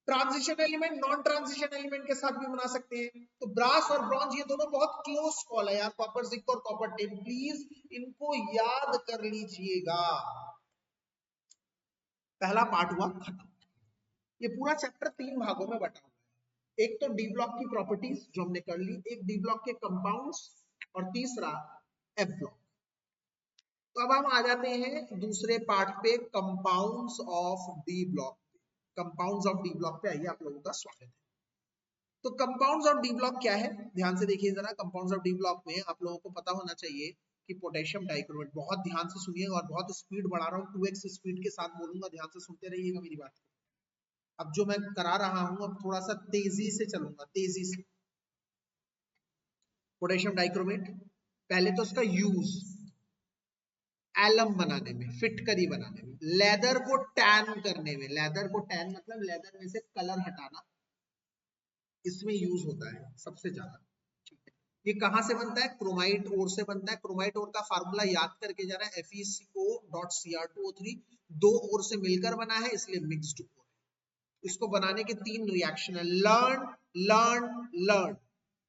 transition element non transition element के साथ भी बना सकते हैं। तो ब्रास और ब्रॉन्ज ये दोनों बहुत क्लोज कॉल है यार, कॉपर जिंक और कॉपर टिन, प्लीज इनको याद कर लीजिएगा। पहला पार्ट हुआ खत्म। ये पूरा चैप्टर तीन भागों में बटा हुआ है। एक तो डी ब्लॉक की प्रॉपर्टीज जो हमने कर ली, एक डी ब्लॉक के कंपाउंड्स, और तीसरा एफ ब्लॉक। तो अब हम आ जाते हैं दूसरे पार्ट पे, compounds of D block. Compounds of D block पे आइए, आप लोगों का स्वागत है। तो कंपाउंड्स ऑफ डी ब्लॉक क्या है, ध्यान से देखिए जरा। कंपाउंड्स ऑफ डी ब्लॉक में आप लोगों को पता होना चाहिए कि पोटेशियम डाइक्रोमेट, बहुत ध्यान से सुनिएगा, और बहुत स्पीड बढ़ा रहा हूँ, 2x स्पीड के साथ बोलूंगा, ध्यान से सुनते रहिएगा मेरी बात को। अब जो मैं करा रहा हूं, अब थोड़ा सा तेजी से चलूंगा, तेजी से। पोटेशियम डाइक्रोमेट, पहले तो इसका यूज एलम बनाने में, फिटकरी बनाने में, लेदर को टैन करने में, लेदर को टैन मतलब लेदर में से कलर हटाना, इसमें यूज होता है सबसे ज्यादा। ठीक है, ये कहां से बनता है? क्रोमाइट ओर से बनता है। क्रोमाइट ओर का फार्मूला याद करके जाना है, FeCO.Cr2O3, दो ओर से मिलकर बना है, इसलिए मिक्स्ड ओर है। इसको बनाने के तीन रिएक्शन है, लर्न लर्न लर्न।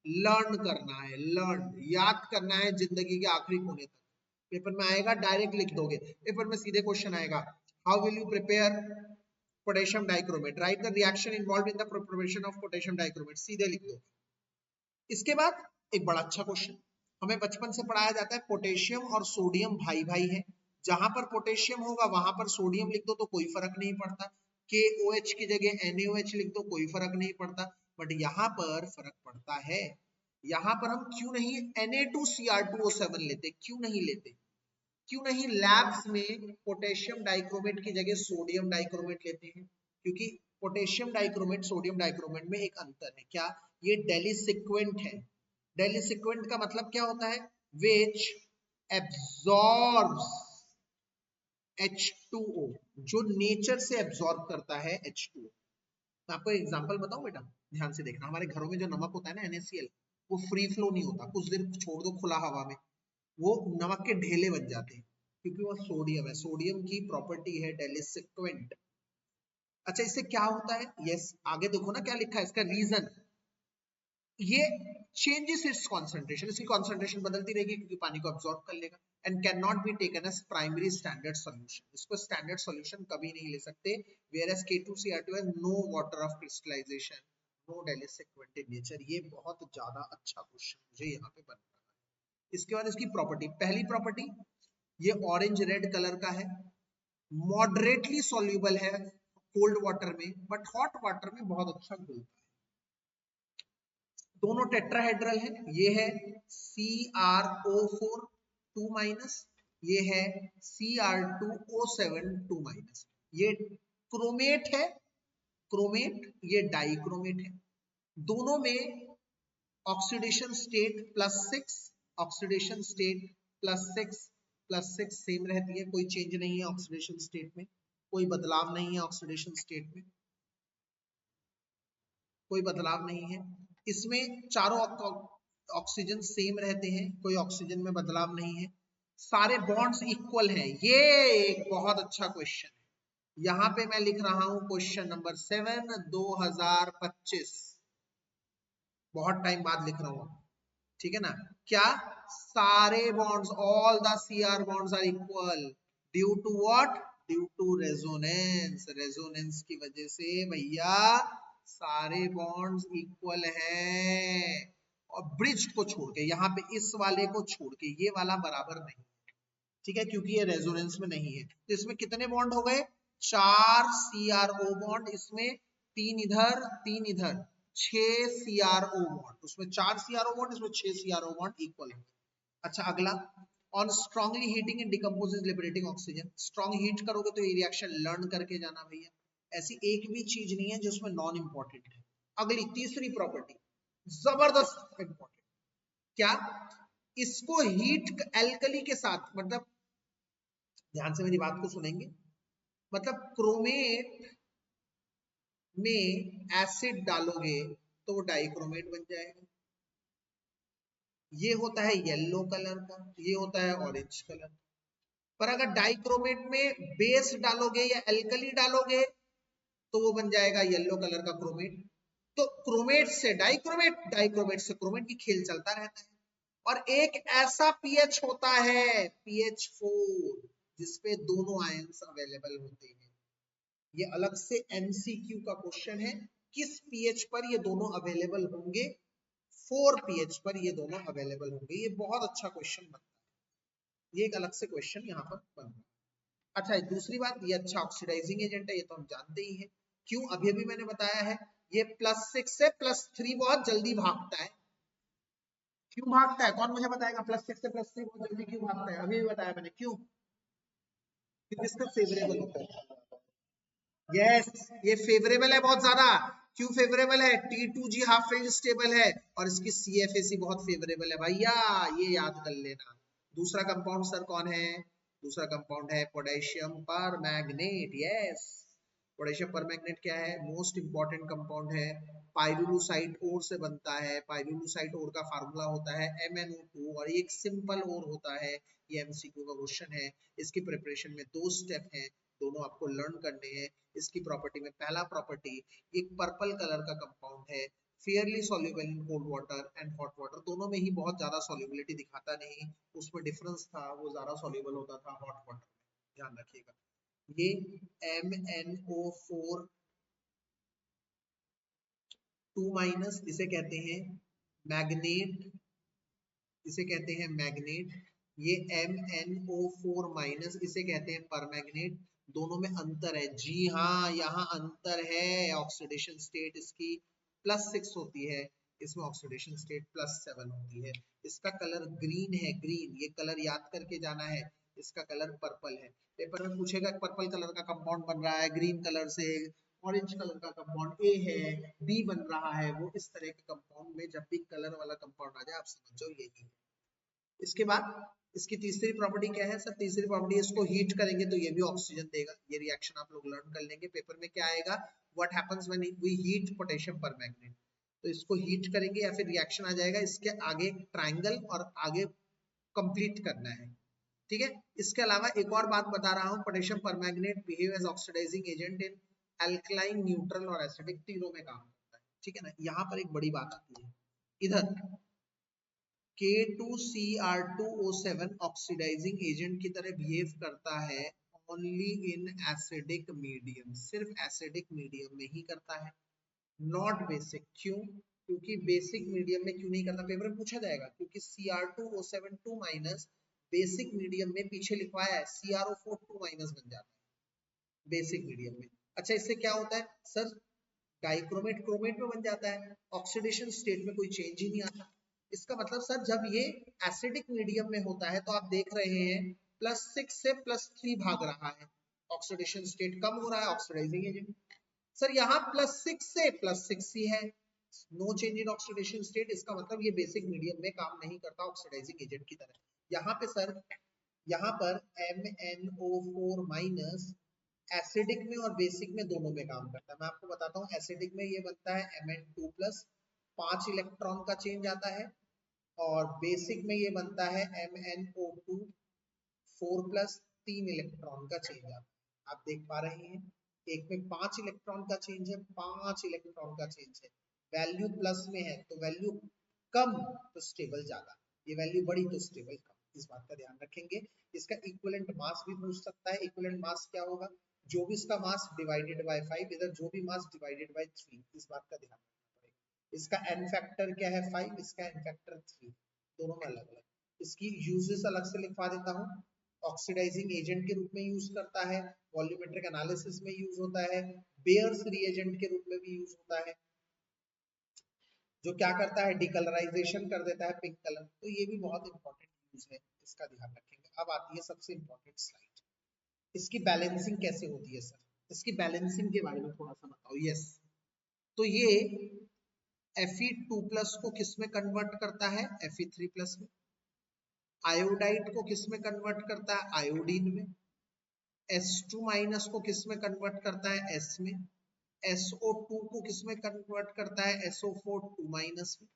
लर्न करना है, लर्न याद करना है जिंदगी के आखिरी कोने तक। पेपर में आएगा, डायरेक्ट लिख दोगे, पेपर में सीधे क्वेश्चन आएगा, how will you prepare potassium dichromate, right the reaction involve in the preparation of potassium dichromate, सीधे लिख दो। इसके बाद एक बड़ा अच्छा क्वेश्चन, हमें बचपन से पढ़ाया जाता है पोटेशियम और सोडियम भाई भाई है, जहां पर पोटेशियम होगा वहां पर सोडियम लिख दो तो कोई फर्क नहीं पड़ता, KOH की जगह NaOH लिख दो, कोई फर्क नहीं पड़ता। बट यहाँ पर फर्क पड़ता है, यहाँ पर हम क्यों नहीं Na2Cr2O7 लेते, क्यों नहीं लेते? क्यों नहीं लैब्स में पोटेशियम डाइक्रोमेट की जगह सोडियम डाइक्रोमेट लेते हैं? क्योंकि पोटेशियम डाइक्रोमेट सोडियम डाइक्रोमेट में एक अंतर है, क्या? ये डेलिसिक्वेंट है। डेलिसिक्वेंट का मतलब क्या होता है? विच एब्जॉर्ब्स H2O, जो नेचर से एब्जॉर्ब करता है H2O। मैं आपको एग्जांपल बताऊं बेटा, ध्यान से देखना। हमारे घरों में जो नमक होता है ना, NaCl, वो फ्री फ्लो नहीं होता, कुछ देर छोड़ दो खुला हवा में, वो नमक के ढेले बन जाते हैं, क्योंकि वो सोडियम है। सोडियम की प्रॉपर्टी है डेलिसिक्वेंट। अच्छा, इससे क्या होता है? यस, आगे देखो ना क्या लिखा है, इसका रीजन, ये चेंजेस इट्स कंसंट्रेशन, इसकी कंसंट्रेशन बदलती रहेगी क्योंकि पानी को अब्सॉर्ब कर लेगा, and can not be taken as primary standard solution, इसको स्टैंडर्ड सॉल्यूशन कभी नहीं ले सकते। Whereas K2Cr2 has no water of crystallisation, मोनोडेलिसेक्वेंट इन नेचर। ये बहुत ज्यादा अच्छा क्वेश्चन मुझे यहाँ पे बन रहा है। इसके बाद इसकी प्रॉपर्टी, पहली प्रॉपर्टी, ये ऑरेंज रेड कलर का है, मॉडरेटली सॉल्यूबल है कोल्ड वाटर में, बट हॉट वाटर में बहुत अच्छा घुलता है। दोनों टेट्राहेड्रल है, ये है CrO4 2 माइनस, ये है Cr2O7 2 माइनस। ये क्रोमेट है, क्रोमेट, ये डाइक्रोमेट है। दोनों में oxidation state +6, oxidation state +6 same रहती है, कोई चेंज नहीं है ऑक्सीडेशन स्टेट में, कोई बदलाव नहीं है ऑक्सीडेशन स्टेट में, कोई बदलाव नहीं है। इसमें चारों ऑक्सीजन सेम रहते हैं, कोई ऑक्सीजन में बदलाव नहीं है, सारे बॉन्ड्स इक्वल हैं। ये एक बहुत अच्छा क्वेश्चन है। यहाँ पे मैं लिख रहा हूं क्वेश्चन नंबर 7 2025, बहुत टाइम बाद लिख रहा हूं, ठीक है ना। क्या सारे bonds, all the Cr bonds are equal due to what, due to resonance. Resonance की वजह से भैया सारे बॉन्ड्स इक्वल हैं, और ब्रिज को छोड़ के, यहाँ पे इस वाले को छोड़ के ये वाला बराबर नहीं, ठीक है, क्योंकि ये रेजोनेंस में नहीं है। तो इसमें कितने बॉन्ड हो गए, 4 CrO बॉन्ड, इसमें 3 इधर 3 इधर, 6 CrO बॉन्ड, उसमें 4 CrO बॉन्ड, इसमें 6 CrO बॉन्ड इक्वल है। अच्छा अगला, on strongly heating and decomposes liberating oxygen. Strong heat करोगे तो ये रिएक्शन लर्न करके जाना भैया, ऐसी एक भी चीज नहीं है जो उसमें नॉन इंपॉर्टेंट है। अगली तीसरी प्रॉपर्टी जबरदस्त इंपॉर्टेंट, क्या, इसको हीट एल्कली के साथ, मतलब ध्यान से मेरी बात को सुनेंगे, मतलब क्रोमेट में एसिड डालोगे तो वो डाइक्रोमेट बन जाएगा। ये होता है येलो कलर का, ये होता है ऑरेंज कलर। पर अगर डाइक्रोमेट में बेस डालोगे या एल्कली डालोगे तो वो बन जाएगा येलो कलर का क्रोमेट। तो क्रोमेट से डाइक्रोमेट, डाइक्रोमेट से क्रोमेट की खेल चलता रहता है। और एक ऐसा पीएच होता है pH4, जिसपे दोनों आयंस अवेलेबल होते हैं। ये अलग से एमसीक्यू का क्वेश्चन है, किस पीएच पर ये दोनों अवेलेबल होंगे, 4 पीएच पर ये दोनों अवेलेबल होंगे। ये बहुत अच्छा क्वेश्चन बनता है, ये एक अलग से क्वेश्चन यहाँ पर बन रहा है। अच्छा दूसरी बात, ये अच्छा ऑक्सीडाइजिंग एजेंट है, ये तो हम जानते ही हैं। क्यों, अभी अभी मैंने बताया है, ये +6 से +3 बहुत जल्दी भागता है। क्यों भागता है, कौन मुझे बताएगा, +6 से +3 बहुत जल्दी क्यों भागता है, अभी भी बताया मैंने, क्यों, क्योंकि इसका फेवरेबल होता है। यस, ये फेवरेबल है बहुत ज्यादा। क्यों फेवरेबल है, T2G हाफ फेज स्टेबल है, और इसकी CFAC बहुत फेवरेबल है भैया, ये याद कर लेना। दूसरा कंपाउंड सर कौन है, दूसरा कंपाउंड है potassium permanganate. Yes, potassium permanganate क्या है, मोस्ट इंपॉर्टेंट कंपाउंड है, पाइरुलुसाइड ओर से बनता है। पाइरुलुसाइड ओर का फार्मूला होता है MnO2, और एक सिंपल ओर होता है। ये MCQ का क्वेश्चन है। इसकी प्रिपरेशन में 2 स्टेप हैं, दोनों आपको लर्न करने हैं। इसकी प्रॉपर्टी में पहला प्रॉपर्टी, एक पर्पल कलर का कंपाउंड है, Fairlie soluble in cold water and hot water. दोनों में ही बहुत ज्यादा सॉल्युबिलिटी दिखाता नहीं, उसमें डिफरेंस था, वो ज्यादा सॉल्युबल होता था हॉट वाटर में, ध्यान रखिएगा। ये MnO4 2 माइनस, इसे कहते हैं मैग्नेट, इसे कहते हैं मैग्नेट। ये MnO4 माइनस, इसे कहते हैं परमैग्नेट। दोनों में अंतर है, जी हाँ यहाँ अंतर है। ऑक्सीडेशन स्टेट इसकी +6 होती है, इसमें ऑक्सीडेशन स्टेट +7 होती है। इसका कलर ग्रीन है, ग्रीन, ये कलर याद करके जाना है। इसका कलर पर्पल है। पेपर में पूछेगा पर्पल कलर का कंपाउंड बन रहा है ग्रीन कलर से, ऑरेंज कलर का कंपाउंड A है, B बन रहा है, वो इस तरह के कंपाउंड में जब भी कलर वाला कंपाउंड आ जाए आप समझ जाओ यही है। इसके बाद इसकी तीसरी प्रॉपर्टी क्या है सर, तीसरी प्रॉपर्टी, इसको हीट करेंगे तो ये भी ऑक्सीजन देगा। ये रिएक्शन आप लोग लर्न कर लेंगे, पेपर में क्या आएगा, what happens when we heat potassium permanganate. तो इसको हीट करेंगे या फिर रिएक्शन आ जाएगा, इसके आगे ट्रायंगल और आगे कंप्लीट करना है, ठीक है। इसके अलावा एक और बात बता रहा हूँ, potassium permanganate behave as oxidizing agent in alkaline, neutral और एसिडिक, तीनों में काम करता है, ठीक है ना। यहाँ पर एक बड़ी बात आती है, इधर K2Cr2O7 ऑक्सीडाइजिंग एजेंट की तरह बिहेव करता है ओनली इन एसिडिक मीडियम, सिर्फ एसिडिक मीडियम में ही करता है। Not basic. क्यों? क्योंकि बेसिक मीडियम में क्यों नहीं करता, पेपर में पूछा जाएगा, क्योंकि Cr2O7 माइनस बेसिक मीडियम में पीछे लिखवाया है CrO4 2 माइनस बन जाता है बेसिक मीडियम में। अच्छा, इससे क्या होता है सर? डाइक्रोमेट क्रोमेट में बन जाता है, ऑक्सीडेशन स्टेट में कोई चेंज ही नहीं आता। इसका मतलब सर जब ये एसिडिक मीडियम में होता है तो आप देख रहे हैं +6 से +3 भाग रहा है, ऑक्सीडेशन स्टेट कम हो रहा है, ऑक्सीडाइजिंग एजेंट। सर यहाँ +6 से +6 ही है, no change in oxidation state. इसका मतलब ये बेसिक मीडियम में काम नहीं करता ऑक्सीडाइजिंग एजेंट की तरह। यहाँ पे सर, यहाँ पर MnO4 माइनस एसिडिक में और बेसिक में दोनों में काम करता है। मैं आपको बताता हूँ, एसिडिक में ये बनता है Mn2 प्लस 5 इलेक्ट्रॉन का चेंज आता है, और बेसिक में ये बनता है MnO2 4 प्लस 3 इलेक्ट्रॉन का चेंज आता है। आप देख पा रहे हैं, एक में 5 इलेक्ट्रॉन का चेंज है, 5 इलेक्ट्रॉन का चेंज है। वैल्यू प्लस में है तो वैल्यू कम तो स्टेबल ज्यादा, ये वैल्यू बड़ी तो स्टेबल कम, इस बात का ध्यान रखेंगे। इसका इक्विवेलेंट मास भी पूछ सकता है, इक्विवेलेंट मास क्या होगा? जो भी इसका मास डिवाइडेड बाय 5, इधर जो भी मास डिवाइडेड बाय 3, इस बात का ध्यान रखना पड़ेगा। इसका n फैक्टर क्या है 5, इसका n फैक्टर 3, दोनों में अलग अलग। इसकी यूजेस अलग से लिखवा देता हूँ। ऑक्सीडाइजिंग एजेंट के रूप में यूज करता है, वॉल्यूमेट्रिक एनालिसिस में यूज होता है, बेयर्स रिएजेंट के रूप में भी यूज होता है, जो क्या करता है डिकलराइजेशन कर देता है पिंक कलर। तो ये भी बहुत इंपॉर्टेंट यूज है, इसका ध्यान रखेंगे। अब आती है सबसे इंपॉर्टेंट स्लाइड, इसकी बैलेंसिंग कैसे होती है सर? इसकी बैलेंसिंग के बारे में थोड़ा सा बताओ। यस, तो ये Fe2 प्लस को किस में कन्वर्ट करता है? Fe3 प्लस में। आयोडाइड को किस में कन्वर्ट करता है? आयोडीन में। S2 माइनस को किस में कन्वर्ट करता है? S में। SO2 को किस में कन्वर्ट करता है? SO4 2 माइनस में।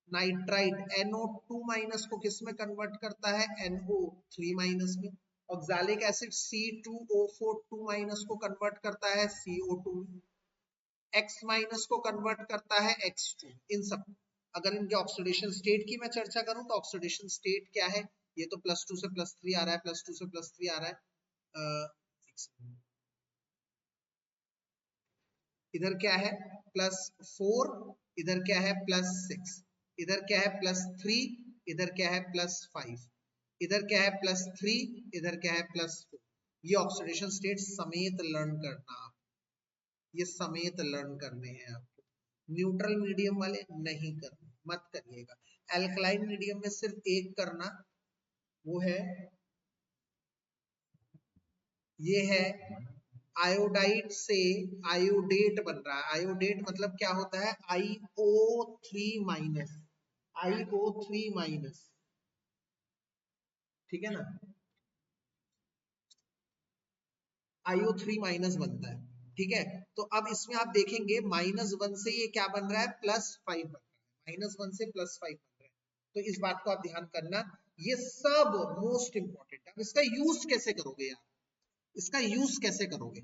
नाइट्राइड NO2 माइनस को किस में कन्वर्ट करता है? NO3 माइनस में। ऑक्सैलिक एसिड C2O4 2 माइनस को कन्वर्ट करता है CO2 में। X माइनस को कन्वर्ट करता है X2। इन सब, अगर इनके ऑक्सीडेशन स्टेट की मैं चर्चा करूं तो ऑक्सीडेशन स्टेट क्या है? ये तो +2 से +3 आ रहा है, +2 से +3 आ रहा है। इधर क्या है? +4, इधर क्या है? +6, इधर क्या है? +3, इधर क्या है? +5, इधर क्या है? +3, इधर क्या है? +4। ये ऑक्सीडेशन स्टेट समेत लर्न करना, ये समेत लर्न करने हैं आपको। न्यूट्रल मीडियम वाले नहीं करना, मत करिएगा। एल्कलाइन मीडियम में सिर्फ एक करना, वो है, ये है आयोडाइड से आयोडेट बन रहा है। आयोडेट मतलब क्या होता है? IO3 माइनस, IO3 माइनस, ठीक है ना? IO3 माइनस बनता है, ठीक है। तो अब इसमें आप देखेंगे -1 से ये क्या बन रहा है? +5 बन रहा है, -1 से +5 बन रहा है। तो इस बात को आप ध्यान करना, ये सब मोस्ट इंपॉर्टेंट है। इसका यूज कैसे करोगे यार, इसका यूज कैसे करोगे,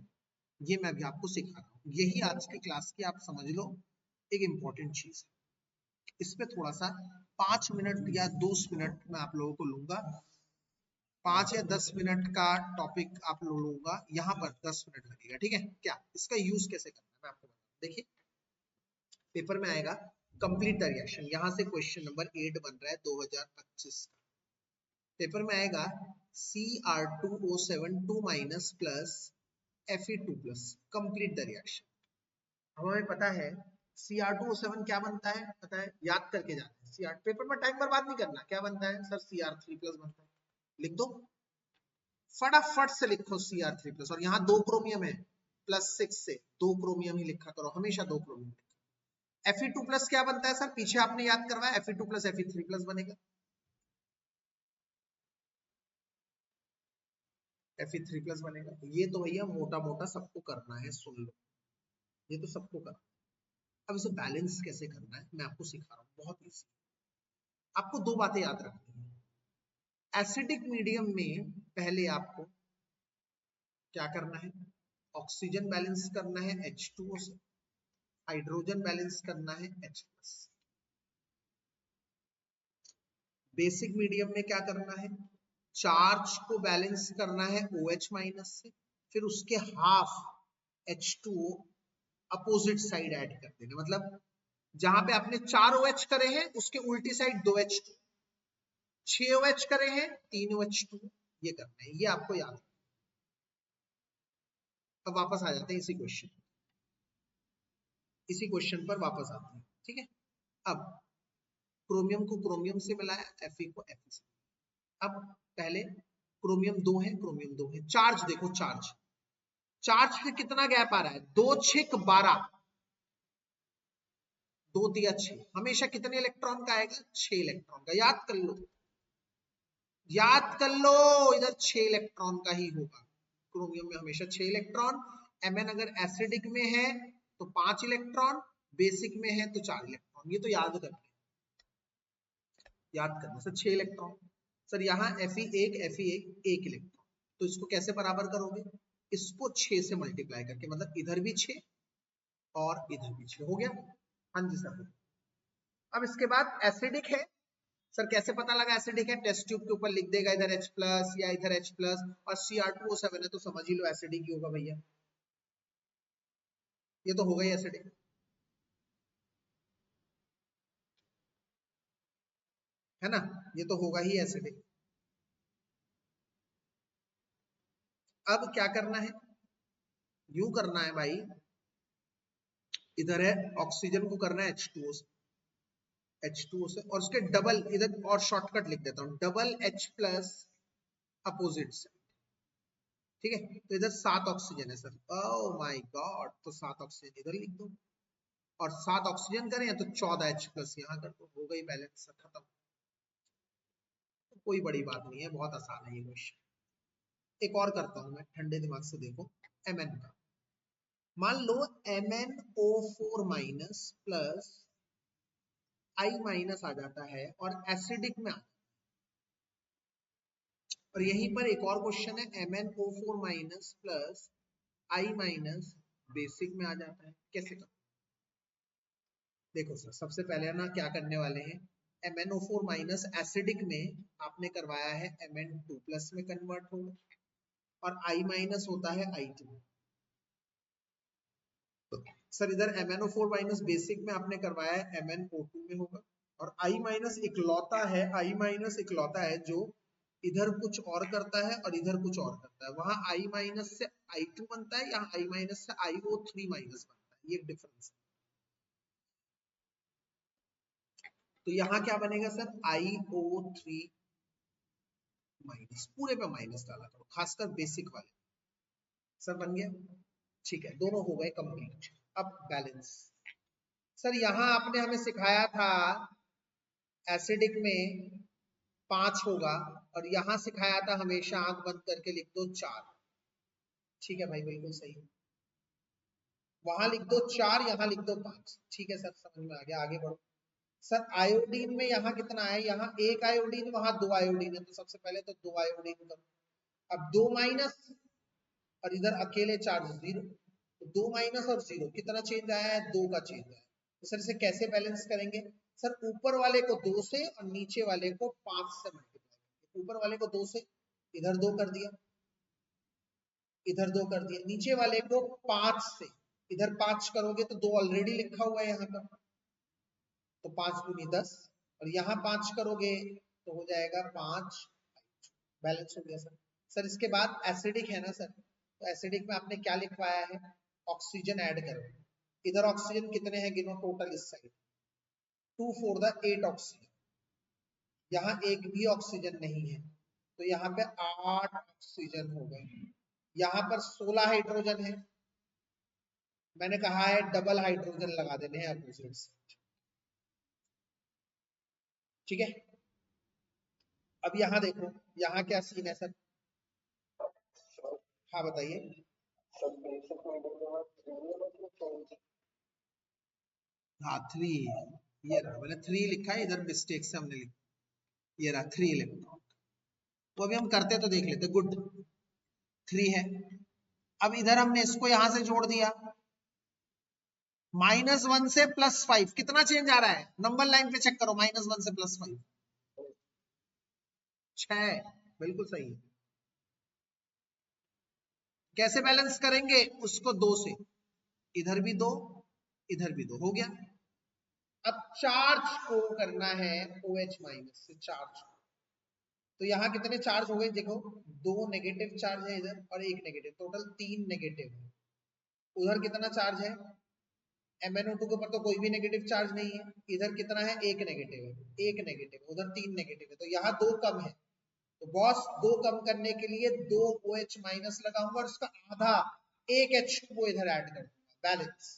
ये मैं भी आपको सिखा रहा हूँ। यही आज की क्लास की आप समझ लो एक इंपॉर्टेंट चीज है। इस पे थोड़ा सा 5 मिनट या 10 मिनट मैं आप लोगों को लूंगा, 5 या 10 मिनट का टॉपिक आप लोगों का, यहाँ पर 10 मिनट लगेगा, ठीक है क्या? इसका यूज कैसे करना है मैं आपको बताऊं। देखिए, पेपर में आएगा कंप्लीट द रिएक्शन, यहाँ से क्वेश्चन नंबर 8 बन रहा है 2025 का। पेपर में आएगा Cr2O7 2 minus plus Fe2 plus, complete the reaction. हमें पता है Cr2O7 क्या बनता है, पता है, याद करके जाना है। Cr, पेपर में टाइम बर्बाद नहीं करना, क्या बनता है सर? Cr3 प्लस बनता है, लिख दो, फटाफट से लिखो Cr3 प्लस। और यहाँ 2 क्रोमियम है, +6 से 2 क्रोमियम ही लिखा करो, हमेशा 2 क्रोमियम। Fe2 प्लस क्या बनता है सर? पीछे आपने याद करवाया, Fe2 प्लस Fe3 प्लस बनेगा। Fe3 प्लस बनेगा। ये तो भैया मोटा मोटा सबको करना है, सुन लो, ये तो सबको करना है। अब इसे बैलेंस कैसे करना है मैं आपको सिखा रहा हूँ, बहुत इजी। आपको 2 बातें याद रखनी है। एसिडिक मीडियम में पहले आपको क्या करना है? ऑक्सीजन बैलेंस करना है H2O से, हाइड्रोजन बैलेंस करना है H+। बेसिक मीडियम में क्या करना है? चार्ज को बैलेंस करना है OH माइनस से, फिर उसके half H2O opposite side add कर देना, मतलब जहां पे आपने 4 OH करे हैं उसके उल्टी साइड 2 H2, 6 OH करे हैं 3 OH2, ये करना है, ये आपको याद है। अब वापस आ जाते हैं इसी क्वेश्चन पर वापस आते हैं, ठीक है। अब क्रोमियम को क्रोमियम से मिलाया, Fe को Fe से। अब पहले क्रोमियम 2 है, क्रोमियम 2 है, चार्ज देखो, चार्ज से कितना गैप आ रहा है, 2 6 12, 2 दिया 6, हमेशा कितने इलेक्ट्रॉन का आएगा, 6 इलेक्ट्रॉन का, याद कर लो इधर 6 इलेक्ट्रॉन का ही होगा, क्रोमियम में हमेशा 6 इलेक्ट्रॉन, Mn अगर एसिडिक में है तो 5 इलेक्ट्रॉन, बेसिक में है तो 4 इलेक्ट्रॉन, ये तो याद करना सर, 6 इलेक्ट्रॉन। सर यहाँ Fe1 1 इलेक्ट्रॉन, तो इसको कैसे बराबर करोगे, इसको 6 से मल्टीप्लाई करके, मतलब इधर भी 6 और इधर भी 6, हो गया। हाँ जी सर। अब इसके बाद एसिडिक है, सर कैसे पता लगा एसिडिक है, टेस्ट ट्यूब के ऊपर लिख देगा इधर H+ या इधर H+ और Cr2O7 है तो समझ ही लो एसिडिक ही होगा भैया, ये तो होगा ही एसिडिक, है ना, ये तो होगा ही एसिडिक। अब क्या करना है, यूं करना है भाई, इधर है ऑक्सीजन को करना है H2O से और उसके डबल इधर, और शॉर्टकट लिख देता हूं, डबल H+ अपोजिट से, ठीक है। तो इधर 7 ऑक्सीजन है सर, ओह माय गॉड, तो 7 ऑक्सीजन इधर लिख दो, और 7 ऑक्सीजन करें तो 14 H+ यहाँ कर दो, हो गई बैलेंस, खत्म। कोई बड़ी बात नहीं है, बहुत आसान है ये क्वेश्चन। एक और करता हूं मैं, ठंडे दिमाग से देखो, Mn का, मान लो MnO4- प्लस I- आ जाता है और एसिडिक में और यहीं पर एक और क्वेश्चन है, MnO4- प्लस I- बेसिक में आ जाता है, कैसे करते, देखो सर सबसे पहले ना क्या करने वाले हैं, MnO4- एसिडिक में आपने करवाया है Mn2+ में कन्वर्ट होगा, और I- होता है I2, तो सर इधर MnO4- बेसिक में आपने करवाया है MnO2 में होगा, और I- इकलौता है जो इधर कुछ और करता है और इधर कुछ और करता है, वहां I- से I2 बनता है, यहाँ I- से IO3- बनता है, ये डिफरेंस है। तो यहाँ क्या बनेगा सर, IO3- पूरे पे माइनस डाला करो, खासकर बेसिक वाले, सर बन गया, ठीक है, दोनों हो गए कंप्लीट। अब बैलेंस, सर यहाँ आपने हमें सिखाया था एसिडिक में 5 होगा, और यहाँ सिखाया था हमेशा आंख बंद करके लिख दो 4, ठीक है भाई, बिल्कुल सही, वहां लिख दो 4, यहाँ लिख दो 5, ठीक है सर, समझ में आ गया, आगे बढ़ो। सर आयोडीन में यहाँ कितना है, यहाँ 1 आयोडीन, वहां 2 आयोडीन है, तो सबसे पहले तो 2 आयोडीन करो, अब 2 माइनस और इधर अकेले चार्ज 0, तो 2 माइनस और 0 कितना चेंज आया है, 2 का चेंज आया है, तो सर इसे कैसे बैलेंस करेंगे, सर ऊपर वाले को 2 से और नीचे वाले को 5 से मल्टीप्लाई, ऊपर वाले को 2 से, इधर 2 कर दिया, इधर 2 कर दिया, नीचे वाले को 5 से, इधर 5 करोगे तो 2 ऑलरेडी लिखा हुआ है यहाँ पर, तो 5 दूनी 10, और यहाँ 5 करोगे तो हो जाएगा 5, बैलेंस हो गया सर। सर इसके बाद एसिडिक है ना सर, तो एसिडिक में आपने क्या लिखवाया है, ऑक्सीजन ऐड करो, इधर ऑक्सीजन कितने हैं गिनो टोटल इस साइड, 2 4 द 8 ऑक्सीजन, यहाँ एक भी ऑक्सीजन नहीं है, तो यहाँ पे 8 ऑक्सीजन हो गए, यहाँ पर 16 हाइड्रोजन है, मैंने कहा है डबल हाइड्रोजन लगा देने हैं अपोजिट से, ठीक है। अब यहाँ देखो, यहाँ क्या सीन है सर, हाँ बताइए, हाँ 3, ये रहा, मैंने 3 लिखा है, इधर मिस्टेक से हमने लिखा, ये रहा 3 इलेक्ट्रॉन, तो अभी हम करते तो देख लेते, गुड 3 है। अब इधर हमने इसको यहां से जोड़ दिया, -1 से +5, कितना चेंज आ रहा है, नंबर लाइन पे चेक करो, -1 से +5 6, बिल्कुल सही। कैसे बैलेंस करेंगे उसको 2 से, इधर भी दो, इधर भी दो, हो गया। अब चार्ज को करना है OH माइनस से चार्ज। तो यहाँ कितने चार्ज हो गए देखो, 2 नेगेटिव चार्ज है इधर और 1 नेगेटिव, टोटल 3 नेगेटिव है। उधर कितना चार्ज है, MnO2 के ऊपर तो कोई भी नेगेटिव चार्ज नहीं है। इधर कितना है, 1 नेगेटिव है, 1 नेगेटिव, उधर 3 नेगेटिव है, तो यहाँ 2 कम है। तो बॉस 2 कम करने के लिए 2 OH माइनस लगाऊंगा और उसका आधा 1 H2O इधर ऐड कर दूंगा, बैलेंस।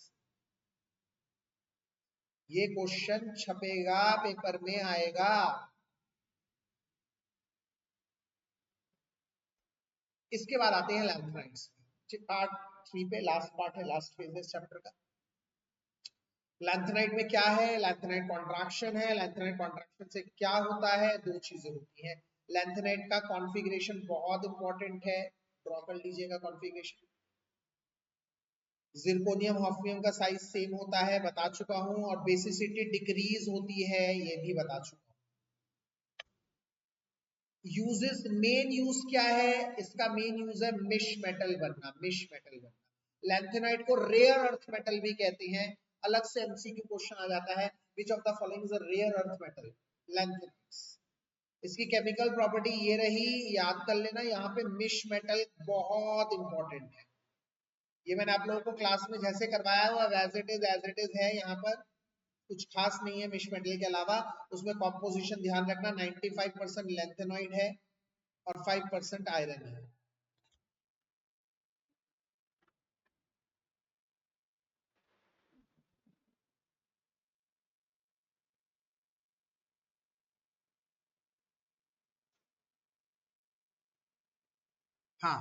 ये क्वेश्चन छपेगा, पेपर में आएगा। इसके बाद आते हैं लैंथेनाइड्स। पार्ट 3 पे लास्ट पार्ट है, लास्ट फेज है चैप्टर का। लैंथेनाइड में क्या है, लैंथेनाइड कॉन्ट्रैक्शन है। लैंथेनाइड कॉन्ट्रैक्शन से क्या होता है, दो चीजें होती हैं। लैंथेनाइड का कॉन्फ़िगरेशन बहुत इंपॉर्टेंट है, ड्रॉ कर लीजिएगा कॉन्फ़िगरेशन। जिरकोनियम हॉफनियम का साइज सेम होता है, बता चुका हूं, और बेसिसिटी डिक्रीज होती है, ये भी बता चुका हूं। यूजेस, मेन यूज क्या है इसका, मेन यूज है मिश मेटल बनना, मिश मेटल बनना। लैंथेनाइड को रेयर अर्थ मेटल भी कहते हैं, अलग से एमसीक्यू क्वेश्चन आ जाता है, which of the following is a rare earth metal, lanthanides. इसकी केमिकल प्रॉपर्टी ये रही, याद कर लेना, यहाँ पे मिश मेटल बहुत इंपॉर्टेंट है। ये मैंने आप लोगों को क्लास में जैसे करवाया हुआ एज इट इज है, यहाँ पर कुछ खास नहीं है मिश मेटल के अलावा। उसमें कॉम्पोजिशन ध्यान रखना, 95% लैंथेनॉइड है और 5% आयरन है। हाँ,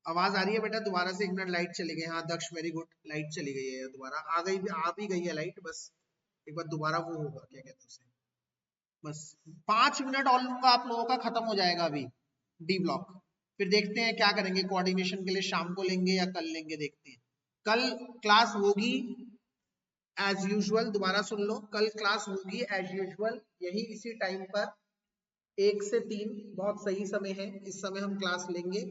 आवाज आ रही है बेटा, दोबारा से 1 मिनट लाइट चली गई। हाँ दक्ष, वेरी गुड, लाइट चली गई है, दोबारा आ गई, आ भी गई है लाइट, बस एक बार दोबारा वो होगा, क्या कहते हैं उसे, बस 5 मिनट और लूंगा, आप लोगों का खत्म हो जाएगा अभी डी ब्लॉक। फिर देखते हैं क्या करेंगे, कोऑर्डिनेशन के लिए शाम को लेंगे या कल लेंगे, देखते हैं। कल क्लास होगी एज यूजुअल, दोबारा सुन लो, कल क्लास होगी एज यूजुअल, यही इसी टाइम पर 1 से 3, बहुत सही समय है, इस समय हम क्लास लेंगे।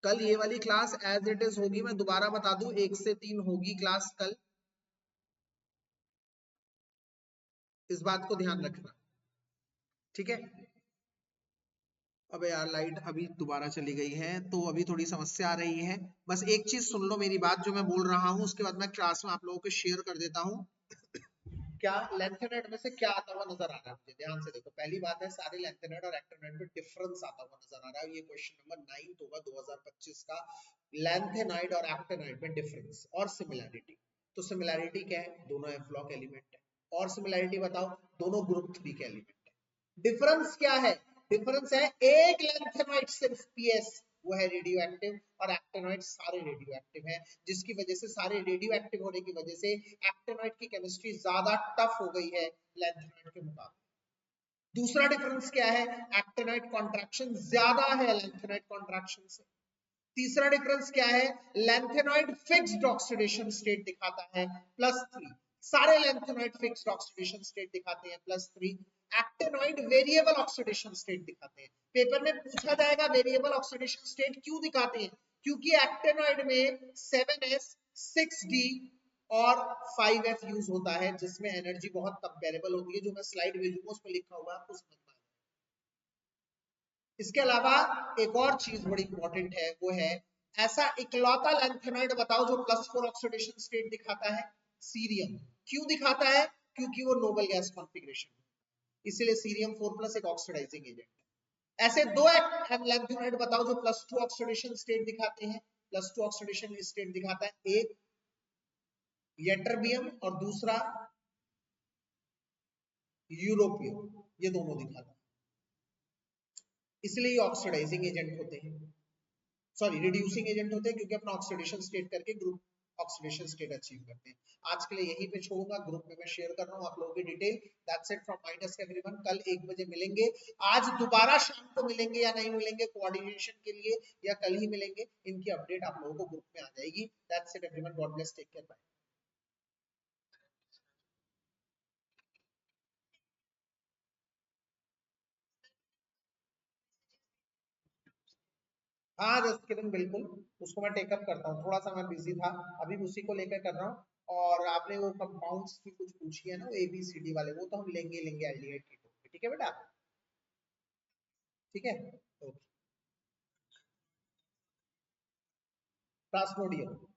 कल ये वाली क्लास एज इट इज होगी, मैं दोबारा बता दूं, 1 से 3 होगी क्लास कल, इस बात को ध्यान रखना, ठीक है। अबे यार लाइट अभी दोबारा चली गई है, तो अभी थोड़ी समस्या आ रही है। बस एक चीज सुन लो मेरी बात जो मैं बोल रहा हूँ, उसके बाद मैं क्लास में आप लोगों को शेयर कर देता हूँ। क्या लैंथेनाइड में से क्या आता हुआ नजर आ रहा है मुझे, ध्यान से देखो। पहली बात है, सारे लैंथेनाइड और एक्टिनाइड में डिफरेंस आता हुआ नजर आ रहा है। ये क्वेश्चन नंबर 9 होगा 2025 का, लैंथेनाइड और एक्टिनाइड में डिफरेंस और सिमिलैरिटी। तो सिमिलैरिटी क्या है, दोनों एफ ब्लॉक एलिमेंट है, और सिमिलैरिटी बताओ, दोनों ग्रुप 3 के एलिमेंट है। डिफरेंस क्या है, डिफरेंस है एक लैंथेनाइड सिर्फ पीएस, वो है रेडियो एक्टिव, और एक्टिनॉइड सारे रेडियो एक्टिव हैं, जिसकी वजह से, सारे रेडियो एक्टिव होने की वजह से एक्टिनॉइड की केमिस्ट्री ज्यादा टफ हो गई है लैंथेनाइड के मुकाबले। दूसरा डिफरेंस क्या है, एक्टिनॉइड कॉन्ट्रैक्शन ज्यादा है लैंथेनाइड कॉन्ट्रैक्शन से। तीसरा डिफरेंस क्या है, लैंथेनॉइड फिक्स्ड ऑक्सीडेशन स्टेट दिखाता है +3, सारे लैंथेनॉइड फिक्स्ड ऑक्सीडेशन स्टेट दिखाते हैं +3। एक्टिनॉइड वेरिएबल ऑक्सीडेशन स्टेट दिखाते हैं। पेपर में पूछा जाएगा वेरिएबल ऑक्सीडेशन स्टेट क्यों दिखाते हैं, क्योंकि एक्टिनॉइड में 7s 6d और 5f यूज होता है, जिसमें एनर्जी बहुत कंपेरेबल होती है, जो मैं स्लाइड भेजूंगा उस पर लिखा हुआ है, आपको समझ में। इसके अलावा एक और चीज बड़ी इंपॉर्टेंट है, वो है, ऐसा इकलौता लैंथेनॉइड बताओ जो +4 ऑक्सीडेशन स्टेट दिखाता है, सीरियम। क्यों दिखाता है, क्योंकि वो नोबल गैस कॉन्फ़िगरेशन, इसीलिए सीरियम 4+ एक ऑक्सीडाइजिंग एजेंट है। ऐसे दो लैंथेनॉइड बताओ जो +2 ऑक्सीडेशन स्टेट दिखाते हैं, +2 ऑक्सीडेशन स्टेट दिखाता है, एक यट्टरबियम और दूसरा यूरोपियम, ये दोनों दिखाता है, इसलिए ये ऑक्सीडाइजिंग एजेंट होते हैं, सॉरी रिड्यूसिंग एजेंट होते हैं, क्योंकि अपना ऑक्सीडेशन स्टेट करके ग्रुप ऑक्सीडेशन स्टेट अचीव करते हैं। आज के लिए यहीं पे छोड़ूंगा, ग्रुप में मैं शेयर कर रहा हूँ आप लोगों की detail. That's it from my desk everyone, कल 1 बजे मिलेंगे। आज दोबारा शाम को मिलेंगे या नहीं मिलेंगे कोऑर्डिनेशन के लिए, या कल ही मिलेंगे, इनकी अपडेट आप लोगों को ग्रुप में आ जाएगी। That's it everyone, God bless, take care, bye. हाँ जस्ट बिल्कुल, उसको मैं टेकअप करता हूँ, थोड़ा सा मैं बिजी था, अभी उसी को लेकर कर रहा हूँ। और आपने वो कंपाउंड्स की कुछ पूछी है ना, ABCD वाले, वो तो हम लेंगे एल्डिहाइड कीटोन के, ठीक है बेटा? ठीक है, ओके। प्लास्मोडियम।